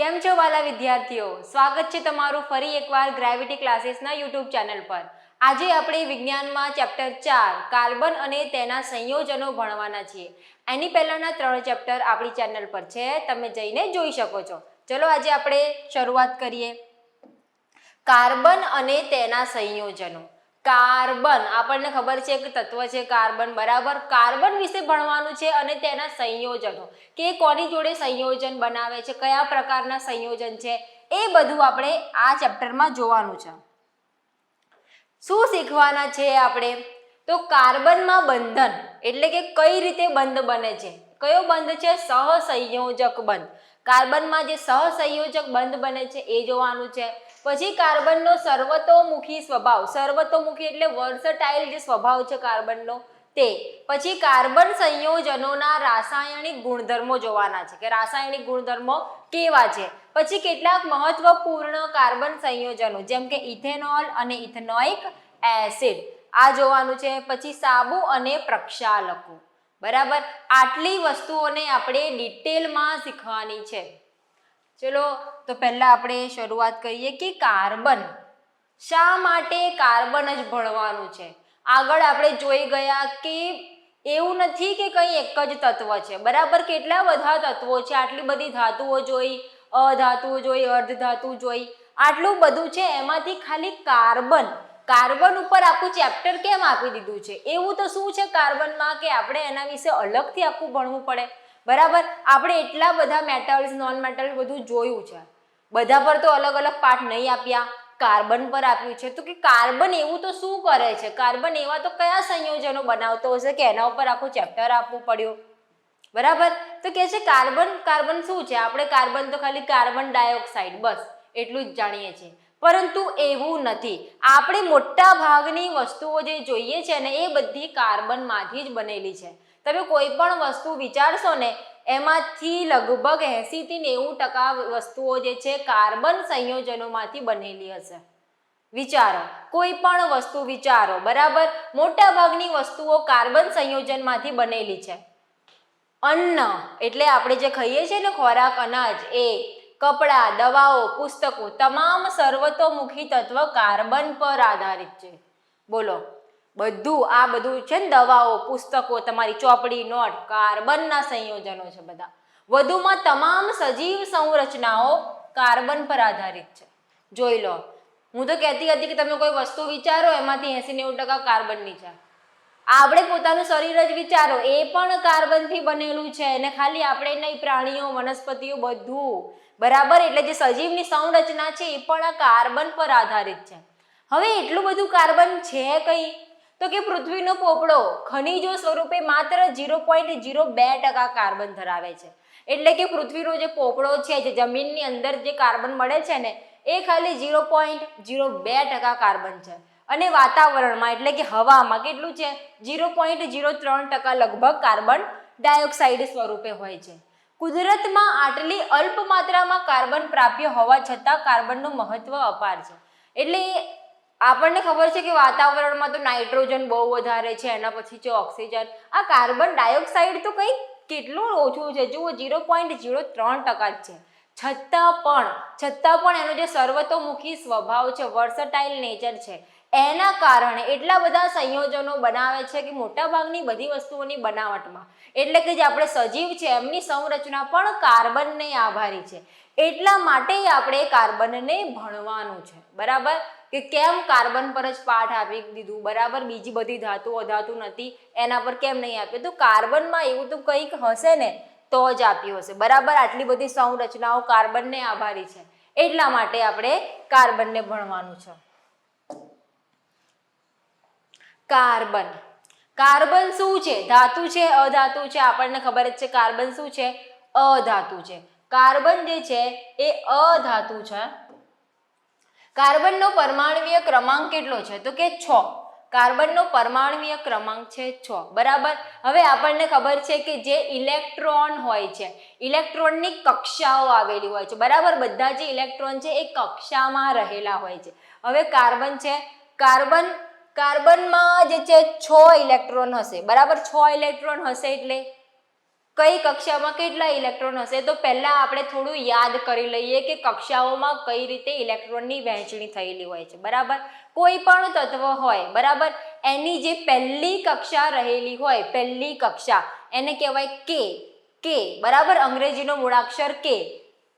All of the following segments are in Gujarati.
કેમ છો વાલા વિદ્યાર્થીઓ? સ્વાગત છે તમારું ફરી એકવાર ગ્રેવિટી ક્લાસીસના યુટ્યુબ ચેનલ પર. આજે આપણે વિજ્ઞાનમાં ચેપ્ટર 4 કાર્બન અને તેના સંયોજનો ભણવાના છીએ. એની પહેલાના 3 ચેપ્ટર આપણી ચેનલ પર છે, તમે જઈને જોઈ શકો છો. ચલો આજે આપણે શરૂઆત કરીએ. કાર્બન અને તેના સંયોજનો. કાર્બન આપણને ખબર છે કે તત્વ છે કાર્બન, બરાબર. કાર્બન વિશે ભણવાનું છે અને તેના સંયોજનો કે કોની જોડે સંયોજન બનાવે છે, કયા પ્રકારના સંયોજન છે, એ બધું આપણે આ ચેપ્ટરમાં જોવાનું છે. શું શીખવાના છે આપણે? તો કાર્બનમાં બંધન એટલે કે કઈ રીતે બંધ બને છે. કયો બંધ છે? સહસંયોજક બંધ. કાર્બનમાં જે સહસંયોજક બંધ બને છે એ જોવાનું છે. પછી કાર્બનનો સર્વતોમુખી સ્વભાવ, સર્વતોમુખી એટલે વર્સટાઇલ જે સ્વભાવ છે કાર્બનનો તે. પછી કાર્બન સંયોજનોના રાસાયણિક ગુણધર્મો જોવાના છે કે રાસાયણિક ગુણધર્મો કેવા છે. પછી કેટલાક મહત્વપૂર્ણ કાર્બન સંયોજનો જેમ કે ઇથેનોલ અને ઇથેનોઇક એસિડ આ જોવાનું છે. પછી સાબુ અને પ્રક્ષાલકો, બરાબર. આટલી વસ્તુઓને આપણે ડિટેલમાં શીખવાની છે. ચલો તો પહેલા આપણે શરૂઆત કરીએ કે કાર્બન. શા માટે કાર્બન જ ભણવાનું છે? આગળ આપણે જોઈ ગયા કે એવું નથી કે કંઈ એક જ તત્વ છે, બરાબર. કેટલા બધા તત્વો છે, આટલી બધી ધાતુઓ જોઈ, અધાતુઓ જોઈ, અર્ધધાતુ જોઈ, આટલું બધું છે. એમાંથી ખાલી કાર્બન ઉપર આખું ચેપ્ટર કેમ આપી દીધું છે? એવું તો શું છે કાર્બનમાં કે આપણે એના વિશે અલગથી આખું ભણવું પડે, બરાબર. આપણે એટલા બધા મેટલ્સ, નોન મેટલ્સ બધું જોયું છે, બધા પર તો અલગ અલગ પાઠ નહીં આપ્યા, કાર્બન પર આપ્યું છે. તો કે કાર્બન એવું તો શું કરે છે? કાર્બન એવા તો કયા સંયોજનો બનાવતો હશે કે એના ઉપર આખું ચેપ્ટર આપવું પડ્યું, બરાબર. તો કે છે કાર્બન શું છે? આપણે કાર્બન તો ખાલી કાર્બન ડાયોક્સાઇડ બસ એટલું જ જાણીએ છીએ, પરંતુ એવું નથી. આપણે મોટા ભાગની વસ્તુઓ જે જોઈએ છે ને એ બધી કાર્બનમાંથી જ બનેલી છે. તમે કોઈ પણ વસ્તુ વિચારશો ને એમાંથી લગભગ 80 થી 90% વસ્તુઓ જે છે કાર્બન સંયોજનોમાંથી બનેલી હશે. વિચારો, કોઈ પણ વસ્તુ વિચારો, બરાબર. મોટા ભાગની વસ્તુઓ કાર્બન સંયોજનમાંથી બનેલી છે. અન્ન એટલે આપણે જે ખાઈએ છીએ ને ખોરાક, અનાજ, એ કપડાં, દવાઓ, પુસ્તકો, તમામ સર્વતોમુખી તત્વ કાર્બન પર આધારિત છે. બોલો, બધું છે ને, દવાઓ, પુસ્તકો, તમારી ચોપડી, નોટ, કાર્બનના સંયોજનો છે બધા. વધુમાં તમામ સજીવ સંરચનાઓ કાર્બન પર આધારિત છે. જોઈ લો, હું તો કહેતી હતી કે તમે કોઈ વસ્તુ વિચારો એમાંથી 80-90% કાર્બનની છે. આપણે પોતાનું શરીર જ વિચારો, એ પણ કાર્બનથી બનેલું છે. અને ખાલી આપણે નહીં, પ્રાણીઓ, વનસ્પતિઓ બધું, બરાબર. એટલે જે સજીવની સંરચના છે એ પણ આ કાર્બન પર આધારિત છે. હવે એટલું બધું કાર્બન છે કઈ? તો કે પૃથ્વીનો પોપડો ખનિજો સ્વરૂપે માત્ર 0.02% કાર્બન ધરાવે છે. એટલે કે પૃથ્વીનો જે પોપડો છે, જે જમીનની અંદર જે કાર્બન મળે છે ને એ ખાલી 0.02% કાર્બન છે. અને વાતાવરણમાં એટલે કે હવામાં કેટલું છે? 0.03% લગભગ કાર્બન ડાયોક્સાઇડ સ્વરૂપે હોય છે. કુદરતમાં આટલી અલ્પ માત્રામાં કાર્બન પ્રાપ્ય હોવા છતાં કાર્બનનું મહત્વ અપાર છે. એટલે આપણને ખબર છે કે વાતાવરણમાં તો નાઇટ્રોજન બહુ વધારે છે, એના પછી છે ઓક્સિજન. આ કાર્બન ડાયોક્સાઇડ તો કંઈક કેટલું ઓછું છે, જુઓ 0.03% છે. છતાં પણ એનો જે સર્વતોમુખી સ્વભાવ છે, વર્સટાઇલ નેચર છે, એના કારણે એટલા બધા સંયોજનો બનાવે છે કે મોટાભાગની બધી વસ્તુઓની બનાવટમાં એટલે કે જે આપણે સજીવ છે એમની સંરચના પણ કાર્બનને આભારી છે. એટલા માટે આપણે કાર્બનને ભણવાનું છે, બરાબર. કે કેમ કાર્બન પર જ પાઠ આપી દીધું, બરાબર. બીજી બધી ધાતુ અધાતુ નથી એના પર કેમ નહીં આપ્યું? તો કાર્બનમાં એવું તો કંઈક હશે ને તો જ આપ્યું હશે, બરાબર. આટલી બધી સંરચનાઓ કાર્બનને આભારી છે, એટલા માટે આપણે કાર્બનને ભણવાનું છે. કાર્બન શું છે? ધાતુ છે, અધાતુ છે? આપણને ખબર જ છે કાર્બન શું છે? અધાતુ છે. કાર્બન જે છે એ અધાતુ છે. કાર્બનનો પરમાણુય ક્રમાંક કેટલો છે? તો કે 6. કાર્બનનો પરમાણુય ક્રમાંક છે 6, બરાબર. હવે આપણને ખબર છે કે જે ઇલેક્ટ્રોન હોય છે, ઇલેક્ટ્રોનની કક્ષાઓ આવેલી હોય છે, બરાબર. બધા જે ઇલેક્ટ્રોન છે એ કક્ષામાં રહેલા હોય છે. હવે કાર્બન છે, કાર્બનમાં જે છે 6 ઇલેક્ટ્રોન હશે, બરાબર. 6 ઇલેક્ટ્રોન હશે એટલે કઈ કક્ષામાં કેટલા ઇલેક્ટ્રોન હશે? તો પહેલા આપણે થોડું યાદ કરી લઈએ કે કક્ષાઓમાં કઈ રીતે ઇલેક્ટ્રોનની વહેંચણી થયેલી હોય છે, બરાબર. કોઈ પણ તત્વ હોય, બરાબર, એની જે પહેલી કક્ષા રહેલી હોય, પહેલી કક્ષા, એને કહેવાય કે, બરાબર, અંગ્રેજીનો મૂળાક્ષર કે,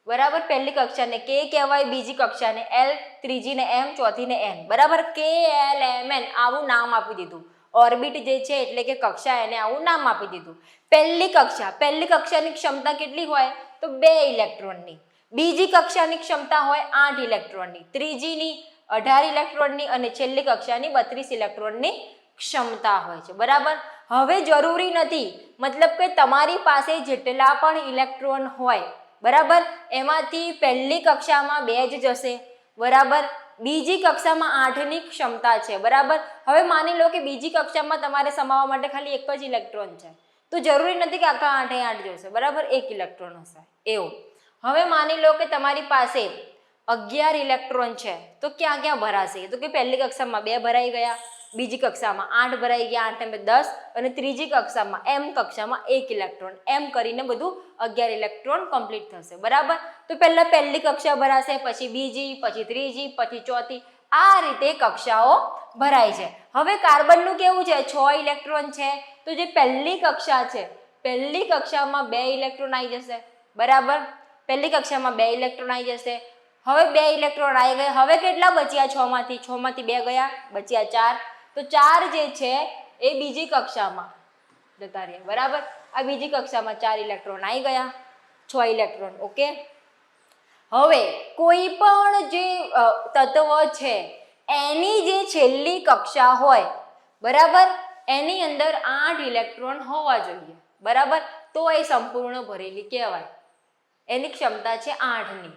બરાબર. પહેલી કક્ષાને કે કહેવાય, બીજી કક્ષાને એલ, ત્રીજીને એમ, ચોથીને એન, બરાબર. કે એલ એમ એન આવું નામ આપી દીધું. ઓર્બિટ જે છે એટલે કે કક્ષા, એને આવું નામ આપી દીધું. પહેલી કક્ષાની ક્ષમતા કેટલી હોય? તો 2 ઇલેક્ટ્રોનની. બીજી કક્ષાની ક્ષમતા હોય 8 ઇલેક્ટ્રોનની, ત્રીજીની 18 ઇલેક્ટ્રોનની અને છેલ્લી કક્ષાની 32 ઇલેક્ટ્રોનની ક્ષમતા હોય છે, બરાબર. હવે જરૂરી નથી, મતલબ કે તમારી પાસે જેટલા પણ ઇલેક્ટ્રોન હોય, બરાબર, એમાંથી પહેલી કક્ષામાં 2 જ જશે, બરાબર. બીજી કક્ષામાં 8ની ક્ષમતા છે, બરાબર. હવે માની લો કે બીજી કક્ષામાં તમારે સમાવવા માટે ખાલી 1 જ ઇલેક્ટ્રોન છે, તો જરૂરી નથી કે આખા 8 એ 8 જોશે, બરાબર. 1 ઇલેક્ટ્રોન હશે એવું. હવે માની લો કે તમારી પાસે 11 ઇલેક્ટ્રોન છે, તો ક્યાં ક્યાં ભરાશે? તો કે પહેલી કક્ષામાં 2 ભરાઈ ગયા, બીજી કક્ષામાં 8 ભરાઈ ગયા, 8 ને 10, અને ત્રીજી કક્ષામાં એમ કક્ષામાં 1 ઇલેક્ટ્રોન, એમ કરીને બધું 11 ઇલેક્ટ્રોન કમ્પ્લીટ થશે, બરાબર. તો પહેલા પહેલી કક્ષા ભરાશે, પછી બીજી, પછી ત્રીજી, પછી ચોથી, આ રીતે કક્ષાઓ ભરાય છે. હવે કાર્બનનું કેવું છે? 6 ઇલેક્ટ્રોન છે, તો જે પહેલી કક્ષા છે, પહેલી કક્ષામાં 2 ઇલેક્ટ્રોન આવી જશે, બરાબર. પહેલી કક્ષામાં 2 ઇલેક્ટ્રોન આવી જશે. હવે 2 ઇલેક્ટ્રોન આવી ગયા. હવે કેટલા બચ્યા? 6 માંથી 2 ગયા, બચ્યા 4. તો 4 જે છે એ બીજી કક્ષામાં જતા રહ્યા, બરાબર. આ બીજી કક્ષામાં 4 ઇલેક્ટ્રોન આવી ગયા, 6 ઇલેક્ટ્રોન, ઓકે. હવે કોઈ પણ જે તત્વ છે એની જે છેલ્લી કક્ષા હોય, બરાબર, એની અંદર 8 ઇલેક્ટ્રોન હોવા જોઈએ, બરાબર. તો એ સંપૂર્ણ ભરેલી કહેવાય. એની ક્ષમતા છે 8ની.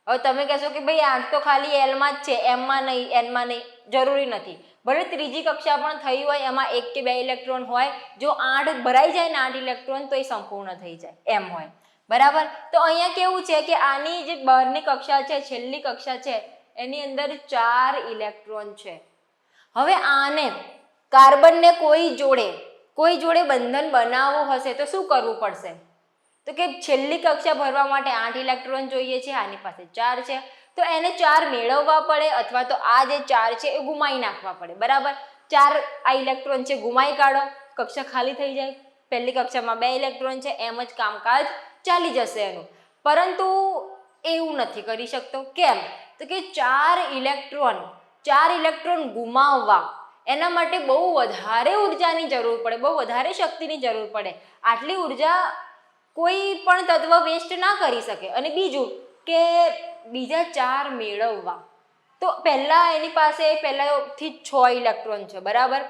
હવે તમે કહેશો કે ભાઈ 8 તો ખાલી એલમાં જ છે, એમમાં નહીં, એનમાં નહીં. જરૂરી નથી. ભલે ત્રીજી કક્ષા પણ થઈ હોય, એમાં 1 કે 2 ઇલેક્ટ્રોન હોય, જો 8 ભરાઈ જાય ને 8 ઇલેક્ટ્રોન, તો એ સંપૂર્ણ થઈ જાય, એમ હોય, બરાબર. તો અહીંયા કેવું છે કે આની જે બહારની કક્ષા છે, છેલ્લી કક્ષા છે, એની અંદર 4 ઇલેક્ટ્રોન છે. હવે આને કાર્બનને કોઈ જોડે બંધન બનાવવું હશે તો શું કરવું પડશે? તો કે છેલ્લી કક્ષા ભરવા માટે 8 ઇલેક્ટ્રોન જોઈએ છે, આની પાસે 4 છે, તો એને 4 મેળવવા પડે, અથવા તો આ જે 4 છે એ ગુમાવી નાખવા પડે, બરાબર. 4 આ ઇલેક્ટ્રોન છે, ગુમાવી કાઢો, કક્ષા ખાલી થઈ જાય. પહેલી કક્ષામાં 2 ઇલેક્ટ્રોન છે, એમ જ કામકાજ ચાલી જશે એનું. પરંતુ એવું નથી કરી શકતો. કેમ? તો કે 4 ઇલેક્ટ્રોન ગુમાવવા એના માટે બહુ વધારે ઉર્જાની જરૂર પડે, બહુ વધારે શક્તિની જરૂર પડે. આટલી ઉર્જા કોઈ પણ તત્વ વેસ્ટ ના કરી શકે. અને બીજું કે બીજા 4 મેળવવા, તો પહેલા એની પાસે પહેલાથી 6 ઇલેક્ટ્રોન છે, બરાબર.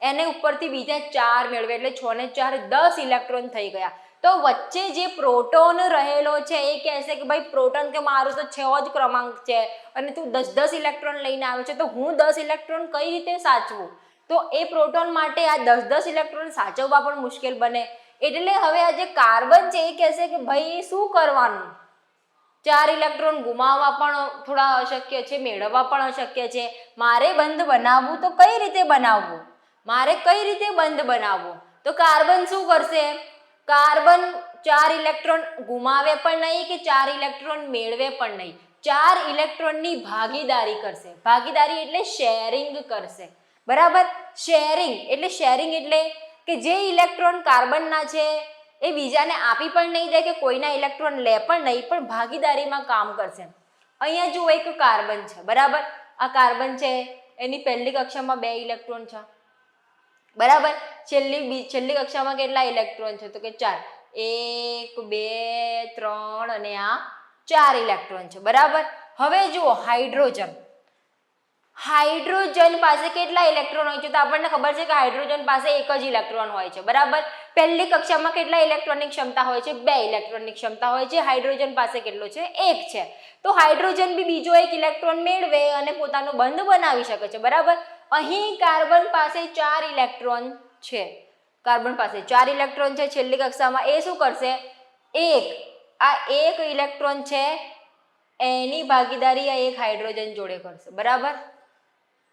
એને ઉપરથી બીજા 4 મેળવે એટલે 6 ને 4 10 ઇલેક્ટ્રોન થઈ ગયા. તો વચ્ચે જે પ્રોટોન રહેલો છે એ કહેશે કે ભાઈ પ્રોટોન કે મારું તો 6 જ ક્રમાંક છે અને તું 10 ઇલેક્ટ્રોન લઈને આવે છે, તો હું 10 ઇલેક્ટ્રોન કઈ રીતે સાચવું? તો એ પ્રોટોન માટે આ 10 ઇલેક્ટ્રોન સાચવવા પણ મુશ્કેલ બને. એટલે હવે આ જે કાર્બન છે એ કહેશે કે ભાઈ શું કરવાનું? 4 ઇલેક્ટ્રોન ગુમાવવા પણ થોડા અશક્ય છે, મેળવવા પણ અશક્ય છે. મારે બંધ બનાવવું તો કઈ રીતે બનાવવું? તો કાર્બન શું કરશે? કાર્બન 4 ઇલેક્ટ્રોન ગુમાવે પણ નહીં કે 4 ઇલેક્ટ્રોન મેળવે પણ નહીં. 4 ઇલેક્ટ્રોનની ભાગીદારી કરશે. ભાગીદારી એટલે શેરિંગ કરશે, બરાબર. શેરિંગ એટલે કે જે ઇલેક્ટ્રોન કાર્બનના છે એ બીજાને આપી પણ નહીં દે કે કોઈના ઇલેક્ટ્રોન લે પણ નહીં, પણ ભાગીદારીમાં કામ કરશે. અહીંયા જો એક કાર્બન છે, બરાબર. આ કાર્બન છે, એની પહેલી કક્ષામાં 2 ઇલેક્ટ્રોન છે, બરાબર. છેલ્લી કક્ષામાં કેટલા ઇલેક્ટ્રોન છે? તો કે 4. 1 2 3 અને આ 4 ઇલેક્ટ્રોન છે, બરાબર. હવે જુઓ હાઇડ્રોજન પાસે કેટલા ઇલેક્ટ્રોન હોય છે? તો આપણને ખબર છે કે હાઇડ્રોજન પાસે 1 જ ઇલેક્ટ્રોન હોય છે, બરાબર. પહેલી કક્ષામાં કેટલા ઇલેક્ટ્રોનની ક્ષમતા હોય છે? 2 ઇલેક્ટ્રોનની ક્ષમતા હોય છે. હાઇડ્રોજન પાસે કેટલો છે? 1 છે. તો હાઇડ્રોજન બી બીજો 1 ઇલેક્ટ્રોન મેળવે અને પોતાનો બંધ બનાવી શકે છે, બરાબર. અહીં કાર્બન પાસે 4 ઇલેક્ટ્રોન છે. છેલ્લી કક્ષામાં એ શું કરશે? 1 ઇલેક્ટ્રોન છે એની ભાગીદારી આ 1 હાઇડ્રોજન જોડે કરશે, બરાબર.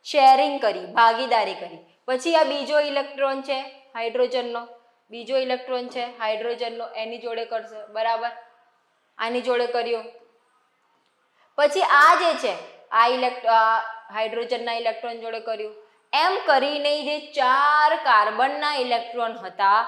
શેરિંગ કરી, ભાગીદારી કરી. પછી આ બીજો ઇલેક્ટ્રોન છે હાઇડ્રોજનનો, બીજો ઇલેક્ટ્રોન છે હાઇડ્રોજનનો, એની જોડે કરશે, બરાબર, આની જોડે કર્યો. પછી આ જે છે આ હાઇડ્રોજનના ઇલેક્ટ્રોન જોડે કર્યું. એમ કરીને જે 4 કાર્બનના ઇલેક્ટ્રોન હતા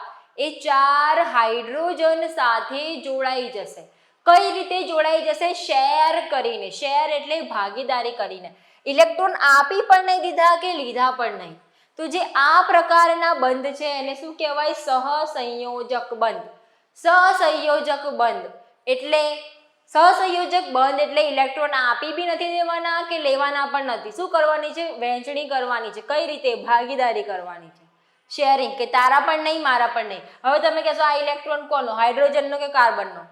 એ 4 હાઇડ્રોજન સાથે જોડાઈ જશે. કઈ રીતે જોડાઈ જશે? શેર કરીને. શેર એટલે ભાગીદારી કરીને. ઇલેક્ટ્રોન આપી પણ નહીં દીધા કે લીધા પણ નહીં. તો જે આ પ્રકારના બંધ છે એને શું કહેવાય? સહસંયોજક બંધ. સહસંયોજક બંધ એટલે સહસંયોજક બંધ એટલે ઇલેક્ટ્રોન આપી બી નથી દેવાના કે લેવાના પણ નથી. શું કરવાની છે? વહેંચણી કરવાની છે. કઈ રીતે? ભાગીદારી કરવાની છે. શેરિંગ, કે તારા પણ નહીં મારા પણ નહીં. હવે તમે કહેશો આ ઇલેક્ટ્રોન કોનો? હાઇડ્રોજનનો કે કાર્બનનો?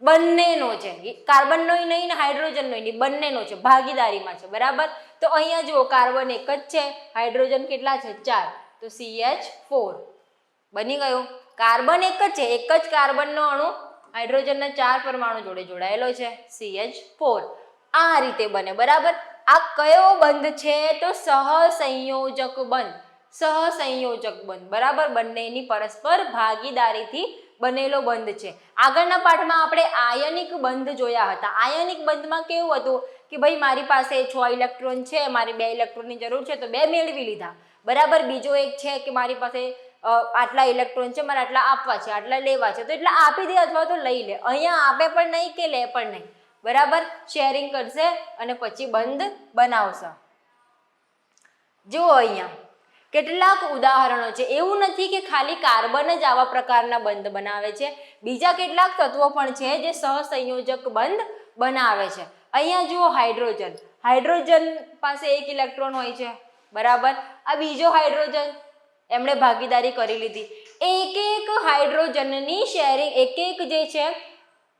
બંનેનો છે. કાર્બનનો નહીં ને હાઇડ્રોજનનો નહીં, બંનેનો છે. ભાગીદારીમાં છે, બરાબર. તો અહીંયા જુઓ કાર્બન એક જ છે, હાઇડ્રોજન કેટલા છે? 4. તો CH4 બની ગયું. કાર્બન એક જ છે, એક જ કાર્બનનો અણુ હાઇડ્રોજનના 4 પરમાણુ જોડે જોડાયેલો છે, CH4. આ રીતે બને, બરાબર. આ કયો બંધ છે? તો સહસંયોજક બંધ. સહસંયોજક બંધ, બરાબર. બંનેની પરસ્પર ભાગીદારીથી બનેલો બંધ છે. આગળના પાઠમાં આપણે આયનિક બંધ જોયા હતા. આયનિક બંધમાં કેવું હતું કે ભાઈ મારી પાસે 6 ઇલેક્ટ્રોન છે, મારે 2 ઇલેક્ટ્રોનની જરૂર છે તો 2 મેળવી લીધા, બરાબર. બીજો એક છે કે મારી પાસે આટલા ઇલેક્ટ્રોન છે, મારે આટલા આપવા છે, આટલા લેવા છે, તો એટલા આપી દે અથવા તો લઈ લે. અહીંયા આપે પણ નહીં કે લે પણ નહીં, બરાબર. શેરિંગ કરશે અને પછી બંધ બનાવશે. જુઓ અહીંયા કેટલાક ઉદાહરણો છે. એવું નથી કે ખાલી કાર્બન જ આવા પ્રકારના બંધ બનાવે છે, બીજા કેટલાક તત્વો પણ છે જે સહસંયોજક બંધ બનાવે છે. અહીંયા જુઓ હાઇડ્રોજન. હાઇડ્રોજન પાસે 1 ઇલેક્ટ્રોન હોય છે, બરાબર. આ બીજો હાઇડ્રોજન, એમણે ભાગીદારી કરી લીધી. એક હાઇડ્રોજનની શેરિંગ, એક જે છે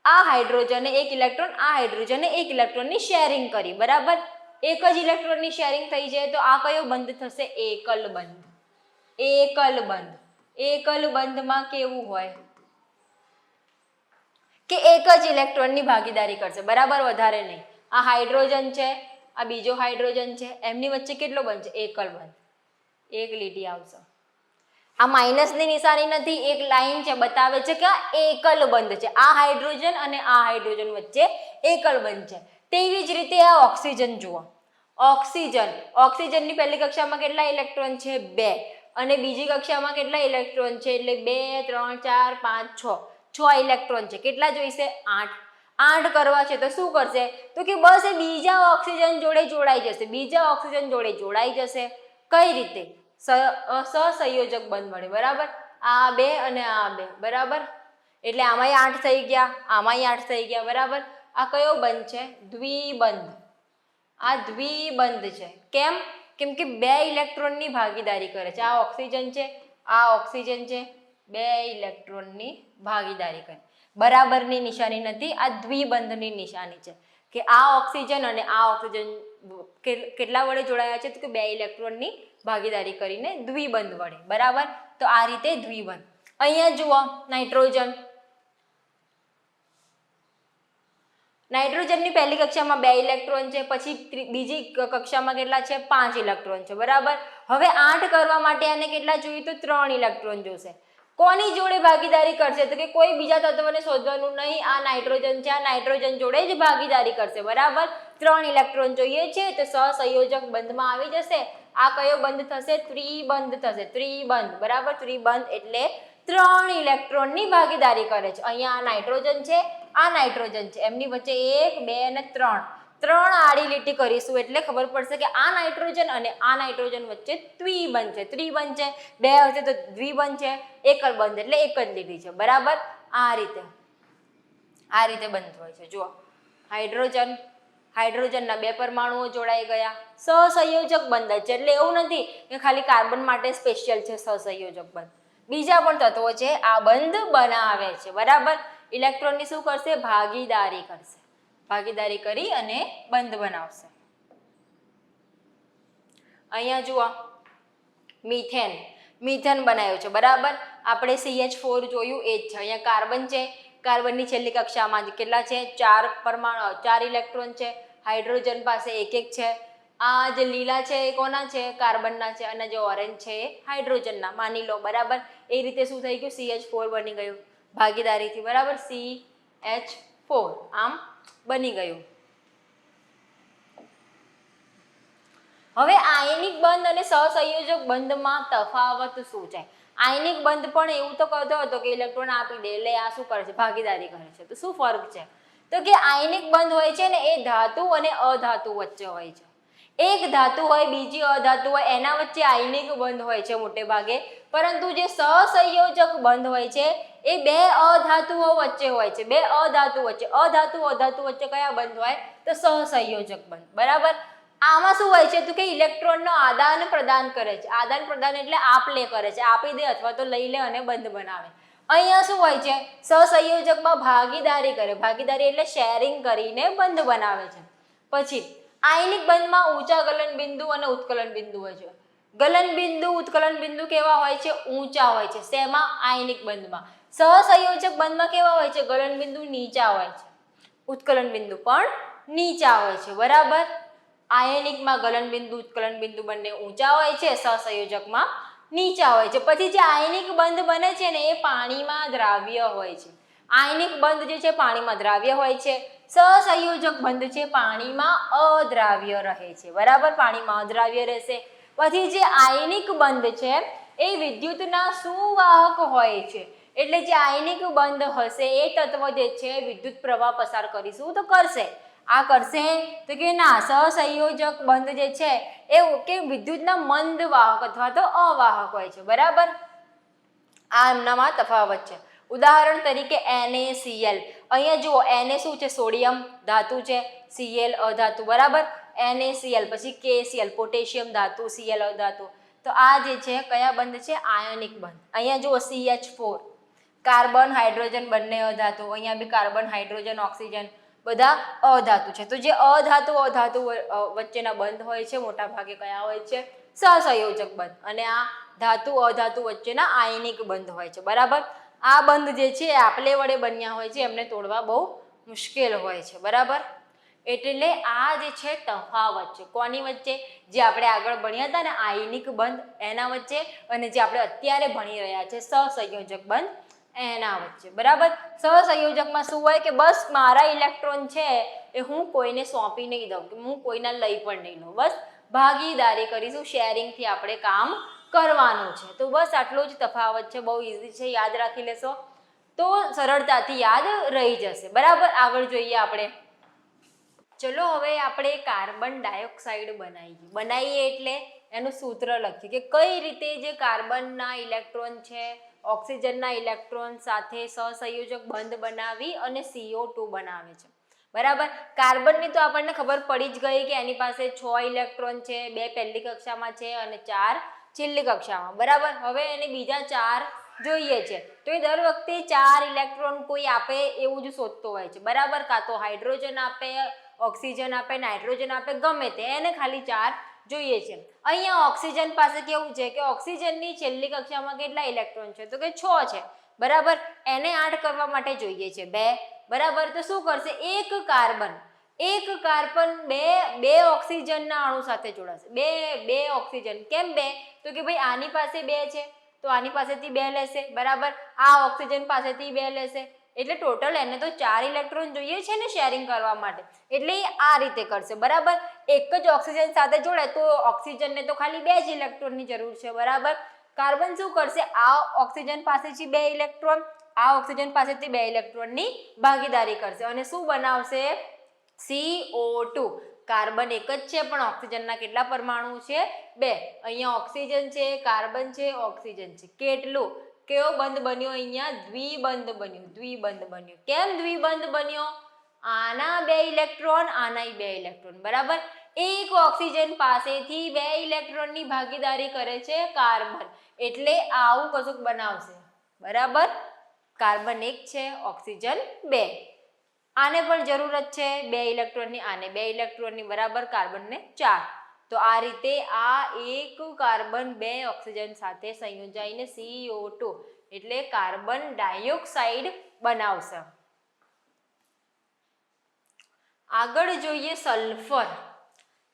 આ હાઇડ્રોજને 1 ઇલેક્ટ્રોન, આ હાઇડ્રોજને 1 ઇલેક્ટ્રોનની શેરિંગ કરી, બરાબર. એક જ ઇલેક્ટ્રોનની શેરિંગ થઈ જાય તો આ કયો બંધ થશે? એકલ બંધ. એકલ બંધ. એકલ બંધમાં કેવું હોય કે એક જ ઇલેક્ટ્રોનની ભાગીદારી કરશે, બરાબર, વધારે નહીં. આ હાઇડ્રોજન છે, આ બીજો હાઇડ્રોજન છે, એમની વચ્ચે કેટલો બંધ છે? એકલ બંધ. એક લીટી આવશે. આ માઇનસની નિશાની નથી, એક લાઈન છે, બતાવે છે કે આ એકલ બંધ છે. આ હાઇડ્રોજન અને આ હાઇડ્રોજન વચ્ચે એકલ બંધ છે. તેવી જ રીતે આ ઓક્સિજન જુઓ. ઓક્સિજન, ઓક્સિજનની પહેલી કક્ષામાં કેટલા ઇલેક્ટ્રોન છે? 2. અને બીજી કક્ષામાં કેટલા ઇલેક્ટ્રોન છે? એટલે 2, 3, 4, 5, 6 ઇલેક્ટ્રોન છે. કેટલા જોઈશે? 8. 8 કરવા છે તો શું કરશે? તો કે બસ એ બીજા ઓક્સિજન જોડે જોડાઈ જશે. બીજા ઓક્સિજન જોડે જોડાઈ જશે. કઈ રીતે? સહસંયોજક બંધ મળે, બરાબર. આ 2 અને આ 2, બરાબર. એટલે આમાંય 8 થઈ ગયા, આમાંય 8 થઈ ગયા, બરાબર. આ કયો બંધ છે? દ્વિબંધ. આ દ્વિબંધ છે. કેમ? કેમ કે 2 ઇલેક્ટ્રોનની ભાગીદારી કરે છે. આ ઓક્સિજન છે, આ ઓક્સિજન છે, 2 ઇલેક્ટ્રોનની ભાગીદારી કરે. બરાબરની નિશાની નથી, આ દ્વિબંધની નિશાની છે કે આ ઓક્સિજન અને આ ઓક્સિજન કેટલા વડે જોડાયા છે? તો કે 2 ઇલેક્ટ્રોનની ભાગીદારી કરીને દ્વિબંધ વડે, બરાબર. તો આ રીતે દ્વિબંધ. અહીંયા જુઓ નાઇટ્રોજન. નાઇટ્રોજનની પહેલી કક્ષામાં 2 ઇલેક્ટ્રોન છે, પછી બીજી કક્ષામાં કેટલા છે? 5 ઇલેક્ટ્રોન છે, બરાબર. હવે 8 કરવા માટે આને કેટલા જોઈએ? તો 3 ઇલેક્ટ્રોન જોશે. કોની જોડે ભાગીદારી કરશે? તો કે કોઈ બીજા તત્વને શોધવાનું નહીં. આ નાઇટ્રોજન છે, આ નાઇટ્રોજન જોડે જ ભાગીદારી કરશે, બરાબર. 3 ઇલેક્ટ્રોન જોઈએ છે તો સહસંયોજક બંધમાં આવી જશે. આ કયો બંધ થશે? ત્રિબંધ થશે. ત્રિબંધ, બરાબર. ત્રિબંધ એટલે 3 ઇલેક્ટ્રોનની ભાગીદારી કરે છે. અહીંયા આ નાઇટ્રોજન છે, આ નાઇટ્રોજન છે, એમની વચ્ચે 1, 2 અને 3 આડી લીટી કરીશું એટલે ખબર પડશે કે આ નાઇટ્રોજન અને આ નાઇટ્રોજન વચ્ચે દ્વિબંધ છે. ત્રિબંધ છે, 2 હશે તો દ્વિબંધ છે, એકલ બંધ એટલે એક જ લીટી છે, બરાબર. આ રીતે બંધ હોય છે. જુઓ હાઇડ્રોજન, હાઇડ્રોજનના 2 પરમાણુઓ જોડાઈ ગયા. સહસંયોજક બંધ છે એટલે એવું નથી કે ખાલી કાર્બન માટે સ્પેશિયલ છે સહસંયોજક બંધ. બીજા પણ તત્વો છે આ બંધ બનાવે છે, બરાબર. ઇલેક્ટ્રોનની શું કરશે? ભાગીદારી કરશે. ભાગીદારી કરી અને બંધ બનાવશે. અહીંયા જુઓ મિથેન. મિથેન બનાવ્યું છે, બરાબર. આપણે CH4 જોયું એ જ છે. અહીંયા કાર્બન છે, કાર્બનની છેલ્લી કક્ષામાં કેટલા છે? 4 પરમાણુ, 4 ઇલેક્ટ્રોન છે. હાઇડ્રોજન પાસે 1 છે. આ જે લીલા છે એ કોના છે? કાર્બનના છે. અને જે ઓરેન્જ છે એ હાઇડ્રોજનના, માની લો, બરાબર. એ રીતે શું થઈ ગયું CH4 બની ગયું ભાગીદારીથી બરાબર CH4 આમ બની ગયું. હવે આયનિક બંધ અને સહસંયોજક બંધમાં તફાવત શું છે? આયનિક બંધ પણ એવું તો કરતો હતો કે ઇલેક્ટ્રોન આપી દે એટલે આ શું કરે છે ભાગીદારી કરે છે. તો શું ફરક છે? તો કે આયનિક બંધ હોય છે ને એ ધાતુ અને અધાતુ વચ્ચે હોય છે. એક ધાતુ હોય બીજી અધાતુ હોય એના વચ્ચે આયનિક બંધ હોય છે મોટે ભાગે, પરંતુ જે સહસંયોજક બંધ હોય છે એ બે અધાતુઓ વચ્ચે હોય છે. બે અધાતુ વચ્ચે, અધાતુ વચ્ચે કયા બંધ હોય? તો સહસંયોજક બંધ. બરાબર. આમાં શું હોય છે તો કે ઇલેક્ટ્રોનનો આદાન પ્રદાન કરે છે. આદાન પ્રદાન એટલે આપ લે કરે છે, આપી દે અથવા તો લઈ લે અને બંધ બનાવે. અહીંયા શું હોય છે સહસંયોજકમાં ભાગીદારી કરે, ભાગીદારી એટલે શેરિંગ કરીને બંધ બનાવે છે. પછી આયનિક બંધમાં ઊંચા ગલન બિંદુ અને ઉત્કલન બિંદુ હોય છે. ગલન બિંદુ ઉત્કલન બિંદુ કેવા હોય છે? ઊંચા હોય છે. શેમાં? આયનિક બંધમાં. સહસંયોજક બંધમાં કેવા હોય છે? ગલન બિંદુ નીચા હોય છે, ઉત્કલન બિંદુ પણ નીચા હોય છે. બરાબર. આયનિકમાં ગલન બિંદુ ઉત્કલન બિંદુ બંને ઊંચા હોય છે, સહસંયોજકમાં નીચા હોય છે. પછી જે આયનિક બંધ બને છે ને એ પાણીમાં દ્રાવ્ય હોય છે. આયનિક બંધ જે છે પાણીમાં દ્રાવ્ય હોય છે, સહસંયોજક બંધ છે પાણીમાં અદ્રાવ્ય રહે છે. બરાબર. પાણીમાં અદ્રાવ્ય રહેશે. પછી જે આયનિક બંધ છે એ વિદ્યુતના સુવાહક હોય છે. એટલે જે આયનિક બંધ હશે એ તત્વ જે છે વિદ્યુત પ્રવાહ પસાર કરીશું તો કરશે. આ કરશે તો કે ના, સહસંયોજક બંધ જે છે એ કે વિદ્યુતના મંદ વાહક અથવા તો અવાહક હોય છે. બરાબર. આ એમનામાં તફાવત છે. ઉદાહરણ તરીકે NaCl. અહીંયા જુઓ, Na શું છે? સોડિયમ ધાતુ છે, Cl અધાતુ. બરાબર. NaCl. પછી KCl પોટેશિયમ ધાતુ, Cl અધાતુ. તો આ જે છે કયા બંધ છે? આયનિક બંધ. અહીંયા જુઓ CH4, કાર્બન હાઇડ્રોજન બંને અધાતુ. અહીંયા બી કાર્બન હાઇડ્રોજન ઓક્સિજન બધા અધાતુ છે. તો જે અધાતુ વચ્ચેના બંધ હોય છે મોટા ભાગે કયા હોય છે? સહસંયોજક બંધ. અને આ ધાતુ અધાતુ વચ્ચેના આયનિક બંધ હોય છે. બરાબર. આ બંધ જે છે આપલે વડે બન્યા હોય છે, એમને તોડવા બહુ મુશ્કેલ હોય છે. બરાબર. એટલે આ જે છે તફાવત છે. કોની વચ્ચે? જે આપણે આગળ ભણ્યા હતા ને આયનિક બંધ એના વચ્ચે, અને જે આપણે અત્યારે ભણી રહ્યા છે સહસંયોજક બંધ એના વચ્ચે. બરાબર. સહસંયોજકમાં શું હોય કે બસ મારા ઇલેક્ટ્રોન છે એ હું કોઈને સોંપી નહીં દઉં, કે હું કોઈના લઈ પણ નહીં લઉં. બસ ભાગીદારી કરીશું, શેરિંગથી આપણે કામ કરવાનું છે. તો બસ આટલો જ તફાવત છે. બહુ ઇઝી છે, યાદ રાખી લેશો તો સરળતાથી યાદ રહી જશે. બરાબર. આગળ જોઈએ આપણે. ચલો હવે આપણે કાર્બન ડાયોક્સાઇડ બનાવીએ એટલે એનું સૂત્ર લખીએ કે કઈ રીતે જે કાર્બનના ઇલેક્ટ્રોન છે ઓક્સિજનના ઇલેક્ટ્રોન સાથે સહસંયોજક બંધ બનાવી અને CO2 બનાવે છે. બરાબર. કાર્બનની તો આપણને ખબર પડી જ ગઈ કે એની પાસે 6 ઇલેક્ટ્રોન છે, 2 પહેલી કક્ષામાં છે અને 4 છેલ્લી કક્ષામાં. બરાબર. હવે એને બીજા 4 જોઈએ છે તો એ દર વખતે 4 ઇલેક્ટ્રોન કોઈ આપે એવું જ શોધતો હોય છે. બરાબર. કાં તો હાઇડ્રોજન આપે, ઓક્સિજન આપે, નાઇટ્રોજન આપે, ગમે તે, એને ખાલી 4 જોઈએ છે. અહીંયા ઓક્સિજન પાસે કેવું છે કે ઓક્સિજનની છેલ્લી કક્ષામાં કેટલા ઇલેક્ટ્રોન છે? તો કે 6 છે. બરાબર. એને 8 કરવા માટે જોઈએ છે 2. બરાબર. તો શું કરશે? એક કાર્બન બે ઓક્સિજનના અણુ સાથે જોડાશે. બે ઓક્સિજન. કેમ 2? તો કે ભાઈ આની પાસે 2 છે તો આની પાસેથી 2 લેશે. બરાબર. આ ઓક્સિજન પાસેથી 2 લેશે. એટલે ટોટલ એને તો 4 ઇલેક્ટ્રોન જોઈએ છે ને શેરિંગ કરવા માટે, એટલે આ રીતે કરશે. બરાબર. એક જ ઓક્સિજન સાથે જોડે તો ઓક્સિજનને તો ખાલી 2 જ ઇલેક્ટ્રોનની જરૂર છે. બરાબર. કાર્બન શું કરશે? આ ઓક્સિજન પાસેથી 2 ઇલેક્ટ્રોન, આ ઓક્સિજન પાસેથી 2 ઇલેક્ટ્રોનની ભાગીદારી કરશે અને શું બનાવશે? CO2. કાર્બન એક જ છે પણ ઓક્સિજનના કેટલા પરમાણુ છે? 2. અહીંયા ઓક્સિજન છે, કાર્બન છે, ઓક્સિજન છે. કેટલું? કેવો બંધ બન્યો? અહીંયા દ્વિબંધ બન્યો. કેમ દ્વિબંધ બન્યો? આના 2 ઇલેક્ટ્રોન, આના 2 ઇલેક્ટ્રોન. બરાબર. એક ઓક્સિજન પાસેથી 2 ઇલેક્ટ્રોનની ભાગીદારી કરે છે કાર્બન, એટલે આવું કશુંક બનાવશે. બરાબર. કાર્બન 1 છે, ઓક્સિજન 2. આને પણ જરૂરત છે 2 ઇલેક્ટ્રોનની, આને 2 ઇલેક્ટ્રોનની. બરાબર. કાર્બનને 4. તો આ રીતે આ એક કાર્બન 2 ઓક્સિજન સાથે સંયોજાઈને CO2 એટલે કાર્બન ડાયોક્સાઇડ બનાવશે. આગળ જોઈએ સલ્ફર,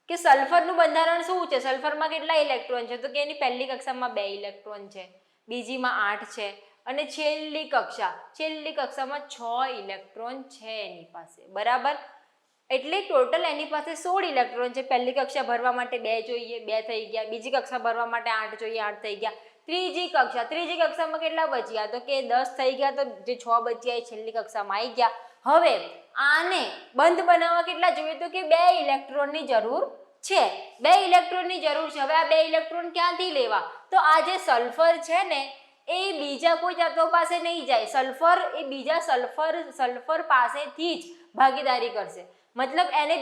કે સલ્ફરનું બંધારણ શું છે? સલ્ફરમાં કેટલા ઇલેક્ટ્રોન છે? તો કે એની પહેલી કક્ષામાં 2 ઇલેક્ટ્રોન છે, બીજીમાં 8 છે અને છેલ્લી કક્ષામાં 6 ઇલેક્ટ્રોન છે એની પાસે, બરાબર. એટલે ટોટલ એની પાસે 16 ઇલેક્ટ્રોન છે. પહેલી કક્ષા ભરવા માટે 2 જોઈએ, 2 થઈ ગયા. બીજી કક્ષા ભરવા માટે 8 જોઈએ, 8 થઈ ગયા. ત્રીજી કક્ષામાં કેટલા બચ્યા? તો કે 10 થઈ ગયા. તો જે 6 બચ્યા એ છેલ્લી કક્ષામાં આવી ગયા. હવે આને બંધ બનાવવા કેટલા જોઈએ? તો કે 2 ઇલેક્ટ્રોનની જરૂર છે. 2 ઇલેક્ટ્રોનની જરૂર છે. હવે આ 2 ઇલેક્ટ્રોન ક્યાંથી લેવા? તો આ જે સલ્ફર છે ને એ બીજા કોઈ તત્વ પાસે નહીં જાય. સલ્ફર એ બીજા સલ્ફર પાસેથી જ ભાગીદારી કરશે. મતલબ એને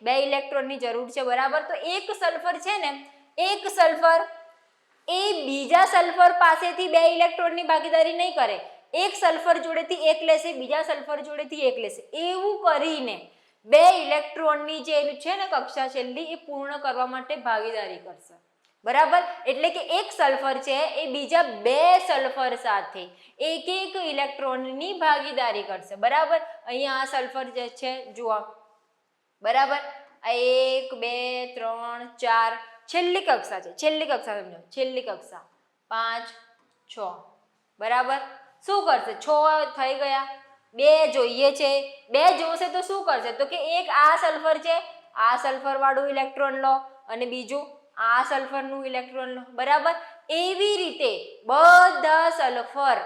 બે ઇલેક્ટ્રોનની જરૂર છે, બરાબર. તો એક સલ્ફર છે ને, એક સલ્ફર એ બીજા સલ્ફર પાસેથી 2 ઇલેક્ટ્રોનની ભાગીદારી નહીં કરે. એક સલ્ફર જોડેથી એક લેશે, બીજા સલ્ફર જોડેથી એક લેશે. એવું કરીને 2 ઇલેક્ટ્રોનની જે છે ને કક્ષા છેલ્લી એ પૂર્ણ કરવા માટે ભાગીદારી કરશે, બરાબર. એટલે કે એક સલ્ફર છે એ બીજા 2 સલ્ફર સાથે એક ઇલેક્ટ્રોનની ભાગીદારી કરશે, બરાબર. અહીંયા આ સલ્ફર જે છે જુઓ, બરાબર. આ 1 2 3 4 છેલ્લી કક્ષા છે. છેલ્લી કક્ષા 5 6, બરાબર. શું કરશે? 6 થઈ ગયા. 2 જોઈએ છે. 2 જોશે તો શું કરશે? તો કે એક આ સલ્ફર છે, આ સલ્ફર વાળું ઇલેક્ટ્રોન લો અને બીજું આ સલ્ફરનું ઇલેક્ટ્રોન લો, બરાબર. એવી રીતે બધા સલ્ફર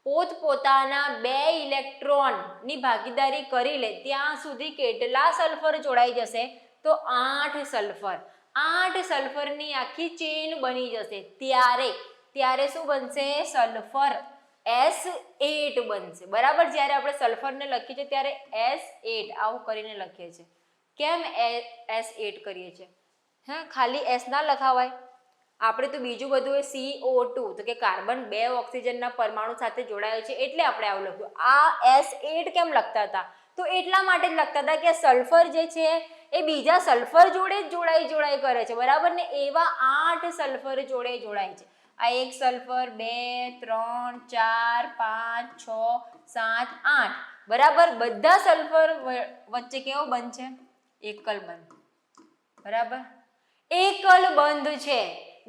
પોતપોતાના 2 ઇલેક્ટ્રોનની ભાગીદારી કરી લે ત્યાં સુધી કેટલા સલ્ફર જોડાઈ જશે? તો 8 સલ્ફર. 8 સલ્ફરની આખી ચેન બની જશે. ત્યારે શું બનશે? સલ્ફર S8 બનશે, બરાબર. જ્યારે આપણે સલ્ફરને લખીએ છીએ ત્યારે S8 આવું કરીને લખીએ છીએ. કેમ S8 કરીએ છીએ? હા, ખાલી S ના લખાવાય. આપણે તો બીજું બધું એ CO2, તો કે કાર્બન 2 ઓક્સિજનના પરમાણુ સાથે જોડાયેલ છે એટલે આપણે આવું લખ્યું. આ S8 કેમ લખતા હતા? તો એટલા માટે જ લખતા હતા કે સલ્ફર જે છે એ બીજા સલ્ફર જોડે જ જોડાઈ કરે છે, બરાબર ને. એવા 8 સલ્ફર જોડે જોડાય છે. આ એક સલ્ફર 2 3 4 5 6 7 8, બરાબર. બધા સલ્ફર વચ્ચે કેવો બંધ છે? એકલ બંધ, બરાબર. એકલ બંધ છે,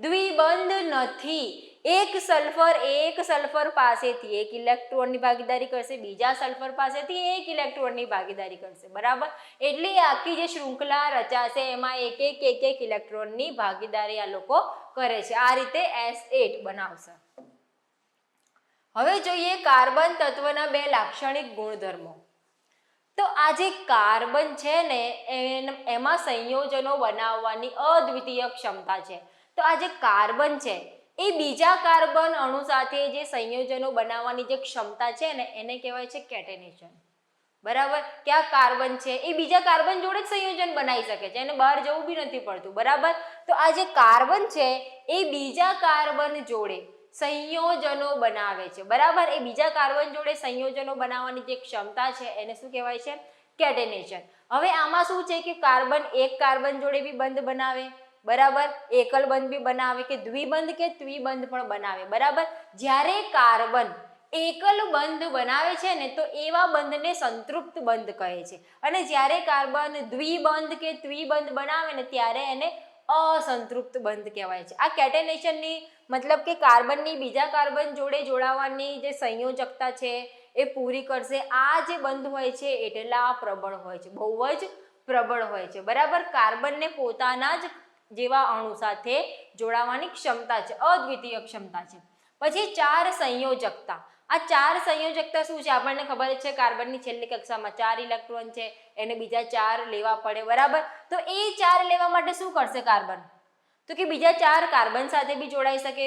દ્વિબંધ નથી. એક સલ્ફર પાસેથી 1 ઇલેક્ટ્રોનની ભાગીદારી કરશે, બીજા સલ્ફર પાસેથી 1 ઇલેક્ટ્રોનની ભાગીદારી કરશે, બરાબર. એટલે આખી જે શૃંખલા રચાશે એમાં એક ઇલેક્ટ્રોનની ભાગીદારી આ લોકો કરે છે. આ રીતે S8 બનાવશે. હવે જોઈએ કાર્બન તત્વના 2 લાક્ષણિક ગુણધર્મો. તો આ જે કાર્બન છે ને એમાં સંયોજનો બનાવવાની અદ્વિતીય ક્ષમતા છે. તો આ જે કાર્બન છે એ બીજા કાર્બન અણુ સાથે જે સંયોજનો બનાવવાની જે ક્ષમતા છે ને એને કહેવાય છે કેટેનેશન, બરાબર. કે આ કાર્બન છે એ બીજા કાર્બન જોડે જ સંયોજન બનાવી શકે છે, એને બહાર જવું બી નથી પડતું, બરાબર. તો આ જે કાર્બન છે એ બીજા કાર્બન જોડે સંયોજનો બનાવે છે, બરાબર. એ બીજા કાર્બન જોડે સંયોજનો બનાવવાની જે ક્ષમતા છે એને શું કહેવાય છે? કેટેનેશન. હવે આમાં શું છે કે કાર્બન એક કાર્બન જોડે બી બંધ બનાવે, બરાબર. એકલ બંધ બી બનાવે કે દ્વિબંધ કે ત્રિબંધ પણ બનાવે, બરાબર. જ્યારે કાર્બન એકલ બંધ બનાવે છે ને તો એવા બંધને સંતૃપ્ત બંધ કહે છે, અને જ્યારે કાર્બન દ્વિબંધ કે ત્રિબંધ બનાવે ને ત્યારે એને અસંતૃપ્ત બંધ કહેવાય છે. આ કેટેનેશનની મતલબ કે કાર્બનની બીજા કાર્બન જોડે જોડાવાની જે સંયોજકતા છે એ પૂરી કરશે. આ જે બંધ હોય છે એટલા પ્રબળ હોય છે, બહુ જ પ્રબળ હોય છે, બરાબર. કાર્બનને પોતાના જ જેવા અણુ સાથે જોડાવાની ક્ષમતા છે, અદ્વિતીય ક્ષમતા છે. પછી 4 સંયોજકતા. આ 4 સંયોજકતા શું છે? આપણને ખબર છે કાર્બનની છેલ્લી કક્ષામાં 4 ઇલેક્ટ્રોન છે, એને બીજા 4 લેવા પડે, બરાબર. તો એ 4 લેવા માટે શું કરશે કાર્બન? તો કે બીજા 4 કાર્બન સાથે બી જોડાઈ શકે,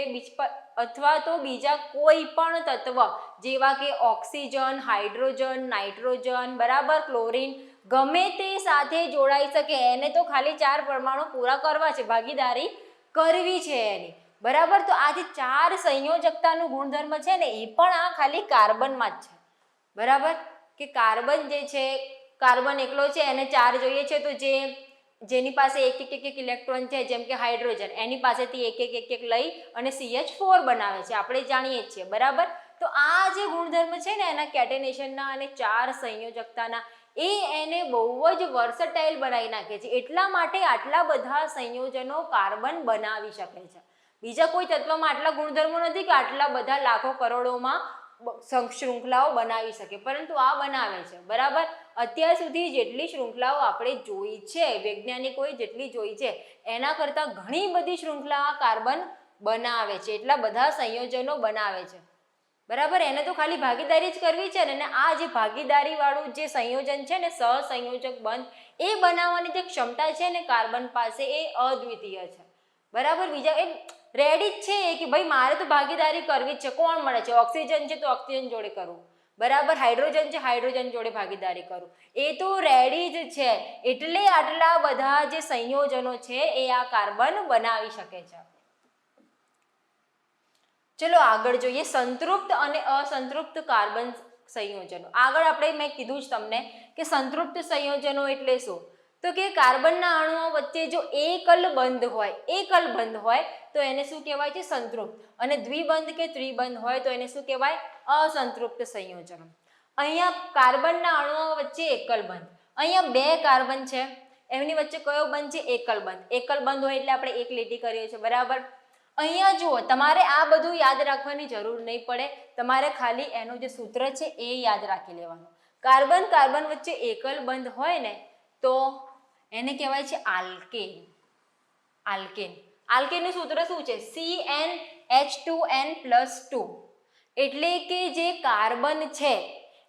અથવા તો બીજા કોઈ પણ તત્વ જેવા કે ઓક્સિજન, હાઇડ્રોજન, નાઇટ્રોજન, બરાબર, ક્લોરીન, ગમે તે સાથે જોડાઈ શકે. એને તો ખાલી 4 પરમાણુ પૂરા કરવા છે, ભાગીદારી કરવી છે એની, બરાબર. તો આ જે 4 સંયોજકતાનું ગુણધર્મ છે ને એ પણ આ ખાલી કાર્બનમાં જ છે, બરાબર. કે કાર્બન જે છે, કાર્બન એકલો છે એને 4 જોઈએ છે, તો જેની પાસે એક ઇલેક્ટ્રોન છે, જેમ કે હાઇડ્રોજન, એની પાસેથી એક લઈ અને CH4 બનાવે છે, આપણે જાણીએ છીએ, બરાબર. તો આ જે ગુણધર્મ છે ને એના કેટેનેશનના અને 4 સંયોજકતાના એ એને બહુ જ વર્સટાઇલ બનાવી નાખે છે. એટલા માટે આટલા બધા સંયોજનો કાર્બન બનાવી શકે છે, બીજા કોઈ તત્વમાં આટલા ગુણધર્મો નથી કે આટલા બધા લાખો કરોડોમાં શૃંખલાઓ બનાવી શકે, પરંતુ આ બનાવે છે, બરાબર. અત્યાર સુધી જેટલી શૃંખલાઓ આપણે જોઈ છે, વૈજ્ઞાનિકોએ જેટલી જોઈ છે એના કરતાં ઘણી બધી શૃંખલા કાર્બન બનાવે છે, એટલા બધા સંયોજનો બનાવે છે, બરાબર. એને તો ખાલી ભાગીદારી જ કરવી છે ને, આ જે ભાગીદારી વાળું જે સંયોજન છે ને, સહસંયોજક બંધ, એ બનાવવાની જે ક્ષમતા છે ને કાર્બન પાસે, એ અદ્વિતીય છે, બરાબર. બીજા એ રેડી જ છે કે ભાઈ મારે તો ભાગીદારી કરવી જ છે. કોણ મળે છે? ઓક્સિજન છે તો ઓક્સિજન જોડે કરું, બરાબર. હાઇડ્રોજન છે, હાઇડ્રોજન જોડે ભાગીદારી કરું, એ તો રેડી જ છે. એટલે આટલા બધા જે સંયોજનો છે એ આ કાર્બન બનાવી શકે છે. ચલો આગળ જોઈએ સંતૃપ્ત અને અસંતૃપ્ત કાર્બન સંયોજનો. આગળ આપણે મેં કીધું જ તમને કે સંતૃપ્ત સંયોજનો એટલે શું, તો કે કાર્બનના અણુઓ વચ્ચે જો એકલ બંધ હોય તો એને શું કહેવાય છે? સંતૃપ્ત. અને દ્વિબંધ કે ત્રિબંધ હોય તો એને શું કહેવાય? અસંતૃપ્ત સંયોજનો. અહીંયા કાર્બનના અણુઓ વચ્ચે એકલ બંધ, અહીંયા બે કાર્બન છે, એમની વચ્ચે કયો બંધ છે? એકલ બંધ. એકલ બંધ હોય એટલે આપણે એક લીટી કરીએ છીએ, બરાબર. અહીંયા જુઓ, તમારે આ બધું યાદ રાખવાની જરૂર નહીં પડે, તમારે ખાલી એનું જે સૂત્ર છે એ યાદ રાખી લેવાનું. કાર્બન વચ્ચે એકલ બંધ હોય ને તો એને કહેવાય છે આલ્કેન. આલ્કેનનું સૂત્ર શું છે? CnH2n+2. એટલે કે જે કાર્બન છે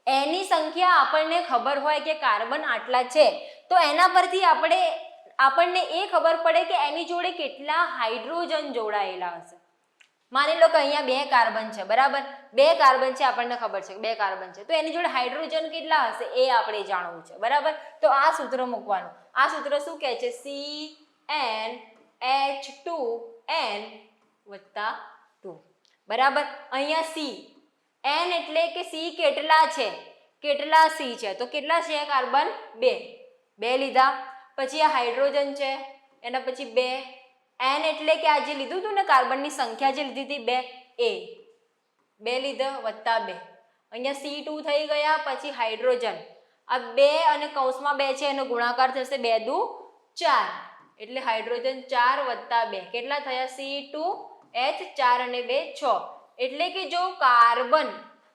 એની સંખ્યા આપણને ખબર હોય કે કાર્બન આટલા છે, તો એના પરથી આપણને એ ખબર પડે કે એની જોડે કેટલા હાઇડ્રોજન જોડાયેલા હશે. માની લો કે અહીંયા બે કાર્બન છે, બરાબર. બે કાર્બન છે, આપણને ખબર છે બે કાર્બન છે, તો એની જોડે હાઇડ્રોજન કેટલા હશે એ આપણે જાણવું છે, બરાબર. તો આ સૂત્ર મૂકવાનું. આ સૂત્ર શું કહે છે? CnH2n+2, બરાબર. અહીંયા C, N એટલે કે C કેટલા છે? કેટલા C છે? તો કેટલા છે કાર્બન? બે લીધા. પછી આ હાઇડ્રોજન છે, એના પછી બે. N એટલે કે આ જે લીધું હતું ને કાર્બનની સંખ્યા જે લીધી હતી બે લીધા વત્તા 2. અહીંયા C2 થઈ ગયા. પછી હાઇડ્રોજન, આ 2 અને કૌંસમાં 2 છે એનો ગુણાકાર થશે, 2 દુ 4, એટલે હાઇડ્રોજન 4 વત્તા 2 કેટલા થયા? C2H4 અને 2 6. એટલે કે જો કાર્બન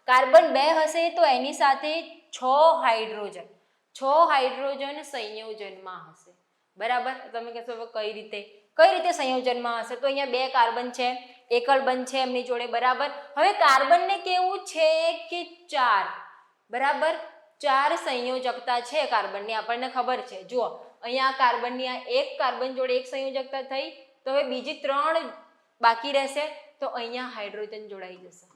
2 હશે તો એની સાથે 6 હાઇડ્રોજન સંયોજનમાં હશે, બરાબર. તમે કહેશો હવે કઈ રીતે સંયોજનમાં હશે? તો અહીંયા 2 કાર્બન છે, એકલ બંધ છે એમની જોડે, બરાબર. હવે કાર્બનને કેવું છે કે 4, બરાબર, 4 સંયોજકતા છે કાર્બનની, આપણને ખબર છે. જુઓ અહીંયા કાર્બનની આ એક કાર્બન જોડે એક સંયોજકતા થઈ, તો હવે બીજી 3 બાકી રહેશે, તો અહીંયા હાઇડ્રોજન જોડાઈ જશે,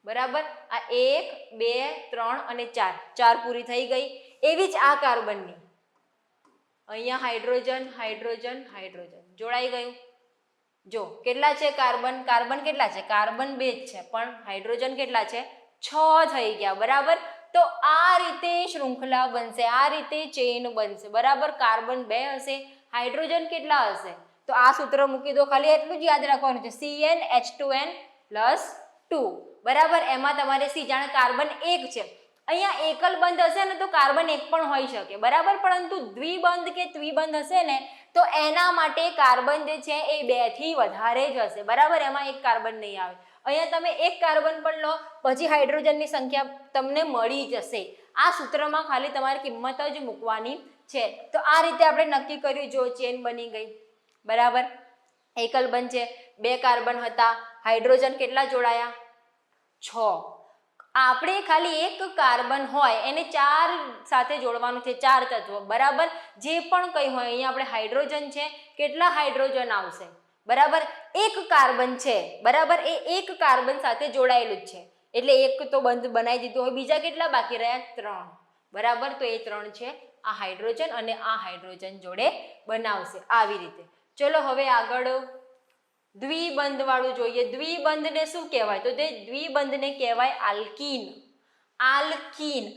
બરાબર. આ 1 2 3 અને 4 પૂરી થઈ ગઈ. એવી જ આ કાર્બનની અહીંયા હાઇડ્રોજન જોડાઈ ગયું. જો કેટલા છે કાર્બન કેટલા છે? કાર્બન 2 જ છે, પણ હાઇડ્રોજન કેટલા છે? 6 થઈ ગયા, બરાબર. તો આ રીતે શૃંખલા બનશે, આ રીતે ચેઇન બનશે, બરાબર. કાર્બન 2 હશે, હાઇડ્રોજન કેટલા હશે? તો આ સૂત્ર મૂકી દો, ખાલી એટલું જ યાદ રાખવાનું છે, CnH2n+2, બરાબર. એમાં તમારે C, જાણે કાર્બન 1 છે, અહીંયા એકલ બંધ હશે ને તો કાર્બન 1 પણ હોઈ શકે, બરાબર. પરંતુ દ્વિબંધ કે ત્રિબંધ હશે ને તો એના માટે કાર્બન જે છે એ 2 થી વધારે જ હશે, બરાબર. એમાં એક કાર્બન નહીં આવે. અહીંયા તમે એક કાર્બન પણ લો, પછી હાઇડ્રોજનની સંખ્યા તમને મળી જશે. આ સૂત્રમાં ખાલી તમારી કિંમત જ મૂકવાની છે. તો આ રીતે આપણે નક્કી કર્યું, જો ચેન બની ગઈ, બરાબર. એકલ બંધ છે, 2 કાર્બન હતા, હાઇડ્રોજન કેટલા જોડાયા? 6. આપણે ખાલી એક કાર્બન હોય એને 4 સાથે જોડવાનું છે, 4 તત્વો, બરાબર. જે પણ કંઈ હોય, અહીંયા આપણે હાઇડ્રોજન છે, કેટલા હાઇડ્રોજન આવશે? બરાબર. એક કાર્બન છે, બરાબર, એ એક કાર્બન સાથે જોડાયેલું જ છે, એટલે એક તો બંધ બનાવી દીધું હોય. બીજા કેટલા બાકી રહ્યા? 3, બરાબર. તો એ 3 છે, આ હાઇડ્રોજન અને આ હાઇડ્રોજન જોડે બનાવશે, આવી રીતે. ચલો હવે આગળ દ્વિબંધ વાળું જોઈએ. દ્વિબંધને શું કહેવાય? તો તે દ્વિબંધને કહેવાય આલ્કીન.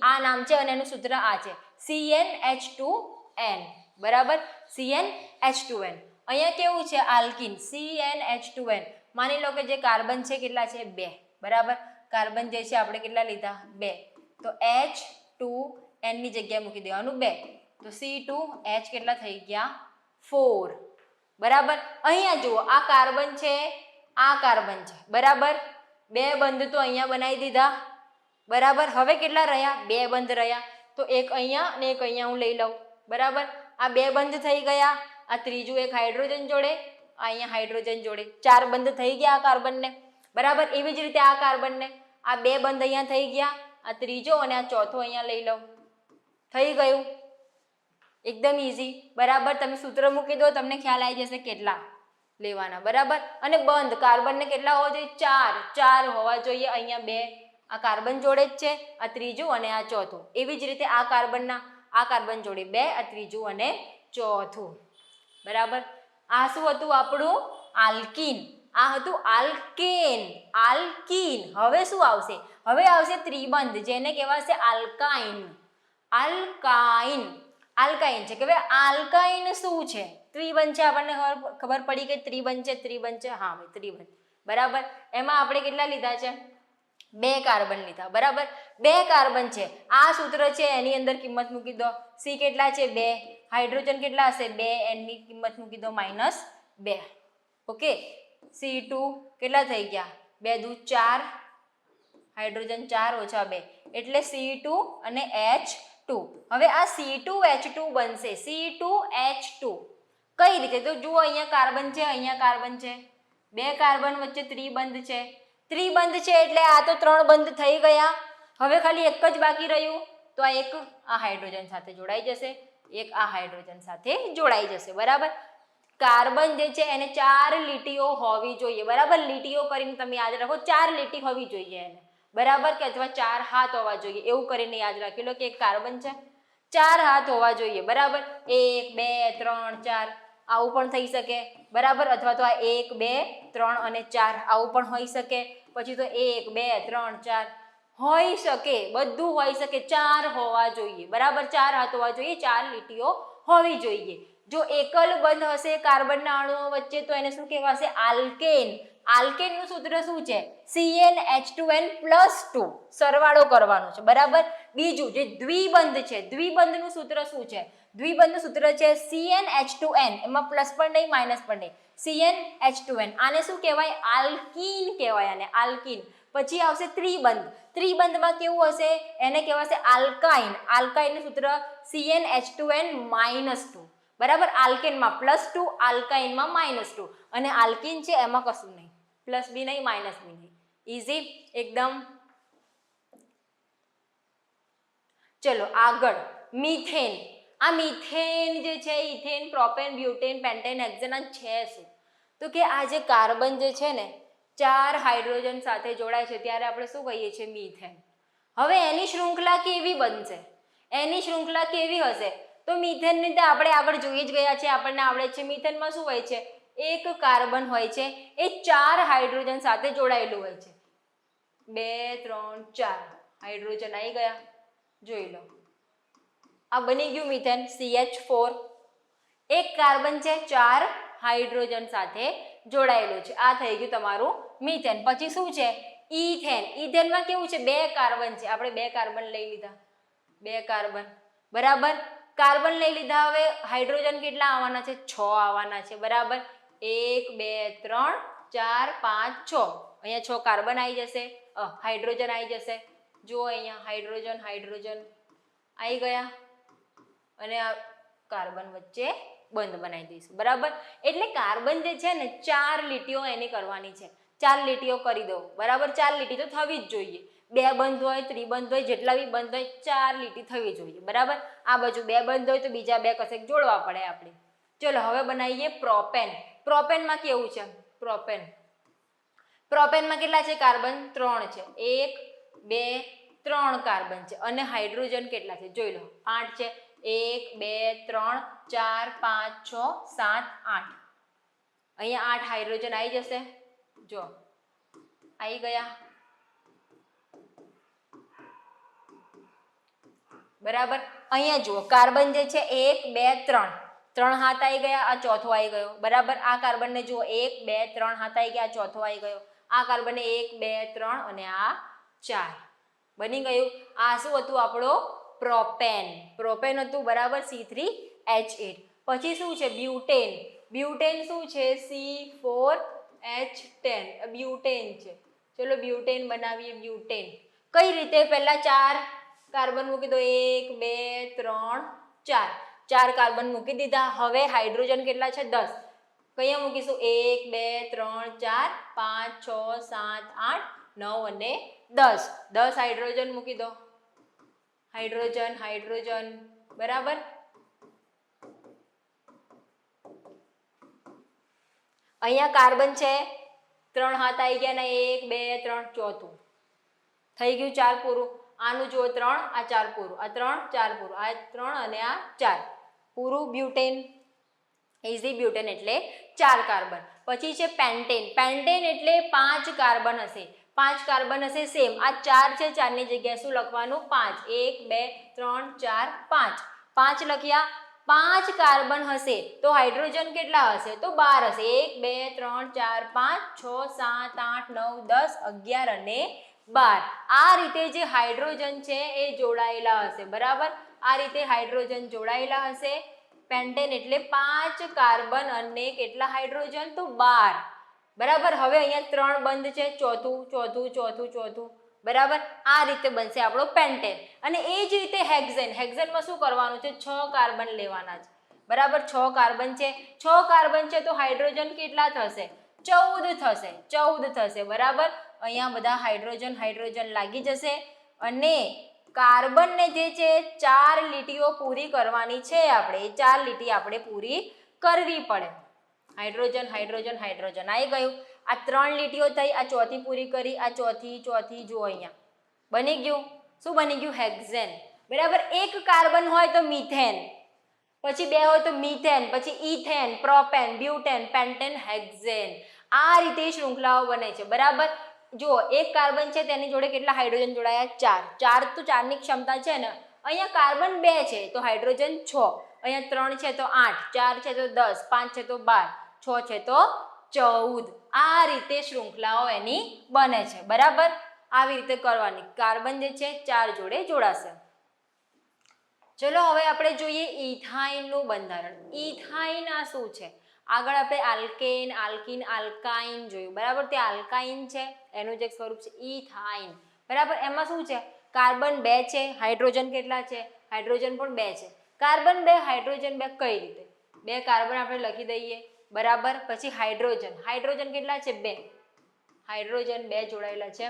આ નામ છે અને એનું સૂત્ર આ છે, CnH2n, બરાબર. CnH2n. અહીંયા કેવું છે? Alkene, CnH2n. માની લો કે જે કાર્બન છે કેટલા છે? 2, બરાબર. કાર્બન જે છે આપણે કેટલા લીધા? 2. તો H2n ની જગ્યાએ મૂકી દેવાનું 2, તો C2H કેટલા થઈ ગયા? 4, બરાબર. અહીંયા જુઓ આ કાર્બન છે, આ કાર્બન છે, બરાબર. બે બંધ તો અહીંયા બનાવી દીધા, બરાબર. હવે કેટલા રહ્યા? બે બંધ રહ્યા. તો એક અહીંયા અને એક અહીંયા હું લઈ લઉં, બરાબર. આ બે બંધ થઈ ગયા. આ ત્રીજું એક હાઇડ્રોજન જોડે, અહીંયા હાઇડ્રોજન જોડે, ચાર બંધ થઈ ગયા આ કાર્બનને, બરાબર. એવી જ રીતે આ કાર્બનને આ બે બંધ અહીંયા થઈ ગયા, આ ત્રીજો અને આ ચોથો અહીંયા લઈ લઉં, થઈ ગયું. એકદમ ઈઝી, બરાબર. તમે સૂત્ર મૂકી દો, તમને ખ્યાલ આવી જશે કેટલા લેવાના, બરાબર. અને બંધ કાર્બનને કેટલા હોવા જોઈએ? ચાર, ચાર હોવા જોઈએ. અહીંયા બે આ કાર્બન જોડે જ છે, આ ત્રીજું અને આ ચોથું. એવી જ રીતે આ કાર્બન જોડે બે, આ ત્રીજું અને ચોથું, બરાબર. આ શું હતું આપણું? આલ્કીન. આ હતું આલ્કેન, આલ્કીન. હવે શું આવશે? હવે આવશે ત્રિબંધ, જેને કહેવાશે આલ્કાઇન. આલ્કાઇન, આલ્કાઇન છે કે ભાઈ આલ્કાઇન શું છે? ત્રિબંધ છે, આપણને ખબર પડી કે ત્રિબંધ છે, ત્રિબંધ છે. હા ભાઈ ત્રિબંધ, બરાબર. એમાં આપણે કેટલા લીધા છે? બે કાર્બન લીધા, બરાબર. બે કાર્બન છે, આ સૂત્ર છે એની અંદર કિંમત મૂકી દો. સી કેટલા છે? બે. હાઇડ્રોજન કેટલા હશે? બે. એની કિંમત મૂકી દો -2. ઓકે. C2 કેટલા થઈ ગયા? 2 દુ 4, હાઇડ્રોજન 4 ઓછા 2 એટલે C2 અને H2. હવે આ C2H2 બનશે. C2H2 કઈ રીતે? તો જુઓ અહીંયા કાર્બન છે, અહીંયા કાર્બન છે, બે કાર્બન વચ્ચે ત્રિબંધ છે. ત્રિબંધ છે એટલે આ તો ત્રણ બંધ થઈ ગયા. હવે ખાલી એક જ બાકી રહ્યું, તો આ એક આ હાઇડ્રોજન સાથે જોડાઈ જશે, એક આ હાઇડ્રોજન સાથે જોડાઈ જશે, બરાબર. કાર્બન જે છે એને 4 લીટીઓ હોવી જોઈએ, બરાબર. લીટીઓ કરીને તમે યાદ રાખો, 4 લીટી હોવી જોઈએ એને, બરાબર. કે અથવા 4 હાથ હોવા જોઈએ, એવું કરીને યાદ રાખી લો કે એક કાર્બન છે, 4 હાથ હોવા જોઈએ, બરાબર. 1 2 3 4 આવું પણ થઈ શકે, બરાબર. અથવા તો આ 1 2 3 અને 4 આવું પણ હોઈ શકે. પછી તો 1 2 3 4 હોઈ શકે, બધું હોઈ શકે. 4 હોવા જોઈએ, બરાબર. 4 હાથ હોવા જોઈએ, 4 લીટીઓ હોવી જોઈએ. જો એકલ બંધ હશે કાર્બનના અણુઓ વચ્ચે તો એને શું કહેવાશે? આલ્કેન. આલ્કેનનું સૂત્ર શું છે? CnH2n+2. સરવાળો કરવાનો છે, બરાબર. બીજું જે દ્વિબંધ છે, દ્વિબંધનું સૂત્ર શું છે? દ્વિબંધનું સૂત્ર છે CnH2n. એમાં પ્લસ પણ નહીં, માઇનસ પણ નહીં. CnH2n. આને શું કહેવાય? આલ્કીન કહેવાય આને, આલ્કીન. પછી આવશે ત્રિબંધ. ત્રિબંધમાં કેવું હશે? એને કહેવાશે આલ્કાઇન. આલ્કાઇનનું સૂત્ર CnH2n-2. બરાબર. આલ્કેનમાં +2, આલ્કાઇનમાં -2. અને આલ્કીન છે એમાં કશું નહીં, પ્લસ બી નહીં, માઇનસ બી નહીં. ઈઝી એકદમ. ચલો આગળ મિથેન. આ મિથેન જે છે, ethane, propane, butane, pentane, hexane છે શું? તો કે આ જે કાર્બન જે છે ને 4 હાઇડ્રોજન સાથે જોડાય છે ત્યારે આપણે શું કહીએ છીએ? મિથેન. હવે એની શૃંખલા કેવી બનશે? એની શૃંખલા કેવી હશે? તો મિથેનની તો આપણે આગળ જોઈ જ ગયા છે, આપણને આવડે છે. મિથેનમાં શું હોય છે? એક કાર્બન હોય છે, એ 4 હાઇડ્રોજન સાથે જોડાયેલું હોય છે. 2 3 4 હાઇડ્રોજન આવી ગયા, જોઈ લો. આ બની ગયું મિથેન, CH4. એક કાર્બન છે, 4 હાઇડ્રોજન સાથે જોડાયેલું છે. આ થઈ ગયું તમારું મિથેન. પછી શું છે? ઇથેન. ઇથેનમાં કેવું છે? 2 કાર્બન છે, આપણે 2 કાર્બન લઈ લીધા, 2 કાર્બન, બરાબર. કાર્બન લઈ લીધા. હવે હાઇડ્રોજન કેટલા આવવાના છે? 6 આવવાના છે, બરાબર. 1 2 3 4 5 6. અહીંયા 6 કાર્બન આવી જશે, હાઇડ્રોજન આવી જશે. જુઓ અહીંયા હાઇડ્રોજન, હાઇડ્રોજન આવી ગયા અને આ કાર્બન વચ્ચે બંધ બનાવી દઈશું, બરાબર. એટલે કાર્બન જે છે ને 4 લીટીઓ એની કરવાની છે. 4 લીટીઓ કરી દો, બરાબર. 4 લીટી તો થવી જ જોઈએ. 2 બંધ હોય, ત્રિબંધ હોય, જેટલા બી બંધ હોય, 4 લીટી થવી જોઈએ, બરાબર. આ બાજુ 2 બંધ હોય તો બીજા 2 કશેક જોડવા પડે આપણે. ચલો હવે બનાવીએ પ્રોપેન. પ્રોપેનમાં કેવું છે? પ્રોપેન. પ્રોપેનમાં કેટલા છે કાર્બન? 3 છે. 1 2 3 કાર્બન છે. અને હાઇડ્રોજન કેટલા છે? જોઈ લો, 8 છે. 1 2 3 4 5 6 7 8. અહીંયા 8 હાઇડ્રોજન આવી જશે, જો આવી ગયા, બરાબર. અહીંયા જુઓ કાર્બન જે છે 1 2 3 3 હાથ આવી ગયા, આ ચોથો આવી ગયો, બરાબર. આ કાર્બનને જુઓ 1 2 3 હાથ આવી ગયા, આ ચોથો આવી ગયો. આ કાર્બનને 1 2 3 અને આ 4 બની ગયું. આ શું હતું? આપણો પ્રોપેન. પ્રોપેન હતું, બરાબર. C3H8. પછી શું છે? બ્યુટેન. બ્યુટેન શું છે? C4H10 બ્યુટેન છે. ચલો બ્યુટેન બનાવીએ. બ્યુટેન કઈ રીતે? પહેલા 4 કાર્બન મૂકી દો. 1 2 3 4 4 કાર્બન મૂકી દીધા. હવે હાઇડ્રોજન કેટલા છે? 10. કયા મૂકીશું? 1 2 3 4 5 6 7 8 9 અને 10. 10 હાઇડ્રોજન મૂકી દો. હાઇડ્રોજન હાઇડ્રોજન બરાબર. અહીંયા કાર્બન છે 3 હાથ આવી ગયા ને 1 2 3 ચોથું થઈ ગયું. 4 પૂરું. આનું જુઓ 3 આ 4 પૂરું. આ 3 4 પૂરું. આ 3 અને આ 4 પૂરું. Butane easy. બ્યુટેન એટલે 4 કાર્બન. પછી છે પેન્ટેન. પેન્ટેન એટલે 5 કાર્બન હશે. 5 કાર્બન હશે સેમ. આ 4 છે. 4 ની જગ્યાએ શું લખવાનું? 5. 1 2 3 4 5. 5 લખ્યા. 5 કાર્બન હશે તો હાઇડ્રોજન કેટલા હશે? તો 12 હશે. 1 2 3 4 5 6 7 8 9 10 11 અને 12. આ રીતે જે હાઇડ્રોજન છે એ જોડાયેલા હશે. બરાબર. આ રીતે હાઇડ્રોજન જોડાયેલા હશે. પેન્ટેન એટલે 5 કાર્બન અને કેટલા હાઇડ્રોજન? તો 12. બરાબર. હવે અહીંયા 3 બંધ છે. ચોથું ચોથું ચોથું ચોથું. બરાબર. આ રીતે બનશે આપણો પેન્ટેન. અને એ જ રીતે હેક્ઝેન. હેક્ઝેનમાં શું કરવાનું છે? 6 કાર્બન લેવાના છે. બરાબર. 6 કાર્બન છે. 6 કાર્બન છે તો હાઇડ્રોજન કેટલા થશે? 14 થશે. 14 થશે. બરાબર. અહીંયા બધા હાઇડ્રોજન હાઇડ્રોજન લાગી જશે. અને કાર્બનને જે છે 4 લીટીઓ પૂરી કરવાની છે આપણે. એ 4 લીટી આપણે પૂરી કરવી પડે. હાઇડ્રોજન હાઇડ્રોજન હાઇડ્રોજન આવી ગયું. આ 3 લીટીઓ થઈ. આ ચોથી પૂરી કરી. આ ચોથી ચોથી જુઓ અહીંયા બની ગયું. શું બની ગયું? હેક્ઝેન. બરાબર. એક કાર્બન હોય તો મિથેન, પછી 2 હોય તો મિથેન, પછી ethane, propane, butane, pentane, hexane. આ રીતે શૃંખલાઓ બને છે. બરાબર. જો એક કાર્બન છે તેની જોડે કેટલા હાઇડ્રોજન જોડાયા? 4. 4 તો 4 ની ક્ષમતા છે ને. અહીંયા કાર્બન 2 છે તો હાઇડ્રોજન 6. અહીંયા 3 છે તો 8, 4 છે તો 10, 5 છે તો 12, 6 છે તો 14. આ રીતે શૃંખલાઓ એની બને છે. બરાબર. આવી રીતે કરવાની. કાર્બન જે છે 4 જોડે જોડાશે. ચલો હવે આપણે જોઈએ ઇથાઇનનું બંધારણ. ઇથાઇન આ શું છે? આગળ આપણે આલ્કેન, આલ્કીન, આલ્કાઇન જોયું. બરાબર. તે આલ્કાઇન છે એનું જ એક સ્વરૂપ છે ઇથાઇન. બરાબર. એમાં શું છે? કાર્બન 2 છે. હાઇડ્રોજન કેટલા છે? હાઇડ્રોજન પણ 2 છે. કાર્બન 2 હાઇડ્રોજન 2 કઈ રીતે? 2 કાર્બન આપણે લખી દઈએ. બરાબર. પછી હાઇડ્રોજન. હાઇડ્રોજન કેટલા છે? 2. હાઇડ્રોજન 2 જોડાયેલા છે.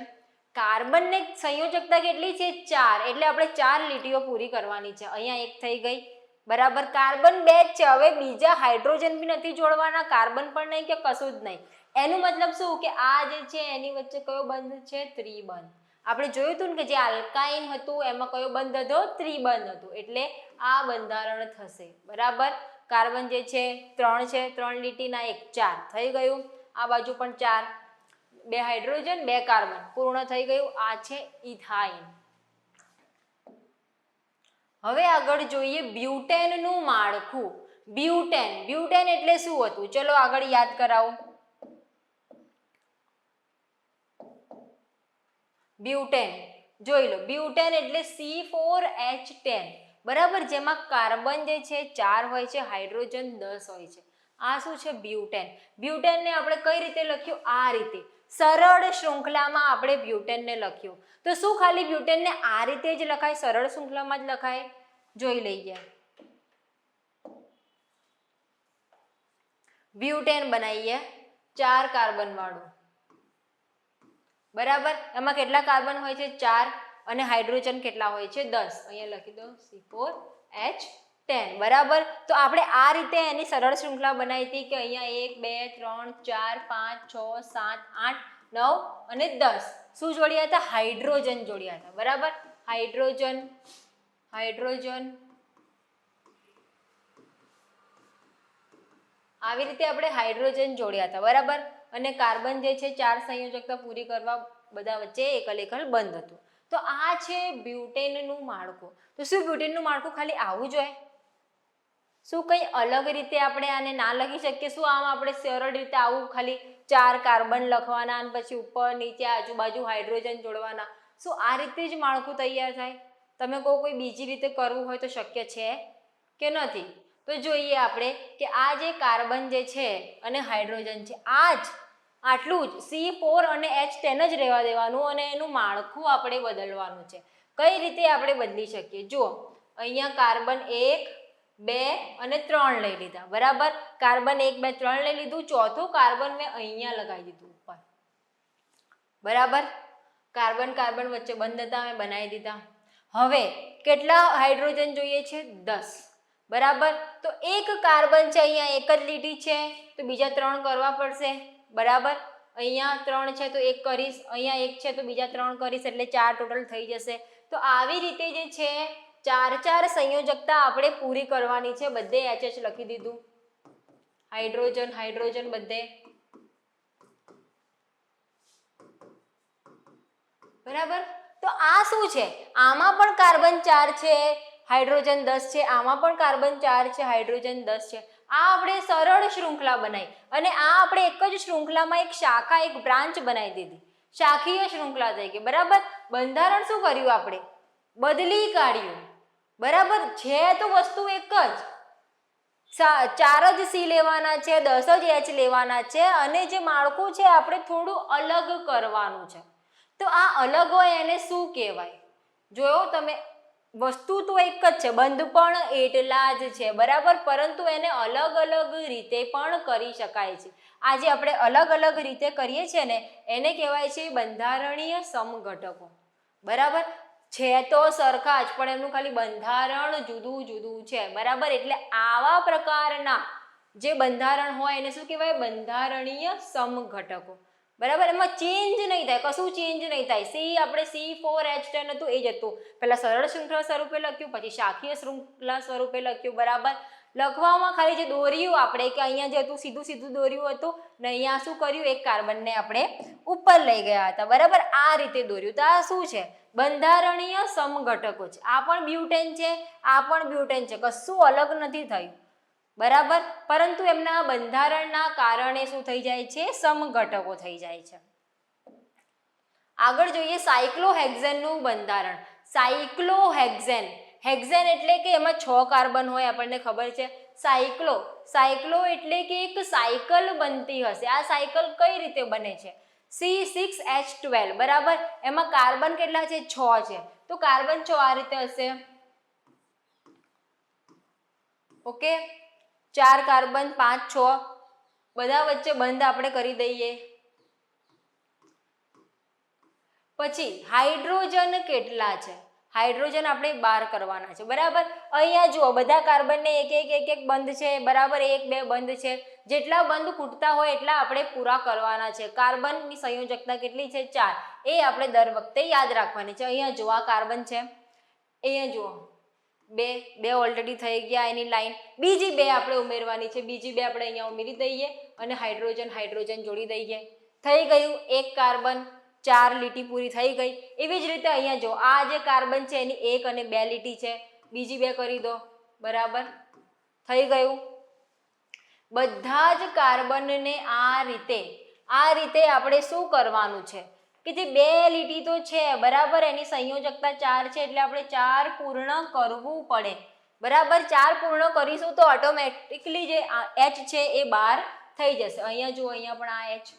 કાર્બનને સંયોજકતા કેટલી છે? 4. એટલે આપણે 4 લીટીઓ પૂરી કરવાની છે. અહીંયા એક થઈ ગઈ. બરાબર. કાર્બન 2 જ છે. હવે બીજા હાઇડ્રોજન બી નથી જોડવાના, કાર્બન પણ નહીં કે કશું જ નહીં. એનું મતલબ શું કે આ જે છે એની વચ્ચે કયો બંધ છે? ત્રિબંધ. આપણે જોયું હતું ને કે જે આલ્કાઇન હતું એમાં કયો બંધ હતો? ત્રિબંધ હતું. એટલે આ બંધારણ થશે. બરાબર. કાર્બન જે છે 3 છે. 3 લીટીના 1 4 થઈ ગયું. આ બાજુ પણ 4. 2 હાઇડ્રોજન 2 કાર્બન પૂર્ણ થઈ ગયું. આ છે ઇથાઇન. હવે આગળ જોઈએ બ્યુટેનનું માળખું. બ્યુટેન. બ્યુટેન એટલે શું હતું? ચલો આગળ યાદ કરાવો. બ્યુટેન જોઈ લો. બ્યુટેન એટલે C4H10. બરાબર. જેમાં કાર્બન જે છે 4 હોય છે, હાઇડ્રોજન 10 હોય છે. આ શું છે? બ્યુટેન. બ્યુટેનને આપણે કઈ રીતે લખ્યું? આ રીતે સરળ શૃંખલામાં આપણે બ્યુટેનને લખ્યું. તો શું ખાલી બ્યુટેનને આ રીતે જ લખાય? સરળ શૃંખલામાં જ લખાય? જોઈ લઈએ. બ્યુટેન બનાવીએ 4 કાર્બન વાળું. બરાબર. એમાં કેટલા કાર્બન હોય છે? 4. અને હાઇડ્રોજન કેટલા હોય છે? 10. અહીંયા લખી દો C4H10. બરાબર. તો આપણે આ રીતે એની સરળ શૃંખલા બનાવી હતી કે અહીંયા 1 2 3 4 5 6 7 8 9 અને 10 શું જોડ્યા હતા? હાઇડ્રોજન જોડ્યા હતા. બરાબર. હાઇડ્રોજન હાઇડ્રોજન આવી રીતે આપણે હાઇડ્રોજન જોડ્યા હતા. બરાબર. અને કાર્બન જે છે 4 સંયોજકતા પૂરી કરવા બધા વચ્ચે એકલ એકલ બંધ હતું. તો આ છે બ્યુટેનનું માળખું. તો શું બ્યુટેનનું માળખું ખાલી આવું જ હોય? શું કંઈ અલગ રીતે આપણે આને ના લખી શકીએ? શું આમ આપણે સરળ રીતે આવું ખાલી 4 કાર્બન લખવાના અને પછી ઉપર નીચે આજુબાજુ હાઇડ્રોજન જોડવાના? શું આ રીતે જ માળખું તૈયાર થાય? તમે કોઈ બીજી રીતે કરવું હોય તો શક્ય છે કે નથી? તો જોઈએ આપણે કે આ જે કાર્બન જે છે અને હાઇડ્રોજન છે, આ જ આટલું જ C4 અને H10 જ રહેવા દેવાનું અને એનું માળખું આપણે બદલવાનું છે. કઈ રીતે આપણે બદલી શકીએ? જુઓ, અહીંયા કાર્બન 1, 2 અને 3 લઈ લીધા, બરાબર. કાર્બન 1, 2, 3 લઈ લીધું. ચોથું કાર્બન મેં અહીંયા લગાવી દીધું ઉપર, બરાબર. કાર્બન કાર્બન વચ્ચે બંધ હતા, મેં બનાવી દીધા. હવે કેટલા હાઇડ્રોજન જોઈએ છે? 10, બરાબર. તો એક કાર્બન છે, અહીંયા એક જ લીટી છે, તો બીજા 3 કરવા પડશે, બરાબર. અહીંયા 3 છે તો 1 કરીશ, અહીંયા 1 છે તો બીજા 3 કરીશ, એટલે 4 ટોટલ થઈ જશે. તો આવી રીતે જે છે 4 સંયોજકતા આપણે પૂરી કરવાની છે. બધે HH લખી દીધું, હાઇડ્રોજન હાઇડ્રોજન બધે, બરાબર. તો આ શું છે? આમાં પણ કાર્બન 4 છે, હાઇડ્રોજન 10 છે, આમાં પણ કાર્બન 4 છે, હાઇડ્રોજન 10 છે. આ આપણે સરળ શૃંખલા બનાવી અને આ આપણે એક જ શૃંખલામાં એક શાખા, એક બ્રાન્ચ બનાવી દીધી, શાખીય શૃંખલા થઈ ગઈ, બરાબર. બંધારણ શું કર્યું? આપણે બદલી કાઢ્યું, બરાબર. છે તો વસ્તુ એક જ, 4 જ C લેવાના છે, 10 જ H લેવાના છે અને જે માળખું છે આપણે થોડું અલગ કરવાનું છે. તો આ અલગ હોય એને શું કહેવાય? જોયો તમે, વસ્તુ તો એક જ છે, બંધ પણ એટલા જ છે, બરાબર. પરંતુ એને અલગ અલગ રીતે પણ કરી શકાય છે. આ જે આપણે અલગ અલગ રીતે કરીએ છીએ ને એને કહેવાય છે બંધારણીય સમઘટકો, બરાબર. છે તો સરખા જ પણ એમનું ખાલી બંધારણ જુદું જુદું છે, બરાબર. એટલે આવા પ્રકારના જે બંધારણ હોય એને શું કહેવાય? બંધારણીય સમઘટકો, બરાબર. એમાં ચેન્જ નહીં થાય, કશું ચેન્જ નહીં થાય. આપણે C4H10 હતું એ જ હતું, પહેલા સરળ શૃંખલા સ્વરૂપે લખ્યું, પછી શાખીય શૃંખલા સ્વરૂપે લખ્યું, બરાબર. લખવામાં ખાલી જે દોર્યું આપણે કે અહીંયા જે હતું સીધું સીધું દોર્યું હતું ને અહીંયા શું કર્યું? એક કાર્બનને આપણે ઉપર લઈ ગયા હતા, બરાબર. આ રીતે દોર્યું. તો આ શું છે? બંધારણીય સમઘટકો છે. આ પણ બ્યુટેન છે, આ પણ બ્યુટેન છે, કશું અલગ નથી થયું, બરાબર. પરંતુ એમના બંધારણના કારણે શું થઈ જાય છે? સમઘટકો થઈ જાય છે. આગળ જોઈએ સાયક્લોહેક્ઝેનનું બંધારણ. સાયક્લોહેક્ઝેન, હેક્ઝેન એટલે કે એમાં 6 કાર્બન હોય, આપણને ખબર છે. સાયક્લો એટલે કે એક સાયકલ બનતી હશે. આ સાયકલ કઈ રીતે બને છે? C6H12, બરાબર. એમાં કાર્બન કેટલા છે? 6 છે. તો કાર્બન 6 આ રીતે હશે, ઓકે. 4 કાર્બન, 5, 6, બધા વચ્ચે બંધ આપણે કરી દઈએ. પછી હાઇડ્રોજન કેટલા છે? હાઇડ્રોજન આપણે 12 કરવાના છે, બરાબર. અહીંયા જુઓ, બધા કાર્બનને એક એક બંધ છે, બરાબર. 1, 2 બંધ છે. જેટલા બંધ ખૂટતા હોય એટલા આપણે પૂરા કરવાના છે. કાર્બનની સંયોજકતા કેટલી છે? 4. એ આપણે દર વખતે યાદ રાખવાની છે. અહીંયા જુઓ, આ કાર્બન છે, અહીંયા જુઓ 2 ઓલરેડી થઈ ગયા એની લાઈન. બીજી 2 આપણે ઉમેરવાની છે, બીજી 2 આપણે અહીંયા ઉમેરી દઈએ અને હાઇડ્રોજન જોડી દઈએ. થઈ ગયું 1 કાર્બન, 4 લીટી પૂરી થઈ ગઈ. એવી જ રીતે અહીંયા જો, આ જે કાર્બન છે એની 1 અને 2 લીટી છે, બીજી 2 કરી દો, બરાબર. થઈ ગયું. બધા જ કાર્બનને આ રીતે આપણે શું કરવાનું છે કે જે 2 લીટી તો છે, બરાબર, એની સંયોજકતા 4 છે એટલે આપણે 4 પૂર્ણ કરવું પડે, બરાબર. 4 પૂર્ણ કરીશું તો ઓટોમેટિકલી જે H છે એ બહાર થઈ જશે. અહીંયા જુઓ, અહીંયા પણ આ H,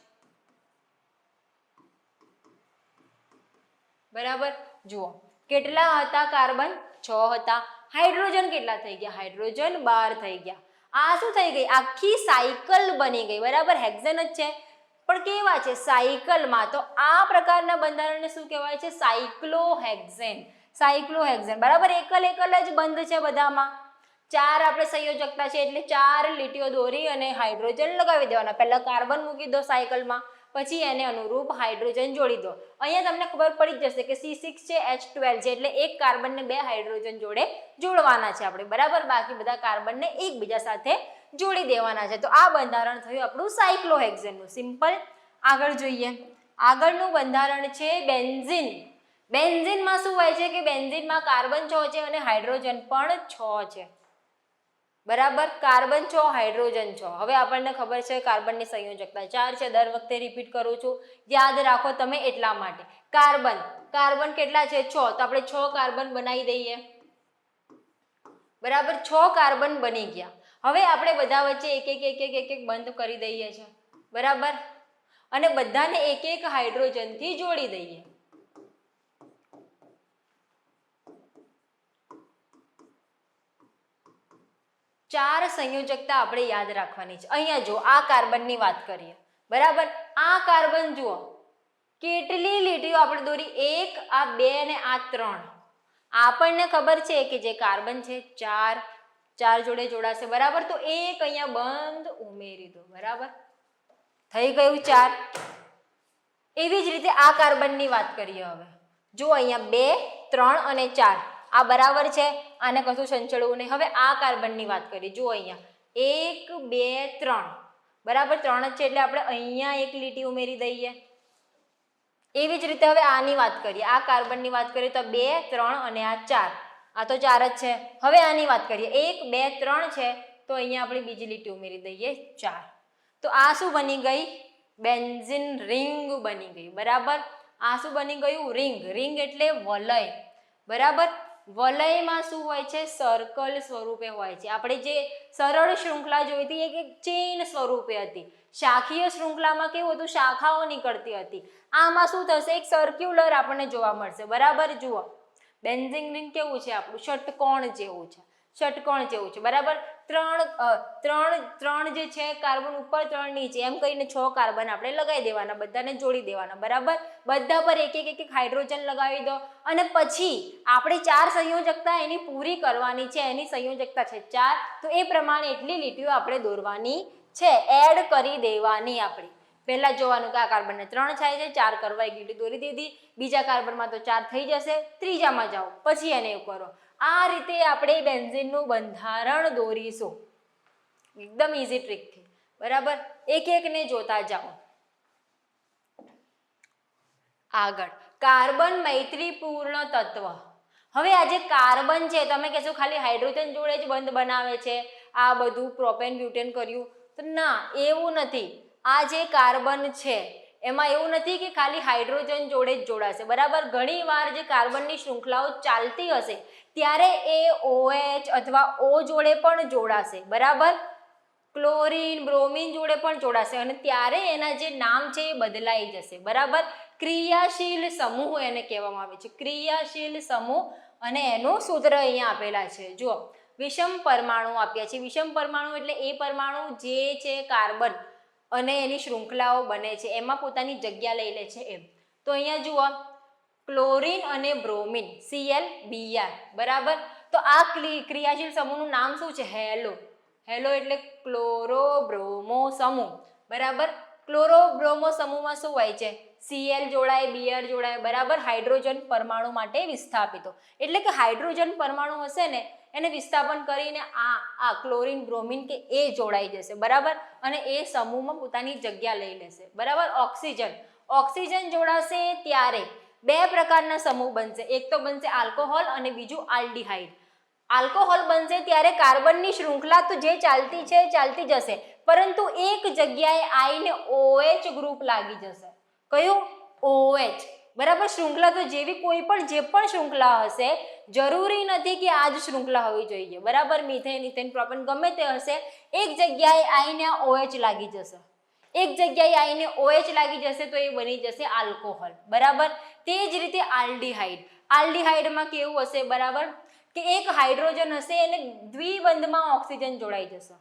બરાબર. જુઓ કેટલા હતા કાર્બન? 6 હતા. હાઇડ્રોજન કેટલા થઈ ગયા? હાઇડ્રોજન 12 થઈ ગયા. આ શું થઈ ગઈ? આખી સાયકલ બની ગઈ, બરાબર. હેક્ઝેન જ છે પણ કેવા છે? સાયકલમાં. તો આ પ્રકારના બંધારણને શું કહેવાય છે? સાયક્લોહેક્ઝેન. સાયક્લોહેક્ઝેન, બરાબર. એકલ જ બંધ છે બધામાં. 4 આપણે સંયોજકતા છે એટલે 4 લીટીઓ દોરી અને હાઇડ્રોજન લગાવી દેવાના. પહેલા કાર્બન મૂકી દો સાયકલમાં, પછી એને અનુરૂપ હાઇડ્રોજન જોડી દો. અહીંયા તમને ખબર પડી જ જશે કે C6 છે, H12 છે, એટલે એક કાર્બનને 2 હાઇડ્રોજન જોડે જોડવાના છે આપણે, બરાબર. બાકી બધા કાર્બનને એકબીજા સાથે જોડી દેવાના છે. તો આ બંધારણ થયું આપણું સાયક્લોહેક્ઝેનનું, સિમ્પલ. આગળ જોઈએ, આગળનું બંધારણ છે બેન્ઝીન. બેન્ઝીનમાં શું હોય છે કે બેન્ઝીનમાં કાર્બન 6 છે અને હાઇડ્રોજન પણ 6 છે, બરાબર. Carbon 6, hydrogen 6. હવે આપણને ખબર છે કાર્બનની સંયોજકતા 4 છે. દર વખતે રિપીટ કરું છું, યાદ રાખો તમે એટલા માટે. કાર્બન કેટલા છે? 6. તો આપણે 6 કાર્બન બનાવી દઈએ, બરાબર 6 કાર્બન બની ગયા. હવે આપણે બધા વચ્ચે એક એક બંધ કરી દઈએ છીએ બરાબર, અને બધાને એક એક હાઇડ્રોજનથી જોડી દઈએ. ચાર સંયોજકતા આપણે યાદ રાખવાની છે. અહીંયા જો આ કાર્બનની વાત કરીએ બરાબર, આ કાર્બન જુઓ કેટલી લીટીઓ આપણે દોરી, 1 આ 2 અને આ 3. આપણને ખબર છે કે જે કાર્બન છે ચાર જોડે જોડાશે બરાબર, તો એક અહીંયા બંધ ઉમેરી દો બરાબર, થઈ ગયું 4. એવી જ રીતે આ કાર્બનની વાત કરીએ. હવે જો અહીંયા 2 3 અને 4 આ બરાબર છે, આને કશું સંચળવું નહીં. હવે આ કાર્બનની વાત કરીએ, જો અહીંયા 1 2 3 બરાબર, 3 જ છે એટલે આપણે અહીંયા એક લીટી ઉમેરી દઈએ. એવી જ રીતે હવે આની વાત કરીએ, આ કાર્બનની વાત કરીએ તો 2 3 અને આ 4, આ તો 4 જ છે. હવે આની વાત કરીએ 1 2 3 છે તો અહીંયા આપણે બીજી લીટી ઉમેરી દઈએ 4. તો આ શું બની ગઈ? બેન્ઝીન રિંગ બની ગઈ બરાબર. આ શું બની ગયું? રિંગ. રિંગ એટલે વલય બરાબર. વલયમાં શું હોય છે? સર્કલ સ્વરૂપે હોય છે. આપણે જે સરળ શૃંખલા જોઈ હતી એક ચેઇન સ્વરૂપે હતી. શાખીય શૃંખલામાં કેવું હતું? શાખાઓ નીકળતી હતી. આમાં શું થશે? એક સર્ક્યુલર આપણને જોવા મળશે બરાબર. જુઓ બેન્ઝીન રિંગ કેવું છે? આપણું ષટકોણ જેવું છે, ષટકોણ જેવું છે બરાબર. ત્રણ જે છે કાર્બન ઉપર 3 નીચે એમ કહીને 6 કાર્બન આપણે લગાવી દેવાના, બધાને જોડી દેવાના બરાબર. બધા પર એક એક હાઇડ્રોજન લગાવી દો અને પછી આપણે 4 સંયોજકતા એની પૂરી કરવાની છે. એની સંયોજકતા છે 4, તો એ પ્રમાણે એટલી લીટીઓ આપણે દોરવાની છે, એડ કરી દેવાની. આપણે પહેલા જોવાનું કે આ કાર્બનને 3 થાય છે, 4 કરવા એક લીટી દોરી દીધી. બીજા કાર્બનમાં તો 4 થઈ જશે, ત્રીજામાં જાઓ પછી એને એવું કરો. આ રીતે આપણે બેન્ઝીનનું બંધારણ દોરીશું એકદમ ઇઝી ટ્રીકથી બરાબર. એક એકને જોતા જાઓ. આગળ કાર્બન મૈત્રીપૂર્ણ તત્વ. હવે આ જે કાર્બન છે, તમે કહેશો ખાલી હાઇડ્રોજન જોડે જ બંધ બનાવે છે, આ બધું પ્રોપેન બ્યુટેન કર્યું, તો ના, એવું નથી. આ જે કાર્બન છે એમાં એવું નથી કે ખાલી હાઇડ્રોજન જોડે જ જોડાશે બરાબર. ઘણી વાર જે કાર્બનની શૃંખલાઓ ચાલતી હશે ત્યારે એ OH અથવા O જોડે પણ જોડાશે બરાબર. ક્લોરીન બ્રોમિન જોડે પણ જોડાશે અને ત્યારે એના જે નામ છે એ બદલાઈ જશે બરાબર. ક્રિયાશીલ સમૂહ એને કહેવામાં આવે છે, ક્રિયાશીલ સમૂહ. અને એનું સૂત્ર અહીંયા આપેલા છે. જુઓ વિષમ પરમાણુ આપ્યા છે. વિષમ પરમાણુ એટલે એ પરમાણુ જે છે કાર્બન અને એની શૃંખલાઓ બને છે એમાં પોતાની જગ્યા લઈ લે છે એમ. તો અહીંયા જુઓ ક્લોરીન અને બ્રોમિન ClBr બરાબર. તો આ ક્રિયાશીલ સમૂહનું નામ શું છે? હેલો. હેલો એટલે ક્લોરોબ્રોમો સમૂહ બરાબર. ક્લોરોબ્રોમો સમૂહમાં શું હોય છે? Cl જોડાય, Br જોડાય બરાબર. હાઇડ્રોજન પરમાણુ માટે વિસ્થાપિતો, એટલે કે હાઇડ્રોજન પરમાણુ હશે ને એને વિસ્થાપન કરીને આ ક્લોરીન બ્રોમિન કે એ જોડાઈ જશે બરાબર. અને એ સમૂહમાં પોતાની જગ્યા લઈ લેશે બરાબર. ઓક્સિજન જોડાશે ત્યારે 2 પ્રકારના સમૂહ બનશે. એક તો બનશે આલ્કોહોલ અને બીજું આલ્ડીહાઇડ. આલ્કોહોલ બનશે ત્યારે કાર્બનની શૃંખલા તો જે ચાલતી છે ચાલતી જશે, પરંતુ એક જગ્યાએ આવીને OH ગ્રુપ લાગી જશે. કયું? OH બરાબર. શૃંખલા તો જેવી કોઈ પણ જે પણ શૃંખલા હશે, જરૂરી નથી કે આ જ શૃંખલા હોવી જોઈએ બરાબર. મિથેન ઇથેન પ્રોપેન ગમે તે હશે, એક જગ્યાએ આવીને OH લાગી જશે. એક જગ્યાએ આવીને OH લાગી જશે તો એ બની જશે આલ્કોહોલ બરાબર. તે જ રીતે આલ્ડીહાઇડ. આલ્ડીહાઇડમાં કેવું હશે બરાબર કે એક હાઇડ્રોજન હશે એને દ્વિબંધમાં ઓક્સિજન જોડાઈ જશે.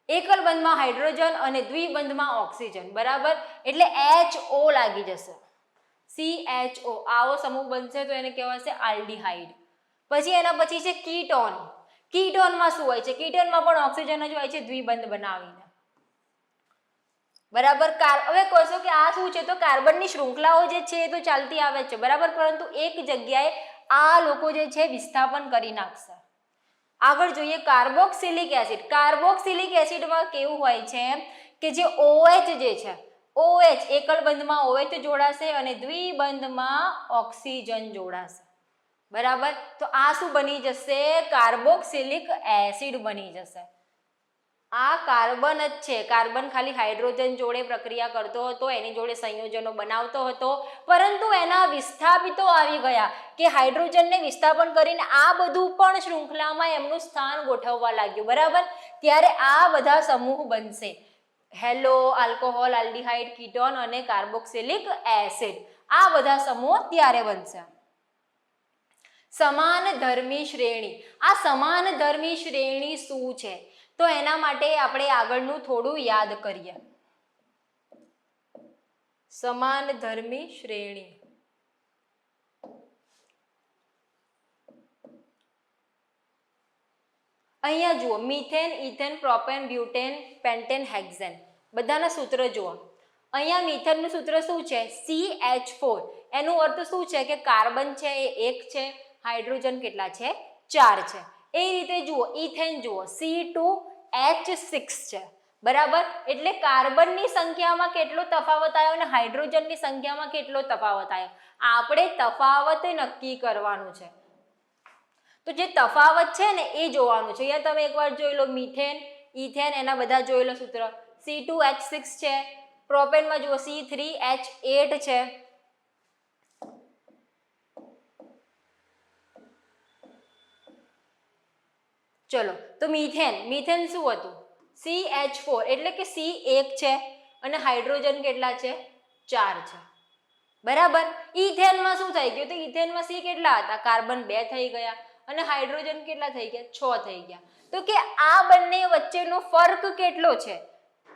એકલ બંધમાં હાઇડ્રોજન અને દ્વિબંધમાં ઓક્સિજન બરાબર. એટલે HO લાગી જશે, CHO. આવો સમૂહ બનશે તો એને કહેવાશે આલ્ડીહાઇડ. પછી એના પછી છે કીટોન. કીટોનમાં શું હોય છે? કીટોનમાં પણ ઓક્સિજન જ હોય છે દ્વિબંધ બનાવીને બરાબર. હવે કહેશો કે આ શું છે? તો કાર્બનની શૃંખલાઓ જે છે એ તો ચાલતી આવે છે બરાબર, પરંતુ એક જગ્યાએ આ લોકો જે છે વિસ્થાપન કરી નાખશે. આગળ જોઈએ કાર્બોક્સિલિક એસિડ. કાર્બોક્સિલિક એસિડમાં કેવું હોય છે કે જે OH જે છે, OH એકલ બંધમાં OH જોડાશે અને દ્વિબંધમાં ઓક્સિજન જોડાશે બરાબર. તો આ શું બની જશે? કાર્બોક્સિલિક એસિડ બની જશે. આ કાર્બન જ છે. કાર્બન ખાલી હાઇડ્રોજન જોડે પ્રક્રિયા કરતો હતો, એની જોડે સંયોજનો બનાવતો હતો, પરંતુ એના વિસ્થાપિતો આવી ગયા કે હાઇડ્રોજનને વિસ્થાપન કરીને આ બધું પણ શૃંખલામાં એમનું સ્થાન ગોઠવવા લાગ્યું. બરાબર, ત્યારે આ બધા સમૂહ બનશે. હેલો, આલ્કોહોલ, આલ્ડીહાઇડ, કીટોન અને કાર્બોક્સિલિક એસિડ, આ બધા સમૂહ ત્યારે બનશે. સમાનધર્મી શ્રેણી. આ સમાનધર્મી શ્રેણી શું છે? તો એના માટે આપણે આગળનું થોડું યાદ કરીએ. સમાનધર્મી શ્રેણી. અહીંયા જુઓ, methane, ethane, propane, butane, pentane, hexane, બધાના સૂત્ર જુઓ. અહીંયા મિથેનનું સૂત્ર શું છે? CH4. એનો અર્થ શું છે કે કાર્બન છે એ 1 છે, હાઇડ્રોજન કેટલા છે? 4 છે. એ રીતે જુઓ, ઇથેન જુઓ, C2H6 છે. બરાબર, એટલે કાર્બનની સંખ્યામાં કેટલો તફાવત આવ્યો અને હાઇડ્રોજનની સંખ્યામાં કેટલો તફાવત આવ્યો, આપણે તફાવત નક્કી કરવાનું છે. તો જે તફાવત છે ને એ જોવાનું છે. અહીંયા તમે એકવાર જોઈ લો, મિથેન, ઇથેન, એના બધા જોઈ લો સૂત્ર. C2H6 છે, પ્રોપેનમાં જુઓ C3H8 છે. ચલો, તો મિથેન શું હતું? CH4, એટલે કે C 1 છે અને હાઇડ્રોજન કેટલા છે? 4 છે. બરાબર, ઇથેનમાં શું થઈ ગયું? તો ઇથેનમાં C કેટલા હતા? કાર્બન 2 થઈ ગયા અને હાઇડ્રોજન કેટલા થઈ ગયા? 6 થઈ ગયા. તો કે આ બંને વચ્ચેનો ફર્ક કેટલો છે?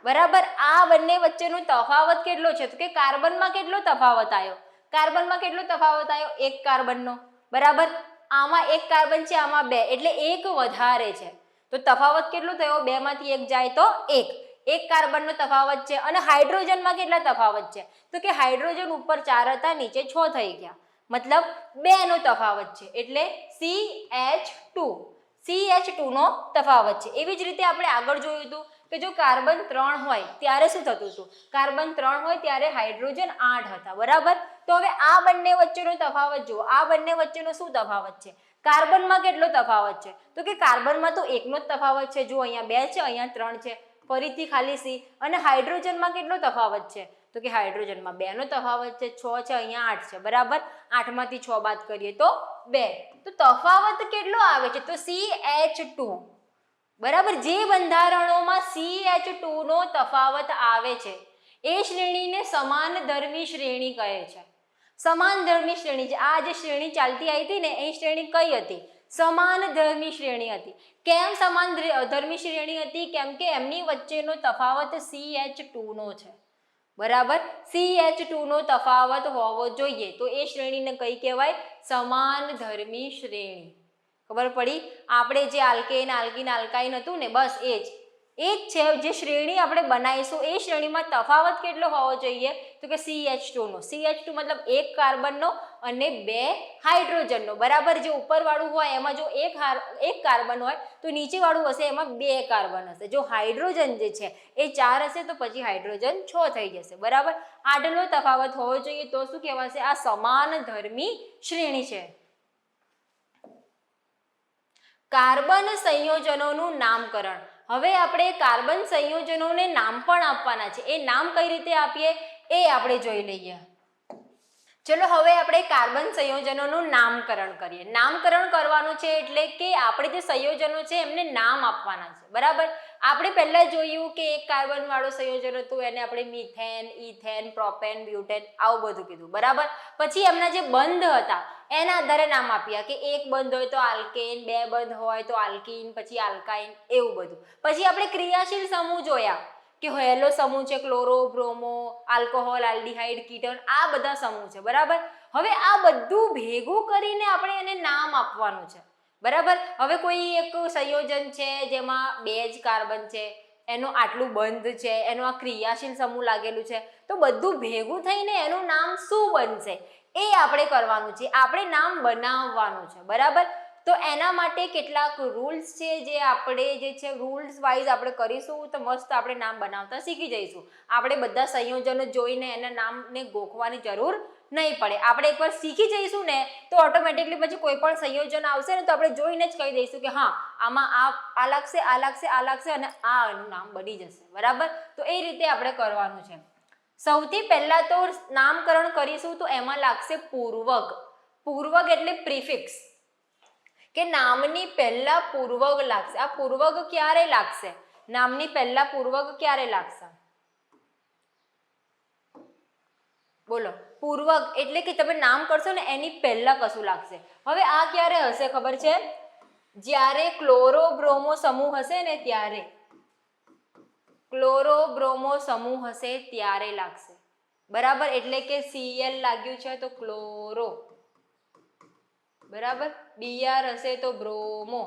બરાબર, આ બંને વચ્ચેનો તફાવત કેટલો છે? તો કે કાર્બનમાં કેટલો તફાવત આવ્યો? કાર્બનમાં કેટલો તફાવત આવ્યો? 1 કાર્બનનો. બરાબર, આમાં 1 કાર્બન છે, આમાં 2, એટલે 1 વધારે છે. તો તફાવત કેટલો થયો? 2 માંથી 1 જાય તો 1 કાર્બનનો તફાવત છે. અને હાઇડ્રોજનમાં કેટલા તફાવત છે? તો કે હાઇડ્રોજન ઉપર 4 હતા, નીચે 6 થઈ ગયા, મતલબ 2 નો તફાવત છે, એટલે CH2 નો તફાવત છે. એવી જ રીતે આપણે આગળ જોયું હતું કે જો કાર્બન 3 હોય ત્યારે શું થતું હતું? કાર્બન 3 હોય ત્યારે હાઇડ્રોજન 8 હતા. બરાબર, તો હવે આ બંને વચ્ચેનો તફાવત જુઓ. આ બંને વચ્ચેનો શું તફાવત છે? કાર્બનમાં કેટલો તફાવત છે? તો કે કાર્બનમાં તો 1 નો જ તફાવત છે. જો અહીંયા 2 છે, અહીંયા 3 છે, ફરીથી ખાલી C. અને હાઇડ્રોજનમાં કેટલો તફાવત છે? તો કે હાઇડ્રોજનમાં 2 નો તફાવત છે, 6 છે, અહીંયા 8 છે. બરાબર, 8 માંથી 6 બાદ કરીએ તો 2. તો તફાવત કેટલો આવે છે? તો CH2. બરાબર, જે બંધારણોમાં CH2 નો તફાવત આવે છે એ શ્રેણીને સમાનધર્મી શ્રેણી કહે છે. સમાનધર્મી શ્રેણી છે. આ જે શ્રેણી ચાલતી આવી હતી ને, એ શ્રેણી કઈ હતી? સમાનધર્મી શ્રેણી હતી. કેમ સમાનધર્મી શ્રેણી હતી? કેમ કે એમની વચ્ચેનો તફાવત CH2 નો છે. બરાબર, CH2 નો તફાવત હોવો જોઈએ, તો એ શ્રેણીને કઈ કહેવાય? સમાનધર્મી શ્રેણી. ખબર પડી? આપણે જે આલ્કેન, આલ્કીન, આલ્કાઇન હતું ને, બસ એ જ છે. જે શ્રેણી આપણે બનાવીશું એ શ્રેણીમાં તફાવત કેટલો હોવો જોઈએ? તો કે CH2 નો. CH2 મતલબ 1 કાર્બનનો અને 2 હાઇડ્રોજનનો. બરાબર, જે ઉપરવાળું હોય એમાં જો એક કાર્બન હોય તો નીચેવાળું હશે એમાં 2 કાર્બન હશે. જો હાઇડ્રોજન જે છે એ 4 હશે તો પછી હાઇડ્રોજન 6 થઈ જશે. બરાબર, આટલો તફાવત હોવો જોઈએ, તો શું કહેવાશે? આ સમાનધર્મી શ્રેણી છે. કાર્બન સંયોજનોનું નામકરણ. હવે આપણે કાર્બન સંયોજનોને નામ પણ આપવાના છે. એ નામ કઈ રીતે આપીએ એ આપણે જોઈ લઈએ. ચલો, હવે આપણે કાર્બન સંયોજનોનું નામકરણ કરીએ. નામકરણ કરવાનું છે એટલે કે આપણે જે સંયોજનો છે એમને નામ આપવાના છે. બરાબર, આપણે પહેલા જોયું કે 1 કાર્બન વાળું સંયોજન હતું, એને આપણે મિથેન, ઇથેન, પ્રોપેન, બ્યુટેન આવું બધું કીધું. બરાબર, પછી એમના જે બંધ હતા એના આધારે નામ આપ્યા કે 1 બંધ હોય તો આલ્કેન, 2 બંધ હોય તો આલ્કીન, પછી આલ્કાઇન, એવું બધું. પછી આપણે ક્રિયાશીલ સમૂહ જોયા કે હેલો સમૂહ છે, chloro, bromo, alcohol, aldehyde, ketone, આ બધા સમૂહ છે. બરાબર, હવે આ બધું ભેગું કરીને આપણે એને નામ આપવાનું છે. બરાબર, હવે કોઈ એક સંયોજન છે જેમાં 2 જ કાર્બન છે, એનો આટલું બંધ છે, એનો આ ક્રિયાશીલ સમૂહ લાગેલું છે, તો બધું ભેગું થઈને એનું નામ શું બનશે એ આપણે કરવાનું છે. આપણે નામ બનાવવાનું છે. બરાબર, તો એના માટે કેટલાક રૂલ્સ છે જે આપણે જે છે રૂલ્સ વાઇઝ આપણે કરીશું તો મસ્ત આપણે નામ બનાવતા શીખી જઈશું. આપણે બધા સંયોજનો જોઈને એના નામને ગોખવાની જરૂર નહીં પડે. આપણે એકવાર શીખી જઈશું ને તો ઓટોમેટિકલી પછી કોઈ પણ સંયોજન આવશે ને તો આપણે જોઈને જ કહી દઈશું કે હા આમાં આ લાગશે આ લાગશે આ લાગશે અને આ નામ બની જશે. બરાબર, તો એ રીતે આપણે કરવાનું છે. સૌથી પહેલા તો નામકરણ કરીશું તો એમાં લાગશે પૂર્વક. પૂર્વક એટલે પ્રિફિક્સ, કે નામની પહેલા પૂર્વક લાગશે. આ પૂર્વક ક્યારે લાગશે? નામની પહેલા પૂર્વક ક્યારે લાગશે? બોલો. પૂર્વક એટલે કે તમે નામ કરશો ને એની પહેલા કશું લાગશે. હવે આ ક્યારે હશે ખબર છે? જ્યારે ક્લોરો બ્રોમો સમૂહ હશે ને ત્યારે. ક્લોરો બ્રોમો સમૂહ હશે ત્યારે લાગશે. બરાબર, એટલે કે Cl લાગ્યું છે તો ક્લોરો. બરાબર, Br હશે તો બ્રોમો.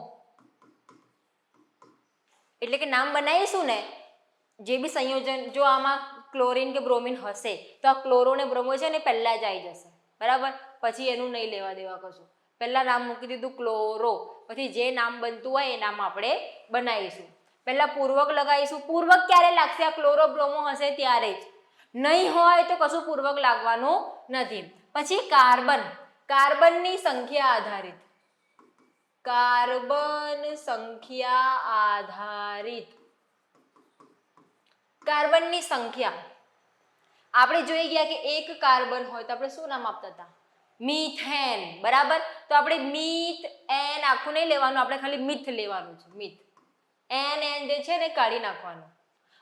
એટલે કે નામ બનાવીશું ને જે બી સંયોજન, જો આમાં ક્લોરીન કે બ્રોમિન હશે તો આ ક્લોરો ને બ્રોમો છે ને પહેલા જ આવી જશે. બરાબર, પછી એનું નહીં લેવા દેવા કશું. પહેલા નામ મૂકી દીધું ક્લોરો, પછી જે નામ બનતું હોય એ નામ આપણે બનાવીશું. પહેલા પૂર્વક લગાવીશું. પૂર્વક ક્યારે લાગશે? આ ક્લોરો બ્રોમો હશે ત્યારે જ. નહીં હોય તો કશું પૂર્વક લાગવાનું નથી. પછી કાર્બન. કાર્બનની સંખ્યા આધારિત. કાર્બન સંખ્યા આધારિત. કાર્બનની સંખ્યા આપણે જોઈ ગયા કે એક કાર્બન હોય તો આપણે શું નામ આપતા હતા? મિથેન. બરાબર, તો આપણે મિથ એન આખું નહીં લેવાનું, આપણે ખાલી મિથ લેવાનું છે. મિથ એન જે છે ને કાઢી નાખવાનું.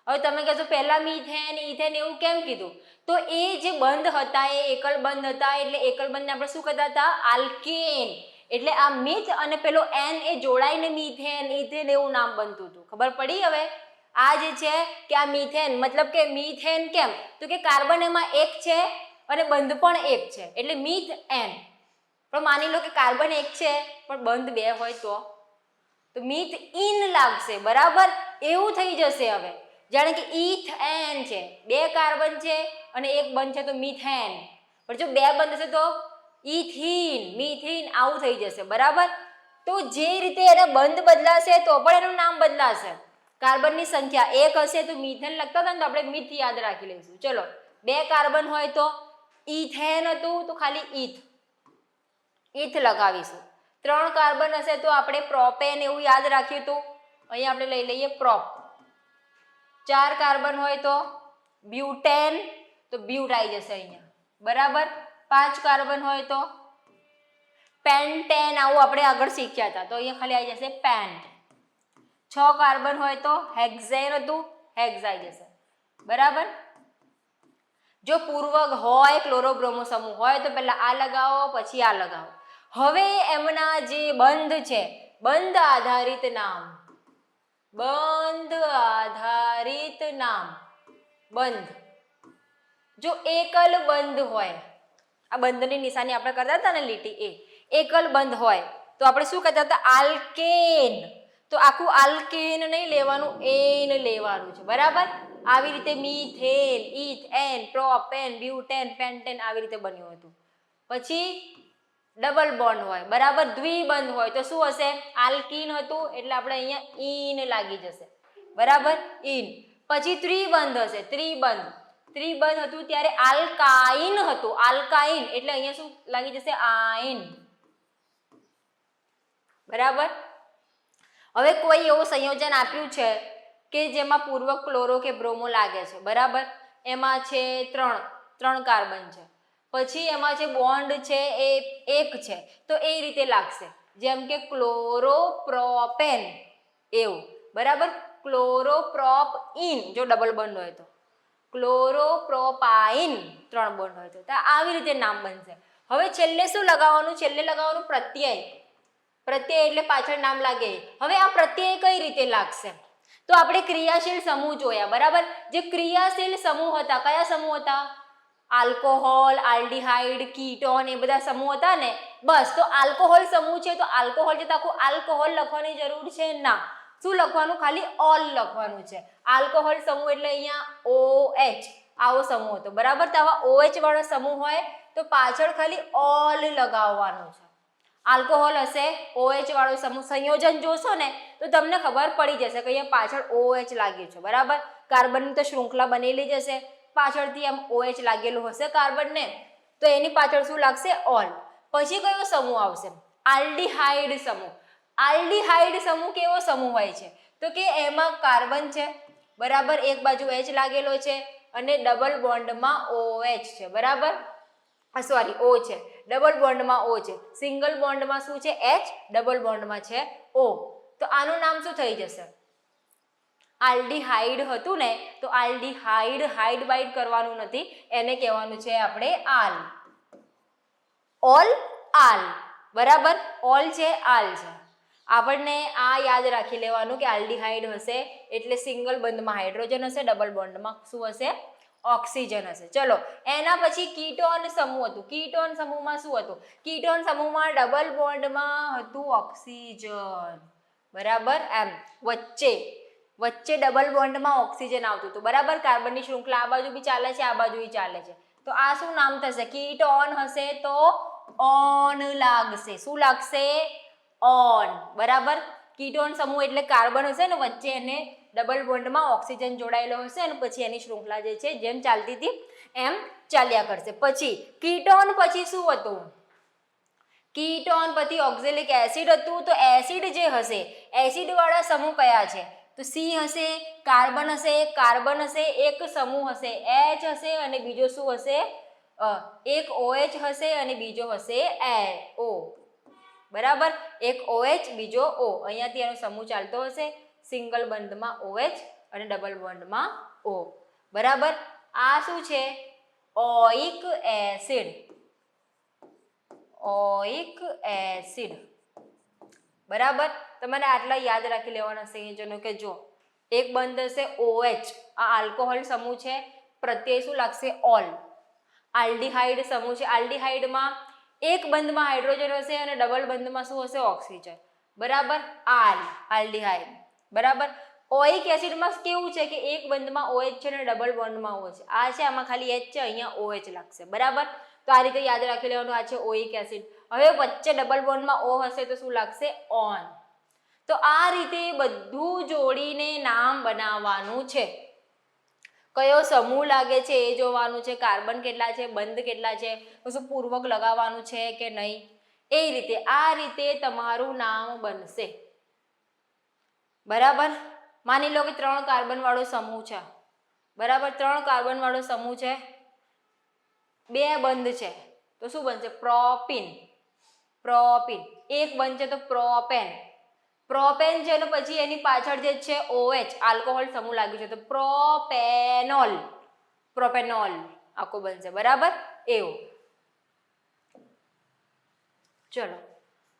હવે તમે કહેશો પહેલા મિથેન ઇથેન એવું કેમ કીધું? તો એ જે બંધ હતા એ એકલ બંધ હતા, એટલે એકલ બંધને આપણે શું કહેતા હતા? આલ્કેન. એટલે આ મિથ અને પેલો એન એ જોડાઈને મિથેન ઇથેન એવું નામ બનતું હતું. ખબર પડી? હવે આ જે છે કે આ મિથેન મતલબ કે મિથેન કેમ? તો કે કાર્બન એમાં એક છે અને બંધ પણ એક છે એટલે મિથ એન. પણ માની લો કે કાર્બન એક છે પણ બંધ બે હોય તો મિથ ઇન લાગશે. બરાબર, એવું થઈ જશે. હવે જાણે કે ઇથેન છે, બે કાર્બન છે અને એક બંધ છે તો મિથેન. પણ જો બે બંધ હશે તો ઇથીન, મિથીન આવું થઈ જશે. બરાબર, તો જે રીતે એના બંધ બદલાશે તો પણ એનું નામ બદલાશે. કાર્બનની સંખ્યા એક હશે તો મિથેન લખતા હતા ને તો આપણે મિથ યાદ રાખી લઈશું. ચલો, બે કાર્બન હોય તો ઇથેન હતું તો ખાલી ઇથ લગાવીશું. ત્રણ કાર્બન હશે તો આપણે પ્રોપેન એવું યાદ રાખ્યું હતું, અહીંયા આપણે લઈ લઈએ પ્રોપ. ચાર કાર્બન હોય તો બ્યુટેન તો બ્યુટ આવી જશે અહીંયા. બરાબર, પાંચ કાર્બન હોય તો પેન્ટેન, આવું આપણે આગળ શીખ્યા હતા તો અહીંયા ખાલી આવી જશે પેન્ટ. 6 કાર્બન હોય તો હેક્ઝેન હતું, હેક્ઝ આવી જશે. બરાબર, જો પૂર્વક હોય ક્લોરોબ્રોમો સમૂહ હોય તો પહેલા આ લગાવો પછી આ લગાવો. હવે એમના જે બંધ છે, બંધ આધારિત નામ. બંધ આધારિત નામ. બંધ જો એકલ બંધ હોય, આ બંધની નિશાની આપણે કરતા હતા ને લીટી, એ એકલ બંધ હોય તો આપણે શું કહેતા હતા? આલ્કેન. તો આખું આલ્કેન નહીં લેવાનું, એન લેવાનું છે. બરાબર, આવી રીતે methane, ethane, propane, butane, pentane આવી રીતે બન્યું હતું. પછી ડબલ બોન્ડ હોય, બરાબર, દ્વિબંધ હોય તો શું હશે? આલ્કીન હતું એટલે આપણે અહીંયા ઈન લાગી જશે. બરાબર, ઈન. પછી ત્રિબંધ હશે, ત્રિબંધ. ત્રિબંધ હતું ત્યારે આલ્કાઇન હતું, આલ્કાઇન એટલે અહીંયા શું લાગી જશે? આઇન. બરાબર, હવે કોઈ એવું સંયોજન આપ્યું છે કે જેમાં પૂર્વક ક્લોરો કે બ્રોમો લાગે છે. બરાબર, એમાં છે ત્રણ કાર્બન છે, પછી એમાં જે બોન્ડ છે એ એક છે તો એ રીતે લાગશે જેમ કે ક્લોરોપ્રોપેન એવું. બરાબર, ક્લોરોપ્રોપઇન જો ડબલ બોન્ડ હોય તો, ક્લોરોપ્રોપાઇન 3 બોન્ડ હોય તો આવી રીતે નામ બનશે. હવે છેલ્લે શું લગાવવાનું? છેલ્લે લગાવવાનું પ્રત્યય. પ્રત્યય એટલે પાછળ નામ લાગે. હવે આ પ્રત્યય કઈ રીતે લાગશે? તો આપણે ક્રિયાશીલ સમૂહ જોયા. બરાબર, જે ક્રિયાશીલ સમૂહ હતા, કયા સમૂહ હતા? આલ્કોહોલ, આલ્ડીહાઇડ, કીટોન એ બધા સમૂહ હતા ને. બસ, તો આલ્કોહોલ સમૂહ છે તો આલ્કોહોલ છે તો આખું આલ્કોહોલ લખવાની જરૂર છે ના. શું લખવાનું? ખાલી ઓલ લખવાનું છે. આલ્કોહોલ સમૂહ એટલે અહીંયા OH આવો સમૂહ હતો. બરાબર, તો આવા OH વાળો સમૂહ હોય તો પાછળ ખાલી ઓલ લગાવવાનું છે. આલ્કોહોલ હશે OH વાળો સમૂહ. સંયોજન જોશો ને તો તમને ખબર પડી જશે કે અહીંયા પાછળ OH લાગ્યું છે, બરાબર. કાર્બનની તો શૃંખલા બનેલી જ હશે, પાછળથી આમ OH લાગેલું હશે કાર્બનને, તો એની પાછળ શું લાગશે? ઓલ. પછી કયો સમૂહ આવશે? આલ્ડીહાઇડ સમૂહ. આલ્ડીહાઇડ સમૂહ કેવો સમૂહ હોય છે? તો કે એમાં કાર્બન છે, બરાબર, એક બાજુ H લાગેલો છે અને ડબલ બોન્ડમાં OH છે, બરાબર. સોરી, O છે, ડબલ બોન્ડમાં O છે. સિંગલ બોન્ડમાં શું છે? H, ડબલ બોન્ડમાં છે O. તો આનું નામ શું થઈ જશે? આલ્ડીહાઇડ હતું ને, તો આલ્ડીહાઇડ, હાઇડ બાઇડ કરવાનું નથી, એને કહેવાનું છે આપણે આલ. ઓલ, આલ, બરાબર. ઓલ છે, આલ છે. આપણને આ યાદ રાખી લેવાનું કે આલ્ડીહાઇડ હશે એટલે સિંગલ બંધમાં હાઇડ્રોજન હશે, ડબલ બોન્ડમાં શું હશે? ઓક્સિજન હશે. ચલો, એના પછી કીટોન સમૂહ હતું. કીટોન સમૂહમાં શું હતું? કીટોન સમૂહમાં ડબલ બોન્ડમાં હતું ઓક્સિજન, બરાબર. એમ વચ્ચે ડબલ બોન્ડમાં ઓક્સિજન આવતું હતું, બરાબર. કાર્બનની શૃંખલા આ બાજુ બી ચાલે છે, આ બાજુ બી ચાલે છે. તો આ શું નામ થશે? કીટોન હશે તો ઓન લાગશે. શું લાગશે? ઓન, બરાબર. કીટોન સમૂહ એટલે કાર્બન હશે ને વચ્ચે એને ડબલ બોન્ડમાં ઓક્સિજન જોડાયેલો હશે અને પછી એની શૃંખલા જે છે જેમ ચાલતી હતી એમ ચાલ્યા કરશે. પછી કીટોન પછી શું હતું? કીટોન પછી ઓક્ઝેલિક એસિડ હતું. તો એસિડ જે હશે, એસિડ વાળા સમૂહ કયા છે? તો C હશે, કાર્બન હશે, કાર્બન હશે, એક સમૂહ હશે H હશે અને બીજો શું હશે? એક OH હશે અને બીજો હશે O, બરાબર. એક OH, બીજો O. અહીંયાથી એનો સમૂહ ચાલતો હશે, સિંગલ બંધમાં OH અને ડબલ બોન્ડમાં O, બરાબર. આ શું છે? ઓઇક એસિડ. ઓઇક એસિડ, બરાબર. તમારે આટલા યાદ રાખી લેવાના સંયોજનો કે જો એક બંધ હશે OH, આ આલ્કોહોલ સમૂહ છે, પ્રત્યય શું લાગશે? ઓલ. આલ્ડીહાઇડ સમૂહ છે, આલ્ડીહાઇડમાં એક બંધમાં હાઇડ્રોજન હશે અને ડબલ બંધમાં શું હશે? ઓક્સિજન, બરાબર. આલ્ડીહાઇડ, બરાબર. ઓઇક એસિડમાં કેવું છે કે એક બંધમાં OH છે અને ડબલ બોન્ડમાં O છે. આ છે, આમાં ખાલી H છે, અહીંયા OH લાગશે, બરાબર. તો આ રીતે યાદ રાખી લેવાનું. આ છે ઓઇક એસિડ. હવે વચ્ચે ડબલ બોન્ડમાં O હશે તો શું લાગશે? ઓન. તો આ રીતે બધું જોડીને નામ બનાવવાનું છે. કયો સમૂહ લાગે છે એ જોવાનું છે, કાર્બન કેટલા છે, બંધ કેટલા છે, પછી પૂર્વક લગાવવાનું છે કે નહીં, એ રીતે આ રીતે તમારું નામ બનશે, બરાબર. માની લો કે 3 કાર્બન વાળો સમૂહ છે, બરાબર. 3 કાર્બન વાળો સમૂહ છે, 2 બંધ છે, તો શું બનશે? પ્રોપીન. પ્રોપીન. એક બંધ છે તો પ્રોપેન. પ્રોપેન છે અને પછી એની પાછળ જે છે OH, આલ્કોહોલ સમૂહ લાગ્યું છે તો પ્રોપેનોલ. પ્રોપેનોલ આખું બનશે, બરાબર. એવું. ચલો,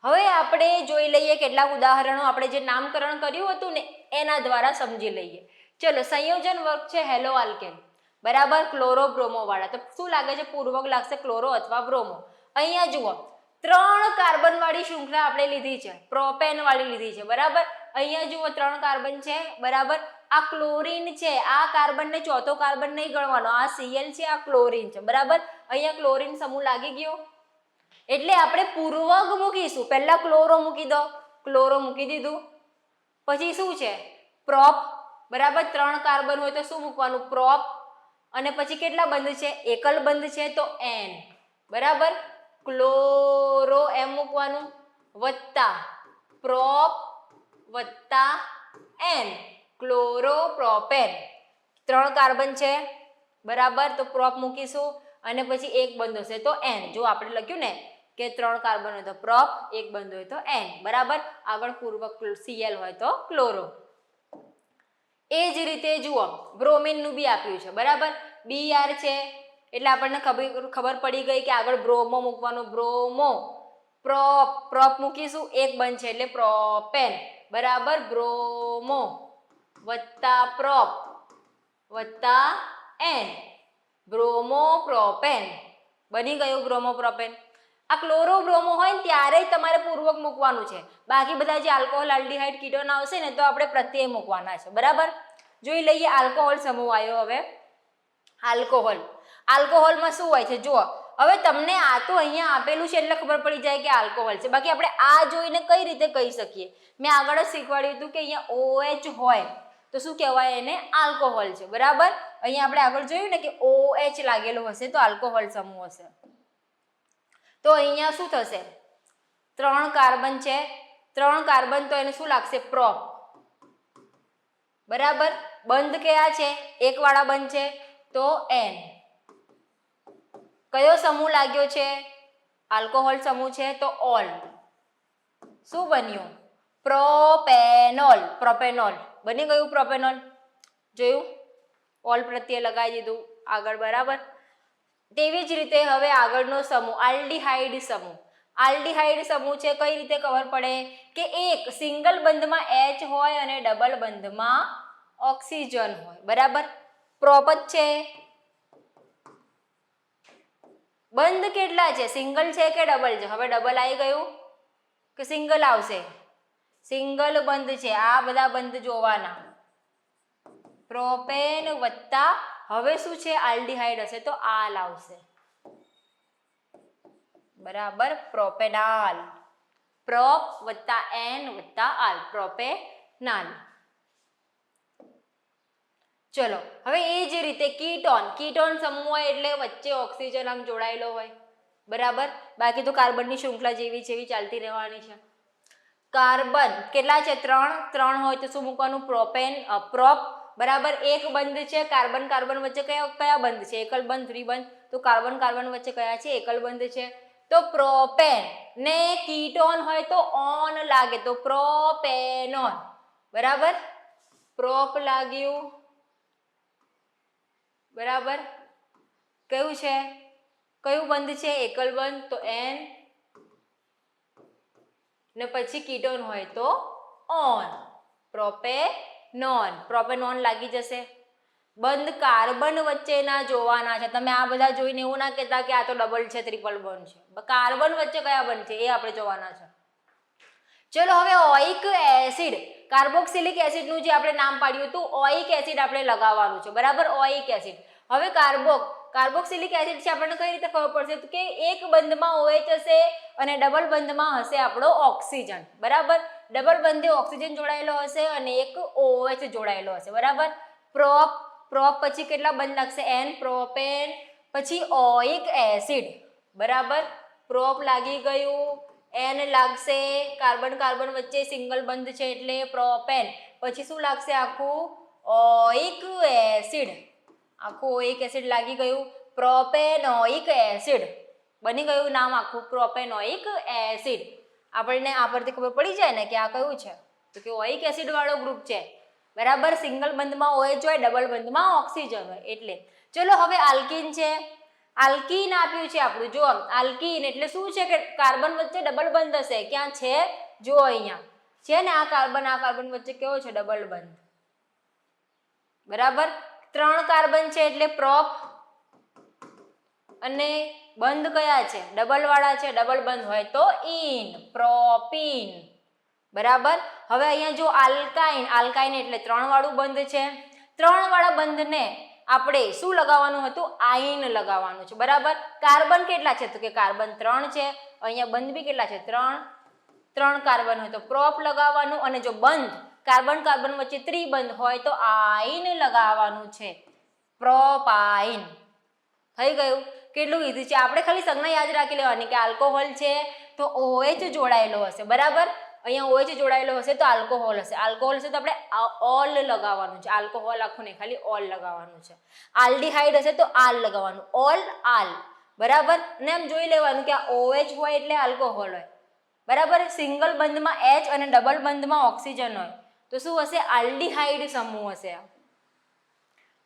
હવે આપણે જોઈ લઈએ કેટલાક ઉદાહરણો. આપણે જે નામકરણ કર્યું હતું ને એના દ્વારા સમજી લઈએ. ચલો, સંયોજન વર્ગ છે હેલો આલ્કેન, બરાબર. ક્લોરો બ્રોમો વાળા. તો શું લાગે છે? પૂર્વક લાગશે, ક્લોરો અથવા બ્રોમો. અહીંયા જુઓ, 3 કાર્બન વાળી શૃંખલા આપણે લીધી છે, પ્રોપેન વાળી લીધી છે, બરાબર. અહીંયા જુઓ 3 કાર્બન છે, બરાબર. આ ક્લોરીન છે, આ કાર્બનને ચોથો કાર્બન નહીં ગણવાનો, આ Cl છે, આ ક્લોરીન છે, બરાબર. અહીંયા ક્લોરીન સમૂહ લાગી ગયો એટલે આપણે પૂર્વક મૂકીશું. પહેલા ક્લોરો મૂકી દો, ક્લોરો મૂકી દીધું. પછી શું છે? પ્રોપ, બરાબર. 3 કાર્બન હોય તો શું મૂકવાનું? પ્રોપ. અને પછી કેટલા બંધ છે? એકલ બંધ છે તો N, બરાબર. ક્લોરો એમ મૂકવાનું વત્તા પ્રોપ વત્તા N, ક્લોરો પ્રોપેન. 3 કાર્બન છે, બરાબર. તો પ્રોપ મૂકીશું અને પછી એક બંધ હશે તો N. જો આપણે લખ્યું ને કે 3 કાર્બન હોય તો પ્રોપ, એક બંધ હોય તો N, બરાબર. આગળ પૂર્વક Cl હોય તો ક્લોરો. એ જ રીતે જુઓ, બ્રોમિનનું બી આપ્યું છે, બરાબર. Br છે એટલે આપણને ખબર પડી ગઈ કે આગળ બ્રોમો મૂકવાનો. બ્રોમો. પ્રોપ, પ્રોપ મૂકીશું, એક બંધ છે એટલે પ્રોપેન, બરાબર. બ્રોમો વત્તા પ્રોપ વત્તા N, બ્રોમો પ્રોપેન. બની ગયું બ્રોમો પ્રોપેન. આ ક્લોરો બ્રોમો હોય ને ત્યારે જ તમારે પૂર્વક મૂકવાનું છે. બાકી બધા જે આલ્કોહોલ, આલ્ડીહાઇડ, કીટોન આવશે ને તો આપણે પ્રત્યય મૂકવાના છે, બરાબર. જોઈ લઈએ આલ્કોહોલ સમૂહ આવ્યો. હવે આલ્કોહોલ. આલ્કોહોલમાં શું હોય છે? જુઓ, હવે તમને આ તો અહીંયા આપેલું છે એટલે ખબર પડી જાય કે આલ્કોહોલ છે, બાકી આપણે આ જોઈને કઈ રીતે કહી શકીએ? મેં આગળ જ શીખવાડ્યું હતું કે અહીંયા OH હોય તો શું કહેવાય? એને આલ્કોહોલ છે, બરાબર. અહીંયા આપણે આગળ જોયું ને કે OH લાગેલો હશે તો આલ્કોહોલ સમૂહ હશે. તો અહીંયા શું થશે? 3 કાર્બન છે, 3 કાર્બન તો એને શું લાગશે? પ્રોપ, બરાબર. બંધ કયા છે? એક વાળા બંધ છે તો N. કયો સમૂહ લાગ્યો છે? આલ્કોહોલ સમૂહ છે તો ઓલ. શું બન્યું? પ્રોપેનોલ. પ્રોપેનોલ બની ગયું. પ્રોપેનોલ જોયું? ઓલ પ્રત્યે લગાવી દીધું આગળ, બરાબર. તેવી જ રીતે હવે આગળનો સમૂહ આલ્ડીહાઇડ સમૂહ. આલ્ડીહાઇડ સમૂહ છે, કઈ રીતે ખબર પડે? કે એક સિંગલ બંધમાં H હોય અને ડબલ બંધમાં ઓક્સિજન હોય, બરાબર. પ્રોપ જ છે. બંધ કેટલા છે? સિંગલ છે કે ડબલ છે? હવે ડબલ આવી ગયું કે સિંગલ આવશે? સિંગલ બંધ છે. આ બધા બંધ જોવાના. પ્રોપેન વત્તા હવે શું છે? આલ્ડીહાઇડ હશે તો આલ આવશે, બરાબર. પ્રોપેનાલ. પ્રોપ વત્તા એન વત્તા આલ, પ્રોપેનાલ. ચલો હવે એ જ રીતે કીટોન. કીટોન સમૂહ હોય એટલે વચ્ચે ઓક્સિજન આમ જોડાયેલો હોય, બરાબર. બાકી તો કાર્બનની શૃંખલા જેવી છે એવી ચાલતી રહેવાની છે. કાર્બન કેટલા છે? 3. 3 હોય તો શું મૂકવાનું? પ્રોપેન, પ્રોપ, બરાબર. એક બંધ છે. કાર્બન કાર્બન વચ્ચે કયા બંધ છે? એકલ બંધ, દ્વિબંધ. તો કાર્બન કાર્બન વચ્ચે કયા છે? એકલ બંધ છે. તો પ્રોપેન ને કીટોન હોય તો ઓન લાગે તો પ્રોપેનોન, બરાબર. પ્રોપ લાગ્યું, બરાબર. કયું છે? કયું બંધ છે? એકલ બંધ તો N, ને પછી કીટોન હોય તો ઓન, પ્રોપેનોન. પ્રોપેનોન લાગી જશે. બંધ કાર્બન વચ્ચેના જોવાના છે. તમે આ બધા જોઈને એવું ના કહેતા કે આ તો ડબલ છે, ટ્રિપલ બોન્ડ છે. કાર્બન વચ્ચે કયા બંધ છે એ આપણે જોવાના છે. ચલો હવે ઓઇક એસિડ, કાર્બોક્સિલિક એસિડનું જે આપણે નામ પાડ્યું હતું, ઓઇક એસિડ આપણે લગાવવાનું છે, બરાબર. ઓઇક એસિડ. હવે કાર્બોક્સિલિક એસિડ છે, આપણને કઈ રીતે ખબર પડશે? કે એક બંધમાં OH હશે અને ડબલ બંધમાં હશે આપણો ઓક્સિજન, બરાબર. ડબલ બંધે ઓક્સિજન જોડાયેલો હશે અને એક OH જોડાયેલો હશે, બરાબર. પ્રોપ, પ્રોપ પછી કેટલા બંધ લાગશે? N, propane. પછી ઓઇક એસિડ, બરાબર. પ્રોપ લાગી ગયું, N લાગશે. કાર્બન કાર્બન વચ્ચે સિંગલ બંધ છે એટલે પ્રોપેન. પછી શું લાગશે? આખું ઓઇક એસિડ. આખું ઓઇક એસિડ લાગી ગયું. પ્રોપેનોઇક એસિડ બની ગયું નામ આખું, પ્રોપેનોઇક એસિડ. આપણને આ પરથી ખબર પડી જાય ને કે આ કયું છે? તો કે ઓઇક એસિડ વાળો ગ્રુપ છે, બરાબર. સિંગલ બંધમાં OH હોય, ડબલ બંધમાં ઓક્સિજન હોય એટલે. ચલો હવે આલ્કીન છે. આલ્કીન આપ્યું છે આપણું. જો આલ્કીન એટલે શું છે? કે કાર્બન વચ્ચે ડબલ બંધ હશે. ક્યાં છે? જો અહીંયા છે ને, આ કાર્બન વચ્ચે કેવો છે? ડબલ બંધ, બરાબર. 3 કાર્બન છે એટલે પ્રોપ, અને બંધ કયા છે? ડબલ વાળા છે. ડબલ બંધ હોય તો ઇન, પ્રોપીન, બરાબર. હવે અહીંયા જો આલ્કાઇન, આલ્કાઇન એટલે 3 વાળું બંધ છે. 3 વાળા બંધને આપણે શું લગાવવાનું હતું? આઈન લગાવવાનું છે, બરાબર. કાર્બન કેટલા છે? તો કે કાર્બન 3 છે. અહીંયા બંધ બી કેટલા છે? 3 કાર્બન હોય તો પ્રોપ લગાવવાનું, અને જો બંધ કાર્બન કાર્બન વચ્ચે ત્રિબંધ હોય તો આઈન લગાવવાનું છે, પ્રોપાઈન. થઈ ગયું? કેટલું ઈઝી છે. આપણે ખાલી સંજ્ઞા યાદ રાખી લેવાની કે આલ્કોહોલ છે તો OH જોડાયેલો હશે, બરાબર. અહીંયા OH જોડાયેલો હશે તો આલ્કોહોલ હશે. આલ્કોહોલ હશે તો આપણે ઓલ લગાવવાનું છે. આલ્કોહોલ આખું નહીં, ખાલી ઓલ લગાવવાનું છે. આલ્ડીહાઇડ હશે તો આલ લગાવવાનું, ઓલ આલ, બરાબર. અને એમ જોઈ લેવાનું કે આ OH હોય એટલે આલ્કોહોલ હોય, બરાબર. સિંગલ બંધમાં H અને ડબલ બંધમાં ઓક્સિજન હોય તો શું હશે? આલ્ડીહાઇડ સમૂહ હશે,